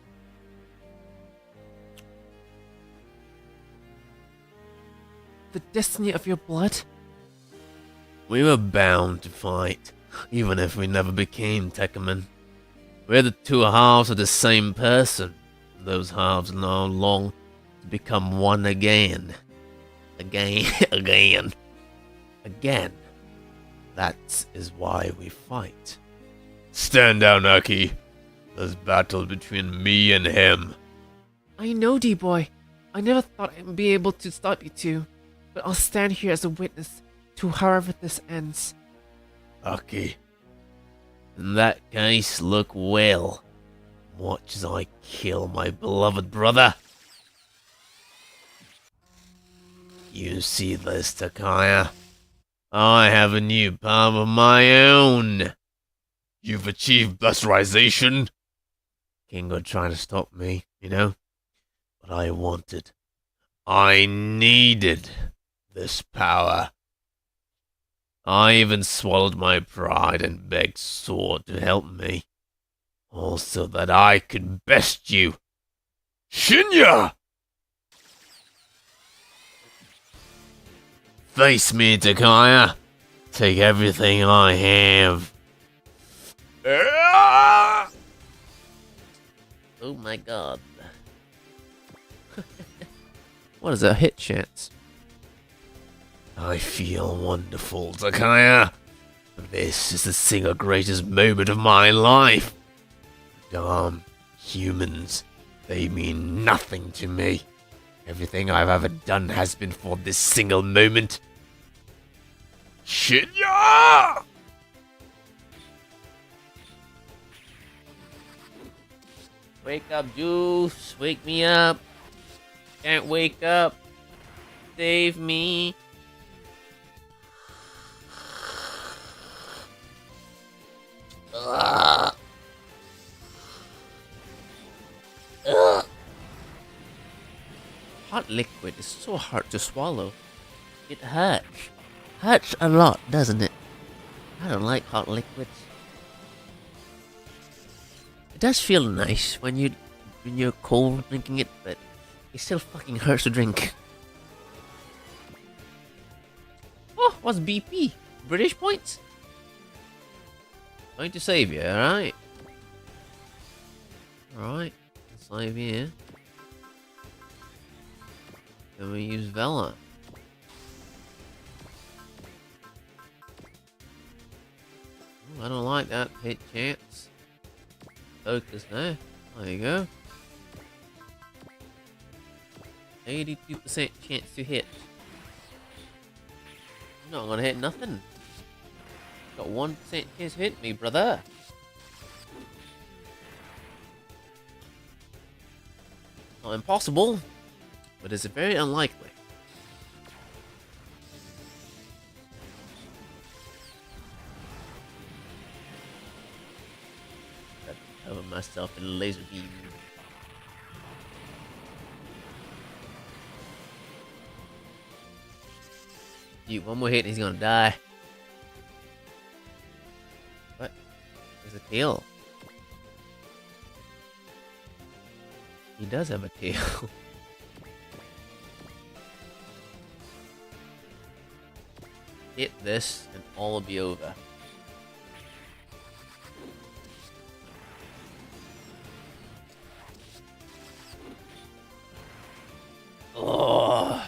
The destiny of your blood? We were bound to fight, even if we never became Tekkaman. We're the two halves of the same person. Those halves now long to become one again. Again. That is why we fight. Stand down, Aki. There's battle between me and him. I know, D-Boy. I never thought I'd be able to stop you two, but I'll stand here as a witness to however this ends. Aki. In that case, look well. Watch as I kill my beloved brother. You see this, Takaya? I have a new power of my own. You've achieved Blasterization. Kingo tried to stop me, you know? But I needed this power. I even swallowed my pride and begged Sword to help me. All so that I could best you. Shinya! Face me, Takaya. Take everything I have. Oh my god. What is a hit chance? I feel wonderful, Takaya. This is the single greatest moment of my life. Damn humans, they mean nothing to me. Everything I've ever done has been for this single moment. Shinya! Wake up, Juice. Wake me up. Can't wake up. Save me. Ugh. Ugh. Hot liquid is so hard to swallow. It hurts. Hurts a lot, doesn't it? I don't like hot liquids. It does feel nice when you're cold drinking it, but it still fucking hurts to drink. Oh, what's BP? British points? Going to save you, alright? Alright, save you. Then we use Vela. Ooh, I don't like that hit chance. Focus now. There you go. 82% chance to hit. I'm not gonna hit nothing. Got 1% chance to hit me, brother. Not impossible, but it's very unlikely. Gotta cover myself in laser beam. Dude, one more hit and he's gonna die. What? There's a tail. He does have a tail. Hit this and all will be over. Oh.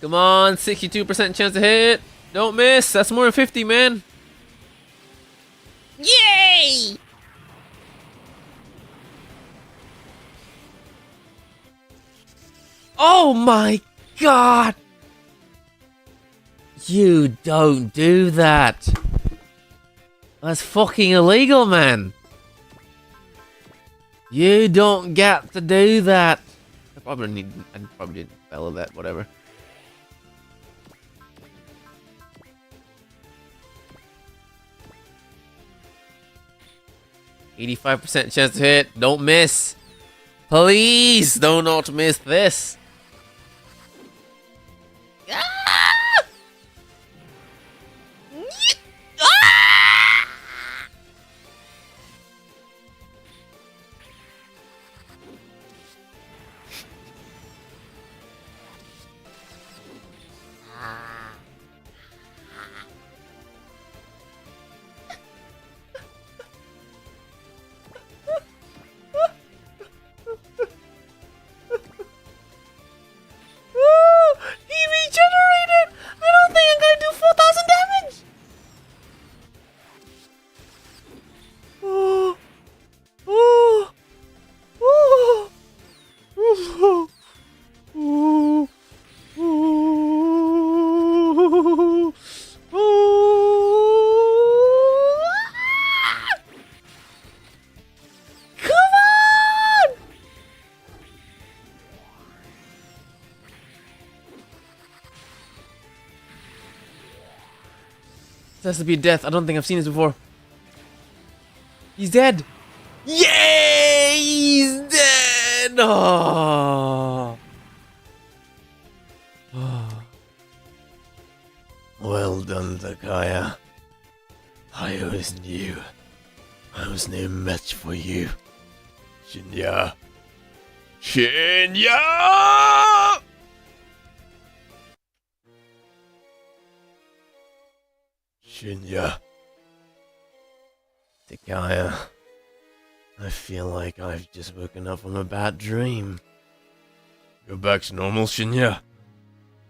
Come on, 62% chance to hit. Don't miss. That's more than 50, man. Yay! Oh my god! You don't do that. That's fucking illegal, man. You don't get to do that. I probably didn't spell that, whatever. 85% chance to hit. Don't miss. Please do not miss this. Ah! Ah! He regenerated! I don't think I'm gonna do 4,000 damage! Oh, oh, oh, oh, oh, oh, oh. Come on! This has to be death. I don't think I've seen this before. He's dead. Yay! He's dead. Oh. Well done, Takaya. I always knew I was no match for you. Shinya. Shinya! Shinya. Takaya. I feel like I've just woken up from a bad dream. Go back to normal, Shinya.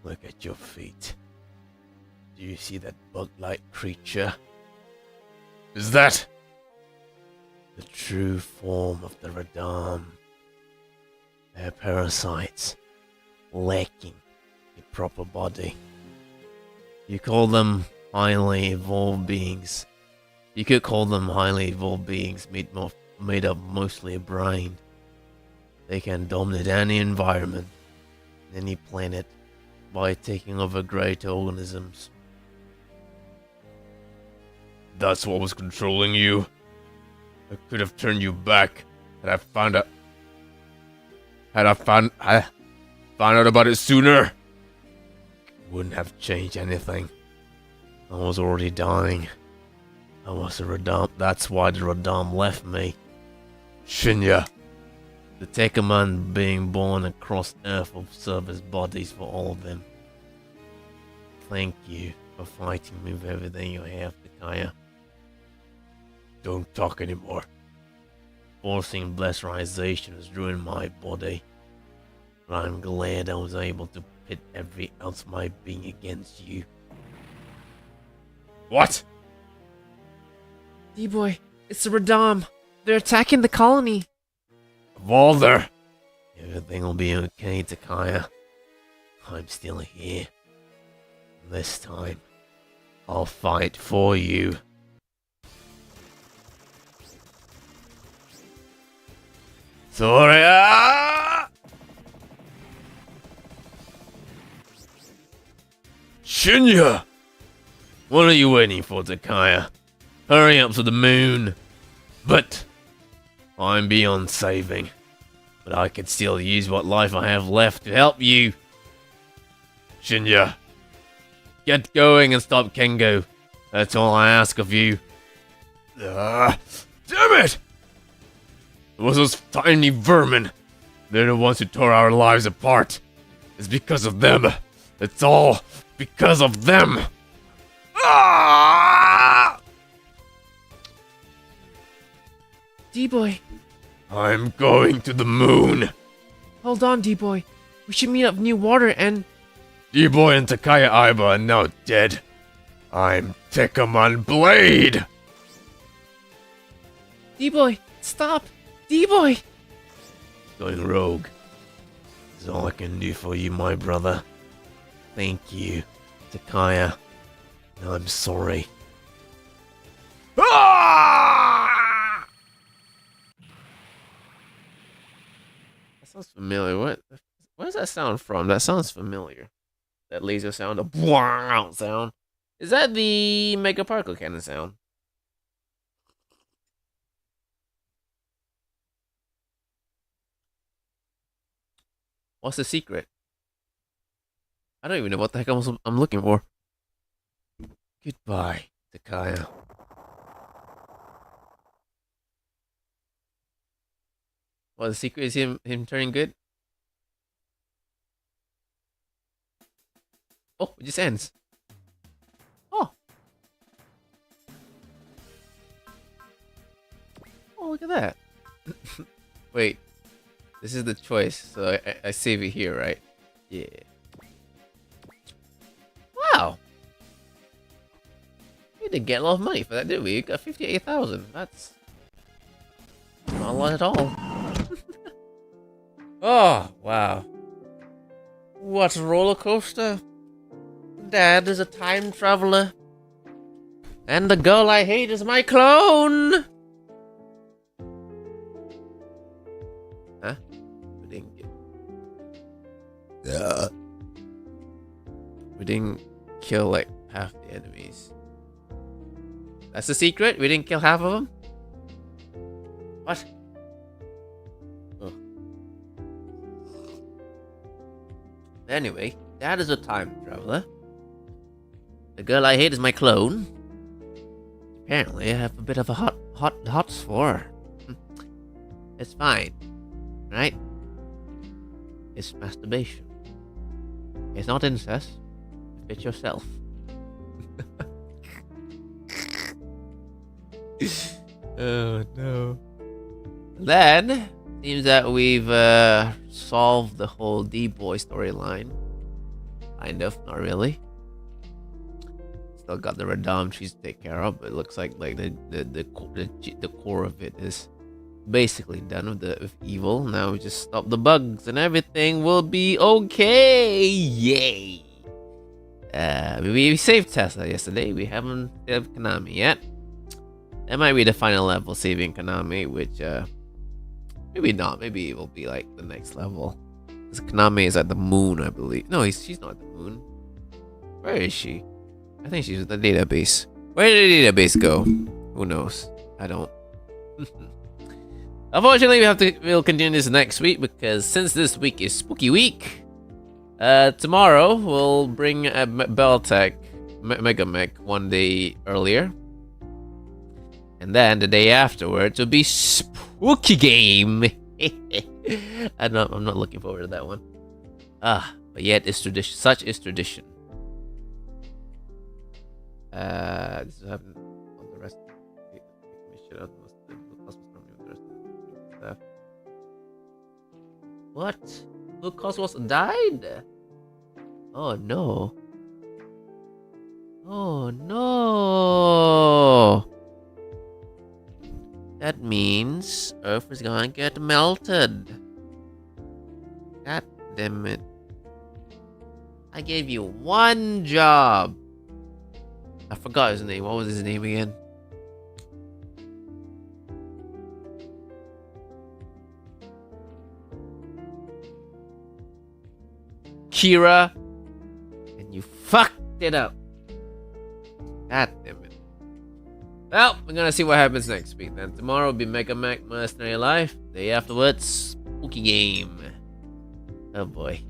Look at your feet. Do you see that bug-like creature? Is that the true form of the Radam? They're parasites, lacking a proper body. You call them highly evolved beings. You could call them highly evolved beings made up mostly of brain. They can dominate any environment, any planet, by taking over great organisms. That's what was controlling you. I could have turned you back had I found out about it sooner. Wouldn't have changed anything. I was already dying. I was a Radam. That's why the Radam left me. Shinya. The Tekoman being born across Earth will serve as bodies for all of them. Thank you for fighting me with everything you have, Takaya. Don't talk anymore. Forcing blesserization has ruined my body. But I'm glad I was able to pit every ounce of my being against you. What? D-boy, it's the Radam. They're attacking the colony. Valder! Everything will be okay, Takaya. I'm still here. This time, I'll fight for you. Soria! Shinya! What are you waiting for, Takaya? Hurry up to the moon. But I'm beyond saving. But I could still use what life I have left to help you. Shinya, get going and stop Kengo. That's all I ask of you. Damn it! It was those tiny vermin. They're the ones who tore our lives apart. It's because of them. It's all because of them. Ah! D-boy, I'm going to the moon. hold on, D-boy. We should meet up New Water and... D-boy and Takaya Aiba are now dead. I'm Tekoman Blade. D-boy, stop! D-boy! Going rogue is all I can do for you, my brother. Thank you, Takaya. I'm sorry. Ah! That sounds familiar. Where's that sound from? That sounds familiar. That laser sound, the wow sound. Is that the Mega Particle Cannon sound? What's the secret? I don't even know what the heck I'm looking for. Goodbye, Takaya. Well, the secret is him turning good? Oh, it just ends. Oh. Oh, look at that. Wait. This is the choice, so I save it here, right? Yeah. Wow. We didn't get a lot of money for that, did we? We got 58,000. That's not a lot at all. Oh, wow. What a roller coaster. Dad is a time traveler. And the girl I hate is my clone. Huh? We didn't get... We didn't kill like half the enemies. That's the secret? We didn't kill half of them? What? Oh. Anyway, Dad is a time traveler. The girl I hate is my clone. Apparently, I have a bit of a hots for her. It's fine, right? It's masturbation. It's not incest. It's yourself. Oh no. Then, seems that we've solved the whole D-boy storyline. Kind of, not really. Still got the Radam trees to take care of, but it looks like the core of it is basically done with evil. Now we just stop the bugs and everything will be okay. Yay! We saved Tesla yesterday. We haven't saved Konami yet. That might be the final level, saving Konami, which maybe not. Maybe it will be like the next level. Because Konami is at the moon, I believe. No, she's not at the moon. Where is she? I think she's at the database. Where did the database go? Who knows? I don't. Unfortunately, we'll continue this next week because since this week is Spooky Week, tomorrow we'll bring a Beltec Mega Mech one day earlier. And then the day afterwards will be Spooky Game. I'm not looking forward to that one. But yet it's tradition. Such is tradition. This is happening on the rest of the stuff. What? Blue Cosmos died? Oh no. Oh no. That means Earth is gonna get melted. God damn it. I gave you one job. I forgot his name. What was his name again? Kira. And you fucked it up. God damn it. Well, we're gonna see what happens next week then. Tomorrow will be Mega Mech Mercenary Life. Day afterwards, Spooky Game. Oh boy.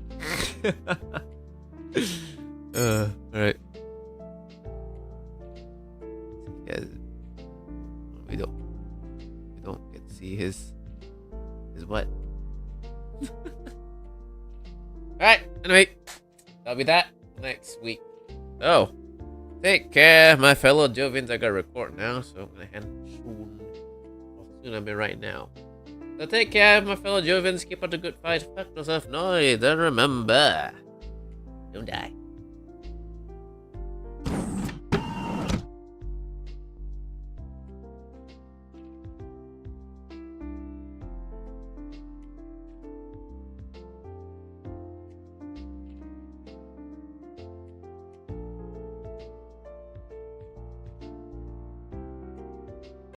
Alright. Yeah, we don't get to see his what. Alright, anyway. That'll be that next week. Oh. Take care, my fellow Jovians. I gotta record now, so I'm gonna hand soon. Well, soon I mean right now. So take care, my fellow Jovians. Keep up the good fight. Fuck yourself, noise, and remember, don't die.